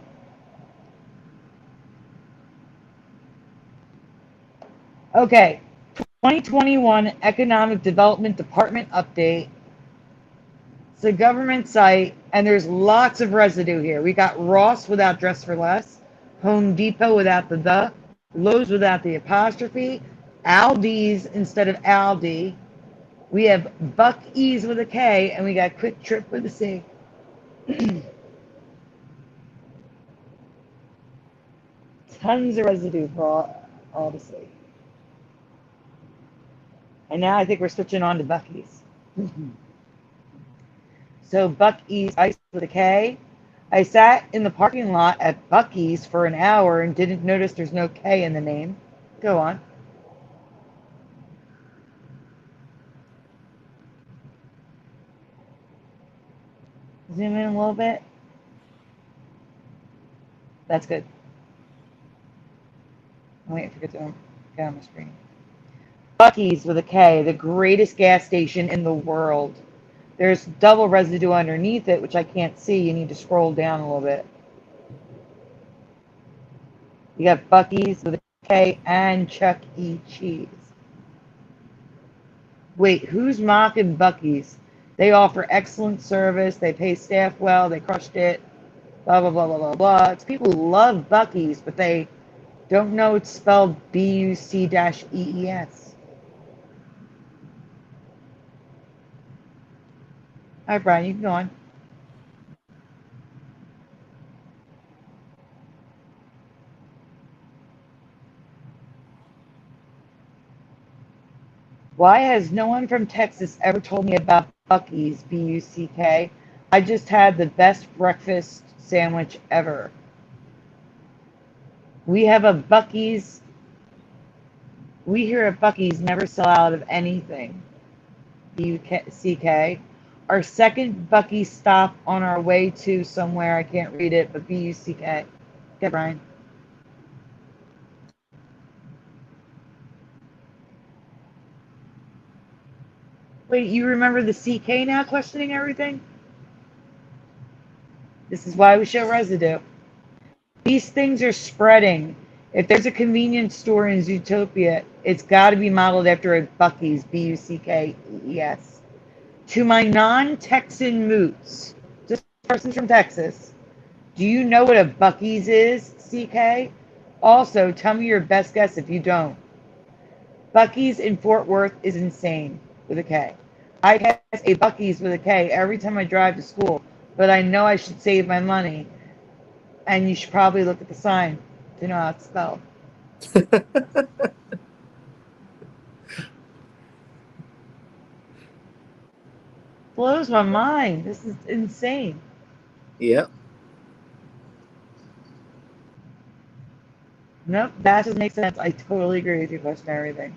Okay. 2021 Economic Development Department update. It's a government site, and there's lots of residue here. We got Ross without Dress for Less, Home Depot without the, Lowe's without the apostrophe, Aldi's instead of Aldi. We have Buc-ee's with a K, and we got Quick Trip with a C. Tons of residue for all to see. And now I think we're switching on to Buc-ee's. So Buc-ee's Ice with a K. I sat in the parking lot at Buc-ee's for an hour and didn't notice there's no K in the name. Go on. Zoom in a little bit. That's good. I'm waiting for it to get on the screen. Buc-ee's with a K, the greatest gas station in the world. There's double residue underneath it, which I can't see. You need to scroll down a little bit. You got Buc-ee's with a K and Chuck E. Cheese. Wait, who's mocking Buc-ee's? They offer excellent service. They pay staff well. They crushed it. Blah, blah, blah, blah, blah, blah. It's people who love Buc-ee's, but they don't know it's spelled B-U-C-E-E-S. All right, Brian, you can go on. Why has no one from Texas ever told me about Buc-ee's, B-U-C-K? I just had the best breakfast sandwich ever. We have a Buc-ee's. We here at Buc-ee's never sell out of anything. B-U-C-K. Our second Buc-ee's stop on our way to somewhere, I can't read it, but B-U-C-K. Okay, Brian. Wait, you remember the CK now questioning everything? This is why we show residue. These things are spreading. If there's a convenience store in Zootopia, it's got to be modeled after a Buc-ee's, B-U-C-K-E-S. To my non-Texan moots, just persons from Texas, do you know what a Buc-ee's is, CK? Also, tell me your best guess if you don't. Buc-ee's in Fort Worth is insane, with a K. I guess a Buc-ee's with a K every time I drive to school, but I know I should save my money, and you should probably look at the sign to know how it's spelled. Blows my mind. This is insane. Yep. Nope, that doesn't make sense. I totally agree with you, question everything.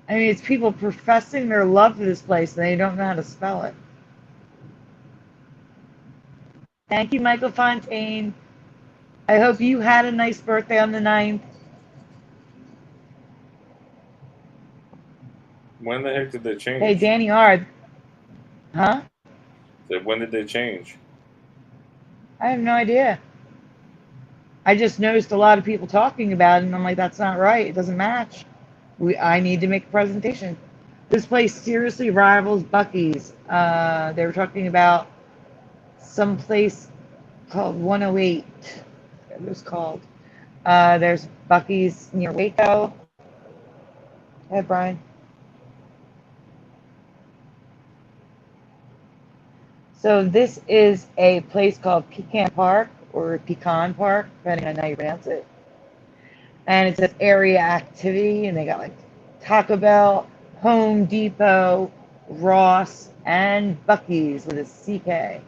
I mean, it's people professing their love for this place and they don't know how to spell it. Thank you, Michael Fontaine. I hope you had a nice birthday on the 9th. When the heck did they change? Hey, Danny Hard. Huh? When did they change? I have no idea. I just noticed a lot of people talking about it, and I'm like, that's not right. It doesn't match. I need to make a presentation. This place seriously rivals Buc-ee's. They were talking about some place called 108. What it was called. There's Buc-ee's near Waco. Hey, Brian. So this is a place called Pecan Park or Pecan Park, depending on how you pronounce it. And it says area activity, and they got like Taco Bell, Home Depot, Ross, and Buc-ee's with a CK.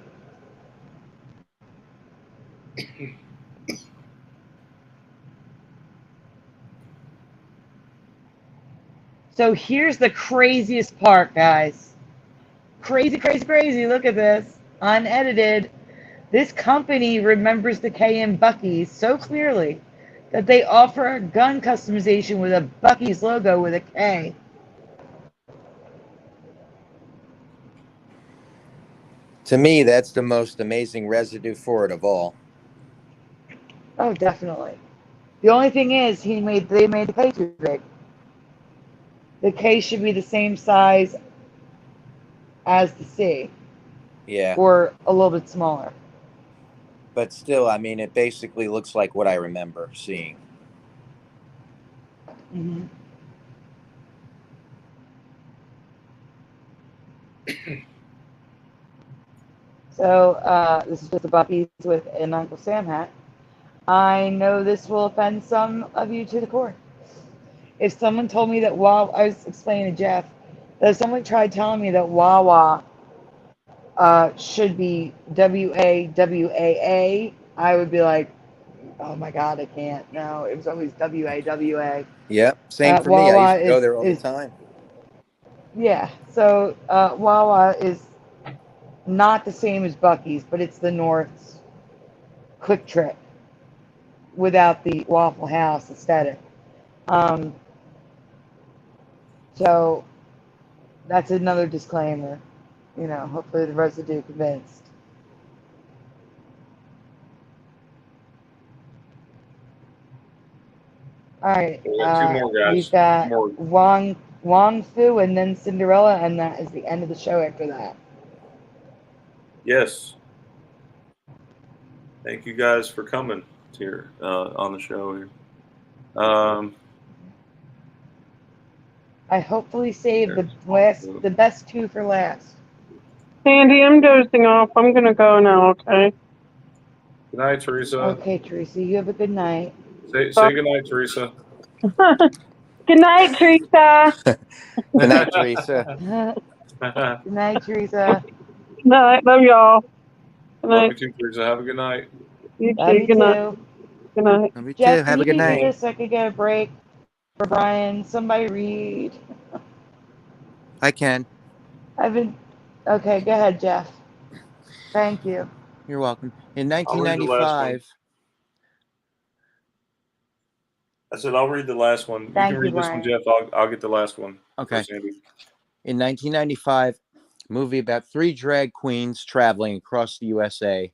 So here's the craziest part, guys. Crazy, crazy, crazy. Look at this. Unedited. This company remembers the K in Buc-ee's so clearly that they offer a gun customization with a Buc-ee's logo with a K. To me, that's the most amazing residue for it of all. Oh, definitely. The only thing is, they made the K too big. The K should be the same size as the C. Yeah. Or a little bit smaller. But still, I mean, it basically looks like what I remember seeing. Mm-hmm. So this is just a Bucky's with an Uncle Sam hat. I know this will offend some of you to the core. If someone told me that Wawa, I was explaining to Jeff, that if someone tried telling me that Wawa should be WAWAA, I would be like, oh my God, I can't. No, it was always WAWA. Yep. Same for me. I Wawa used to go there all the time. Yeah, so Wawa is not the same as Bucky's, but it's the North's quick trip without the Waffle House aesthetic. So that's another disclaimer. You know, hopefully the residue convinced. All right, We got two more guys. we've got More. Wong Fu and then Cinderella, and that is the end of the show after that. Yes. Thank you guys for coming here on the show here. I hopefully saved the best two for last. Sandy, I'm dozing off. I'm gonna go now. Okay. Good night, Teresa. Okay, Teresa, you have a good night. Say good night, Teresa. Good night, Teresa. Good night, Teresa. Good night, Teresa. Good night. Love y'all. Good Love night. you too, Teresa. Have a good night. You Love too. you Good night. too. Good night. Love you too. Jeff, Have a good can you night. do this so I could get a break for Brian? Somebody read. I can. Okay, go ahead, Jeff. Thank you. You're welcome. In I'll read the last one. 1995. I said I'll read the last one. Thank you can read you, this one, Brian. Jeff. I'll get the last one. Okay. Sandy. In 1995, a movie about 3 drag queens traveling across the USA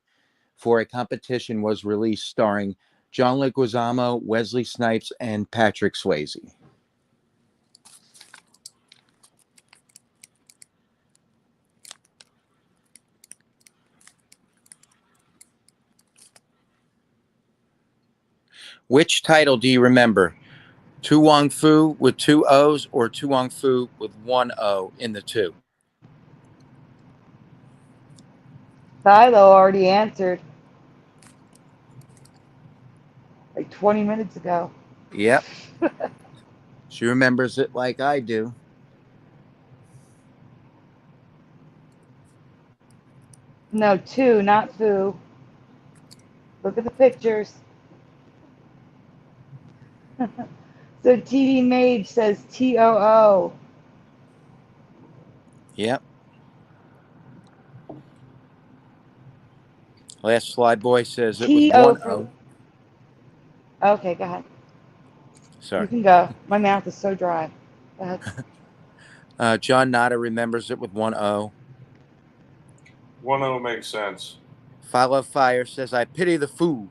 for a competition was released, starring John Leguizamo, Wesley Snipes, and Patrick Swayze. Which title do you remember? Tu Wong Fu with 2 O's or Tu Wong Fu with 1 O in the 2? Philo already answered like 20 minutes ago. Yep. She remembers it like I do. No, two, not Fu. Look at the pictures. So TV Mage says TOO. Yep. Last Slide Boy says it with 1 O. Okay, go ahead. Sorry. You can go. My mouth is so dry. Go ahead. John Nada remembers it with 1 O. 1-0 makes sense. Follow Fire says, I pity the fool.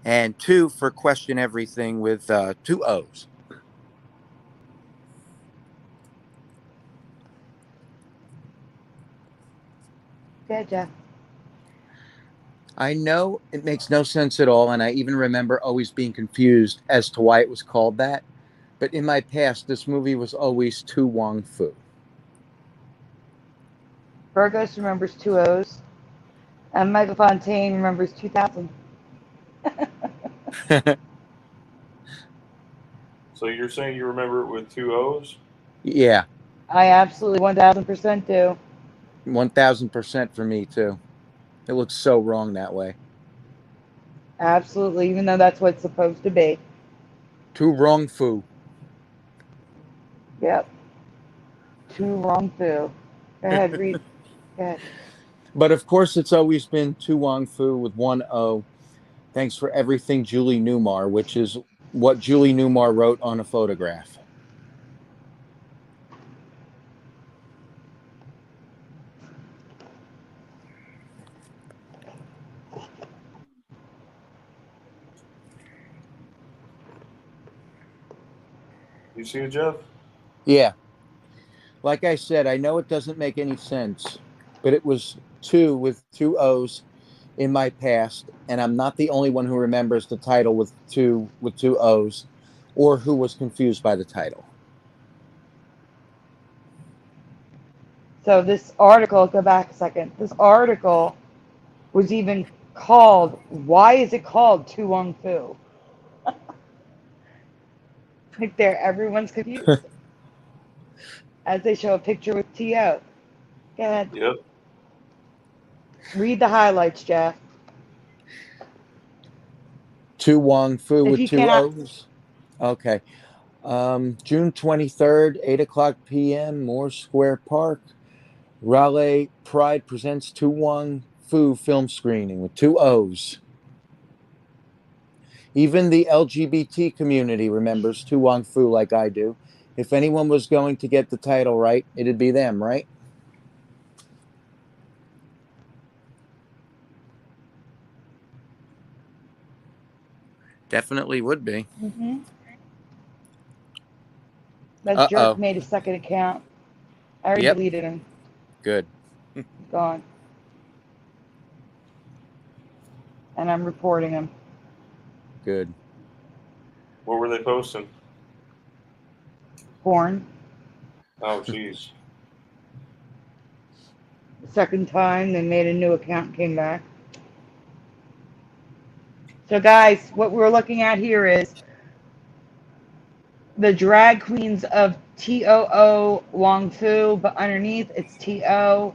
And 2 for Question Everything with 2 O's. Good, Jeff. I know it makes no sense at all, and I even remember always being confused as to why it was called that. But in my past, this movie was always Tu Wong Fu. Burgos remembers 2 O's. And Michael Fontaine remembers 2000. So you're saying you remember it with 2 O's? Yeah. I absolutely 1000% do. 1000% for me, too. It looks so wrong that way. Absolutely, even though that's what it's supposed to be. Tu Wong Fu. Yep. Tu Wong Fu. Go ahead, read. Go ahead. But of course, it's always been Tu Wong Fu with 1 O. Thanks for everything, Julie Newmar, which is what Julie Newmar wrote on a photograph. You see it, Jeff? Yeah. Like I said, I know it doesn't make any sense, but it was 2 with 2 O's in my past, and I'm not the only one who remembers the title with 2 O's or who was confused by the title. So this article, go back a second. This article was even called, why is it called Tu Wong Fu? Like there, everyone's confused. As they show a picture with T.O. Go ahead. Yep. Read the highlights, Jeff. Tu Wong Fu If with you two cannot, O's. Okay. June 23rd, 8 o'clock p.m., Moore Square Park. Raleigh Pride presents Tu Wong Fu film screening with two O's. Even the LGBT community remembers Tu Wong Fu like I do. If anyone was going to get the title right, it'd be them, right? Definitely would be. that jerk Uh-oh. made a second account. I already Yep. deleted him. Good. Gone. And I'm reporting him. Good. What were they posting? Porn. Oh, jeez. The second time they made a new account and came back. So guys, what we're looking at here is the drag queens of T.O.O. Wong Fu, but underneath it's T.O.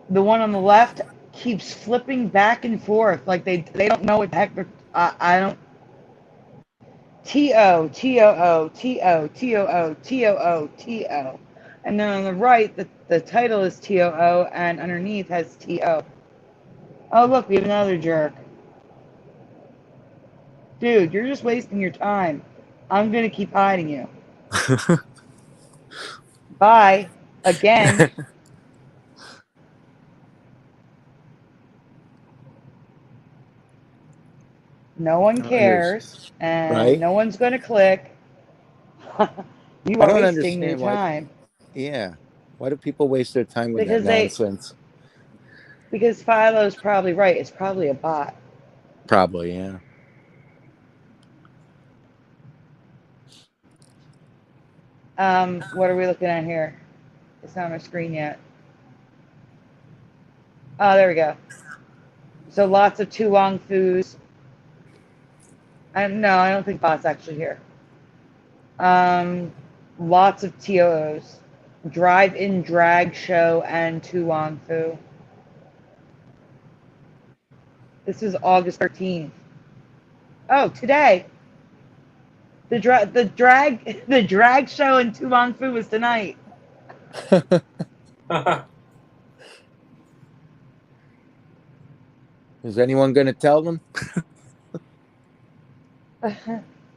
The one on the left keeps flipping back and forth like they don't know what the heck I don't. T.O. T.O.O. T.O. T.O.O. T.O.O. T.O. And then on the right, the title is T.O.O. and underneath has T.O. Oh, look, we have another jerk. Dude, you're just wasting your time. I'm going to keep hiding you. Bye. Again. No one cares, and right? no one's going to click. You I are don't wasting your understand why. time. Yeah. Why do people waste their time with that Because nonsense? because Philo's probably right. It's probably a bot. Probably, yeah. What are we looking at here? It's not on my screen yet. Oh, there we go. So lots of Tu Wong Fus. No, I don't think bot's actually here. Lots of TOOs. Drive-in drag show and Tu Wong Fu. This is August 13th. Oh, today. The drag show in Tu Wong Fu was tonight. Is anyone going to tell them?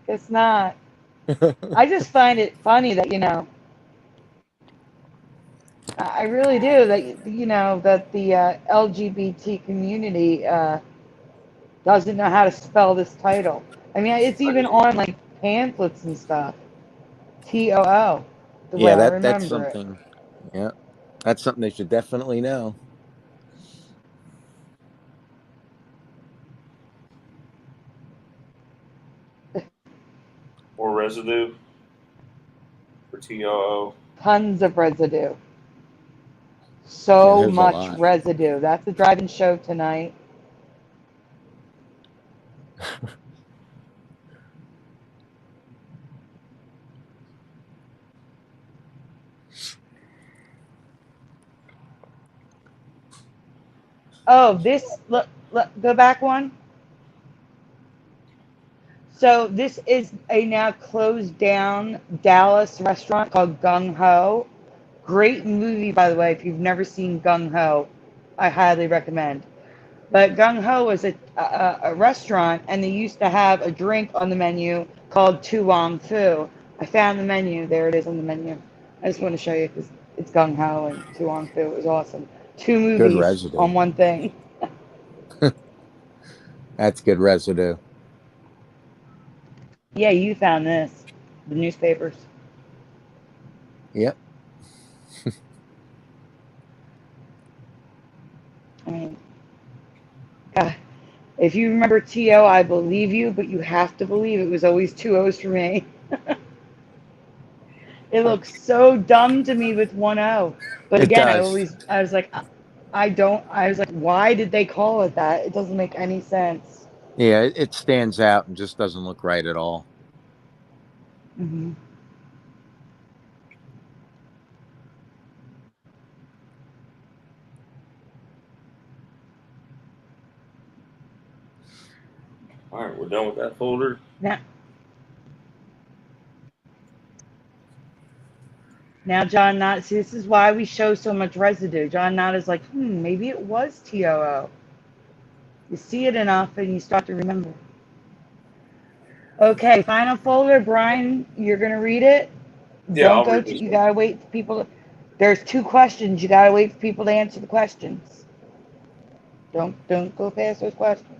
Guess not. I just find it funny that, I really do, that, that the LGBT community doesn't know how to spell this title. I mean, it's even on like pamphlets and stuff. TOO, the way Yeah, I that's remember it. something. Yeah. That's something they should definitely know. Or residue for TOO. Tons of residue. Yeah, So there's a much lot. residue. That's the drive-in show tonight. Oh, look, go back one. So this is a now closed down Dallas restaurant called Gung Ho. Great movie, by the way. If you've never seen Gung Ho, I highly recommend. But Gung Ho was a restaurant, and they used to have a drink on the menu called Tu Wong Fu. I found the menu. There it is on the menu. I just want to show you because it's Gung Ho and Tu Wong Fu. It was awesome. Two Good movies residue. on one thing. That's good residue. Yeah, you found this. The newspapers. Yep. I mean, God, if you remember T.O., I believe you, but you have to believe it was always two O's for me. It looks so dumb to me with one O. But It again, I does. was like, I was like, why did they call it that? It doesn't make any sense. Yeah, it stands out and just doesn't look right at all. Hmm. All right, we're done with that folder. Now John Knott, see, this is why we show so much residue. John Knott is like, maybe it was TOO. You see it enough and you start to remember. Okay, final folder. Brian, you're going to read it? Yeah, Don't I'll go read to, this you one. got to wait for people to, there's 2 questions. You got to wait for people to answer the questions. Don't go past those questions.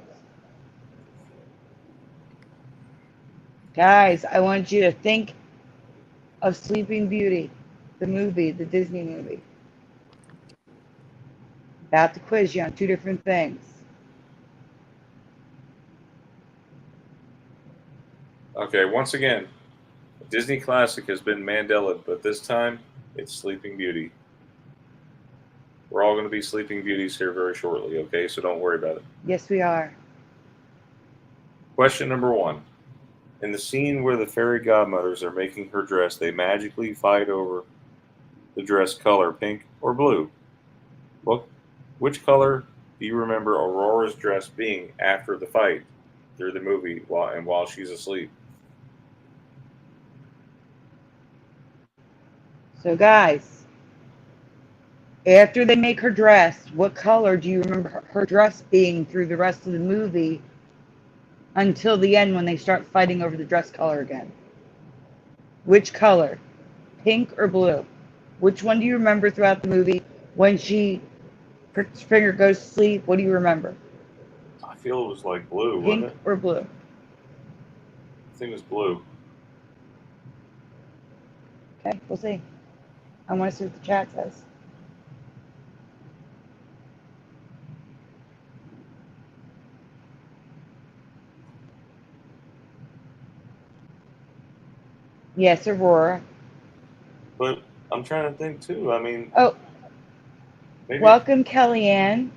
Guys, I want you to think of Sleeping Beauty, the movie, the Disney movie. About to quiz you on 2 different things. Okay, once again, a Disney classic has been Mandela, but this time it's Sleeping Beauty. We're all going to be Sleeping Beauties here very shortly, okay? So don't worry about it. Yes, we are. Question number 1. In the scene where the fairy godmothers are making her dress, they magically fight over the dress color, pink or blue. Which color do you remember Aurora's dress being after the fight through the movie while she's asleep? So, guys, after they make her dress, what color do you remember her dress being through the rest of the movie until the end when they start fighting over the dress color again? Which color? Pink or blue? Which one do you remember throughout the movie when her finger goes to sleep? What do you remember? I feel it was like blue, wasn't Pink it? or blue? I think it was blue. Okay, we'll see. I want to see what the chat says. Yes, Aurora. But I'm trying to think too. I mean, Oh, maybe. welcome, Kellyanne.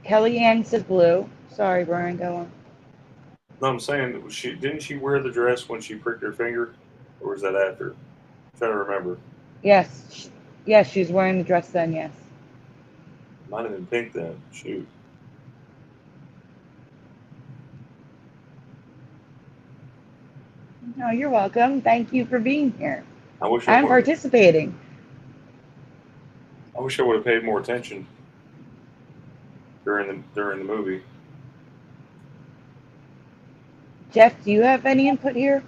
Kellyanne says blue. Sorry, Brian, go on. No, I'm saying didn't she wear the dress when she pricked her finger, or was that after? I'm trying to remember. Yes, yes, she's wearing the dress then, yes. Might have been pink then. Shoot. No, you're welcome. Thank you for being here. I wish I'm participating. I wish I would have paid more attention during the movie. Jeff, do you have any input here?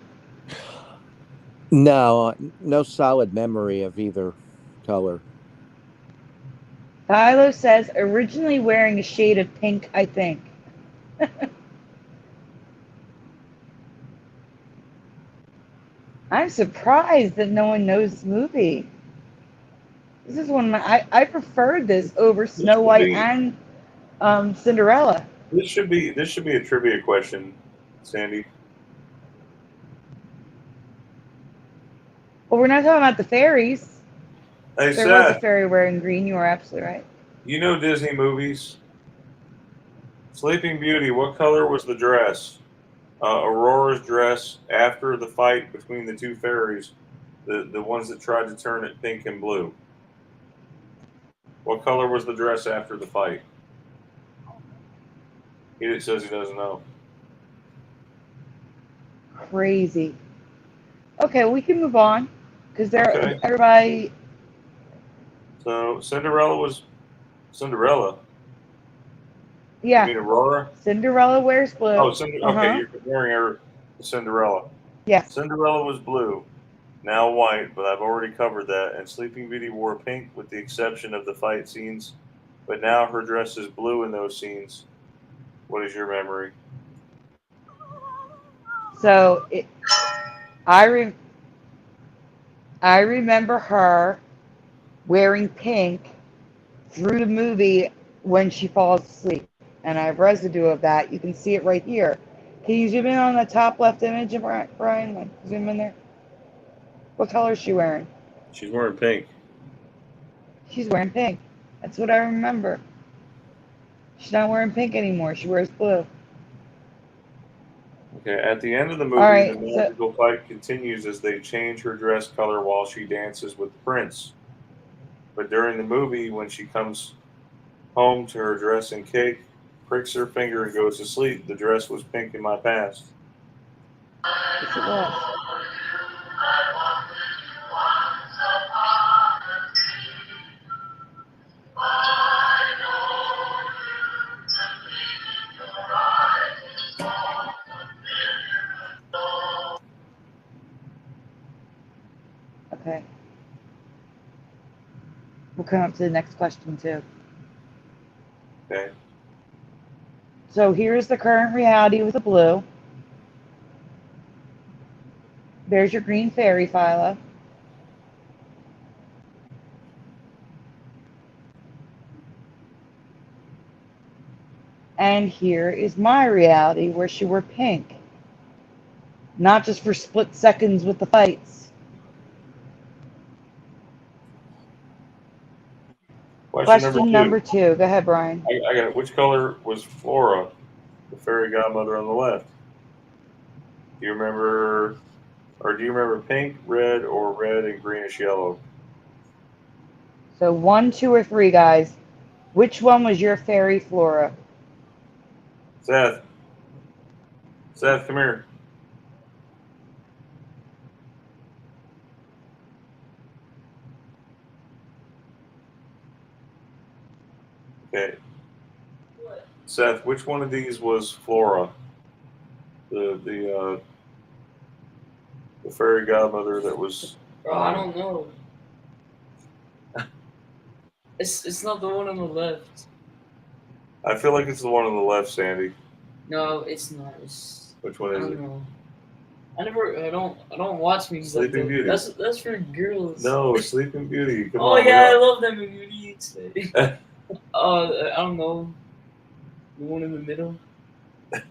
No, no solid memory of either color. Philo says originally wearing a shade of pink, I think. I'm surprised that no one knows this movie. This is one of I preferred this over Snow White and Cinderella. This should be a trivia question, Sandy. Well, we're not talking about the fairies. Hey, There was a Seth, fairy wearing green. You are absolutely right. you know Disney movies. Sleeping Beauty, what color was the dress? Aurora's dress after the fight between the 2 fairies, the ones that tried to turn it pink and blue. What color was the dress after the fight? He says he doesn't know. Crazy. Okay, well, we can move on because Okay. everybody. So Cinderella was Cinderella. Yeah. You mean Aurora? Cinderella wears blue. Oh, okay, you're comparing her to Cinderella. Yes. Cinderella was blue, now white, but I've already covered that. And Sleeping Beauty wore pink with the exception of the fight scenes, but now her dress is blue in those scenes. What is your memory? So I remember her wearing pink through the movie when she falls asleep. And I have residue of that. You can see it right here. Can you zoom in on the top left image, Brian? Like, zoom in there. What color is she wearing? She's wearing pink. She's wearing pink. That's what I remember. She's not wearing pink anymore. She wears blue. Okay, at the end of the All movie, right, the so magical fight continues as they change her dress color while she dances with the prince. But during the movie, when she comes home to her dress and cake, pricks her finger and goes to sleep. The dress was pink in my past. yes, it was. Okay. We'll come up to the next question too. Okay. So here's the current reality with the blue. There's your green fairy, Philo. And here is my reality where she wore pink. Not just for split seconds with the fights. Question number Number two. 2. Go ahead, Brian. I got it. Which color was Flora, the fairy godmother on the left? Do you remember, or do you remember pink, red, or red and greenish yellow? So 1, 2, or 3, guys. Which one was your fairy Flora? Seth. Seth, come here. Okay. Seth, which one of these was Flora? The fairy godmother that was. Bro, I don't know. It's not the one on the left. I feel like it's the one on the left, Sandy. No, it's not. It's, Which one I is don't it? know. I don't watch movies like Sleeping that. Beauty. That's for girls. No, Sleeping Beauty. Come Oh on. yeah, I love that movie. What do you say? I don't know. The one in the middle. I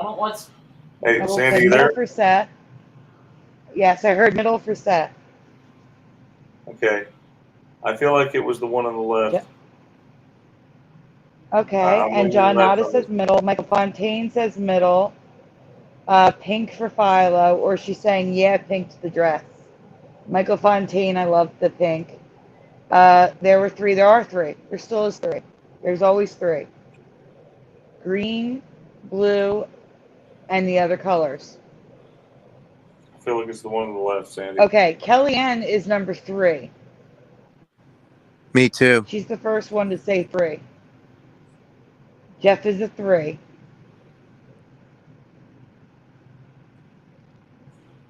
don't watch. Hey, I will Sandy, say you middle there? for Seth. Yes, I heard middle for Seth. Okay. I feel like it was the one on the left. Okay, I'm and leaning John left Nada on says this. middle. Michael Fontaine says middle. Pink for Philo, or she's saying, yeah, pink to the dress. Michael Fontaine, I love the pink. There were 3. There are 3. There still is 3. There's always 3. Green, blue, and the other colors. I feel like it's the one on the left, Sandy. Okay, Kellyanne is number 3. Me too. She's the first one to say 3. Jeff is a 3.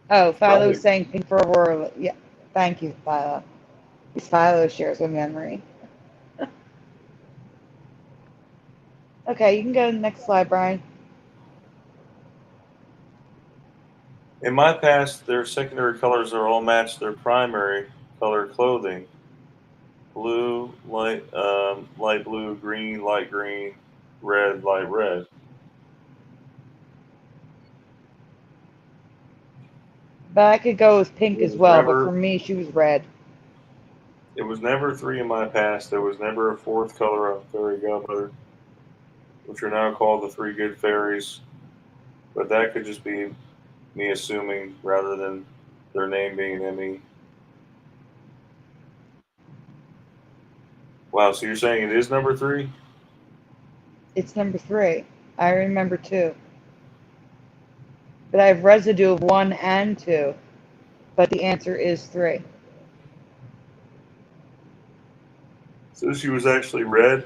Oh, Philo's Right. saying pink for Aurora. Yeah, thank you, Philo. Because Philo shares a memory. Okay, you can go to the next slide, Brian. In my past, their secondary colors are all matched their primary color clothing. Blue, light blue, green, light green, red, light red. But I could go with pink It as was well, but for never. me, she was red. It was never 3 in my past. There was never a 4th color of fairy godmother, which are now called the 3 good fairies. But that could just be me assuming rather than their name being Emmy. Wow, so you're saying it is number 3? It's number 3. I remember 2. But I have residue of 1 and 2. But the answer is 3. So she was actually red?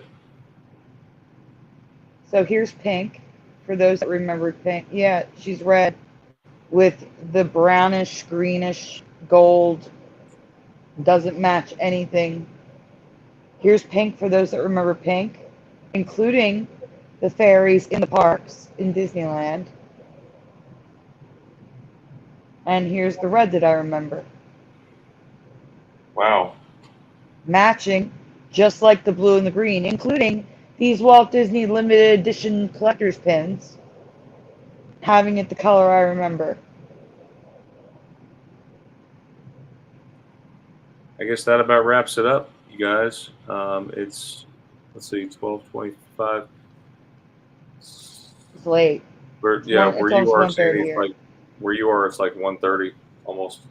So here's pink. For those that remember pink. Yeah, she's red. With the brownish, greenish, gold. Doesn't match anything. Here's pink for those that remember pink. Including the fairies in the parks in Disneyland. And here's the red that I remember. Wow. Matching, just like the blue and the green, including these Walt Disney limited edition collector's pins, having it the color I remember. I guess that about wraps it up, you guys. It's, let's see, 12:25. It's late. Yeah, It's where you almost are, 1:30 Sandy, it's here. like, where you are, it's like 1:30 almost.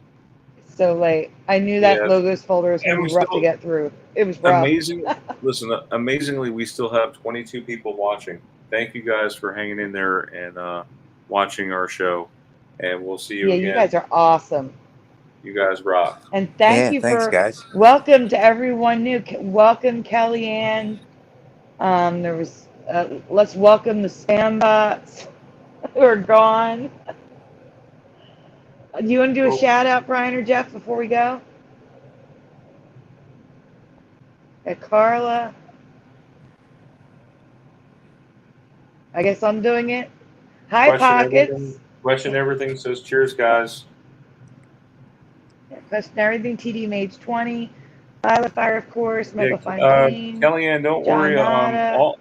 It's so late. I knew that Yes. logos folder was going And to we be rough to still, get through. It was rough. amazingly, we still have 22 people watching. Thank you guys for hanging in there and watching our show. And we'll see you Yeah, again. you guys are awesome. You guys rock. And thank you thanks, for guys. welcome to everyone new. Welcome, Kellyanne. There was let's welcome the spam bots who are gone. Do you want to do a shout out, Brian or Jeff, before we go? Carla. I guess I'm doing it. Hi, Pockets. Question everything says cheers, guys. Question everything. TD Mage 20. Violet Fire, of course. Yeah, Michael Fontaine. Kellyanne, don't John worry. Nada.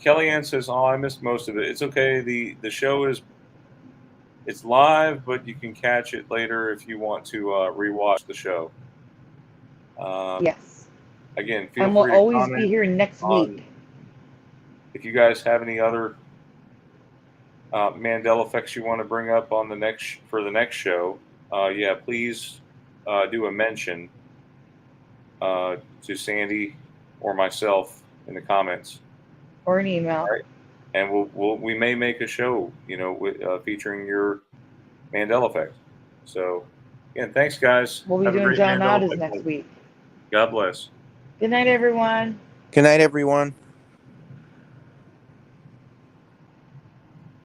Kellyanne says, "Oh, I missed most of it. It's okay. The show it's live, but you can catch it later if you want to rewatch the show." Yes. Again, feel And we'll free to always comment be here next week. if you guys have any other Mandela effects you want to bring up on the next show. Yeah, please do a mention to Sandy or myself in the comments Or an email. right? And we may make a show, with featuring your Mandela effect. So again, thanks guys. We'll be Have a doing great John Mandela Nada's effect next night. week. God bless. Good night, everyone. Good night, everyone.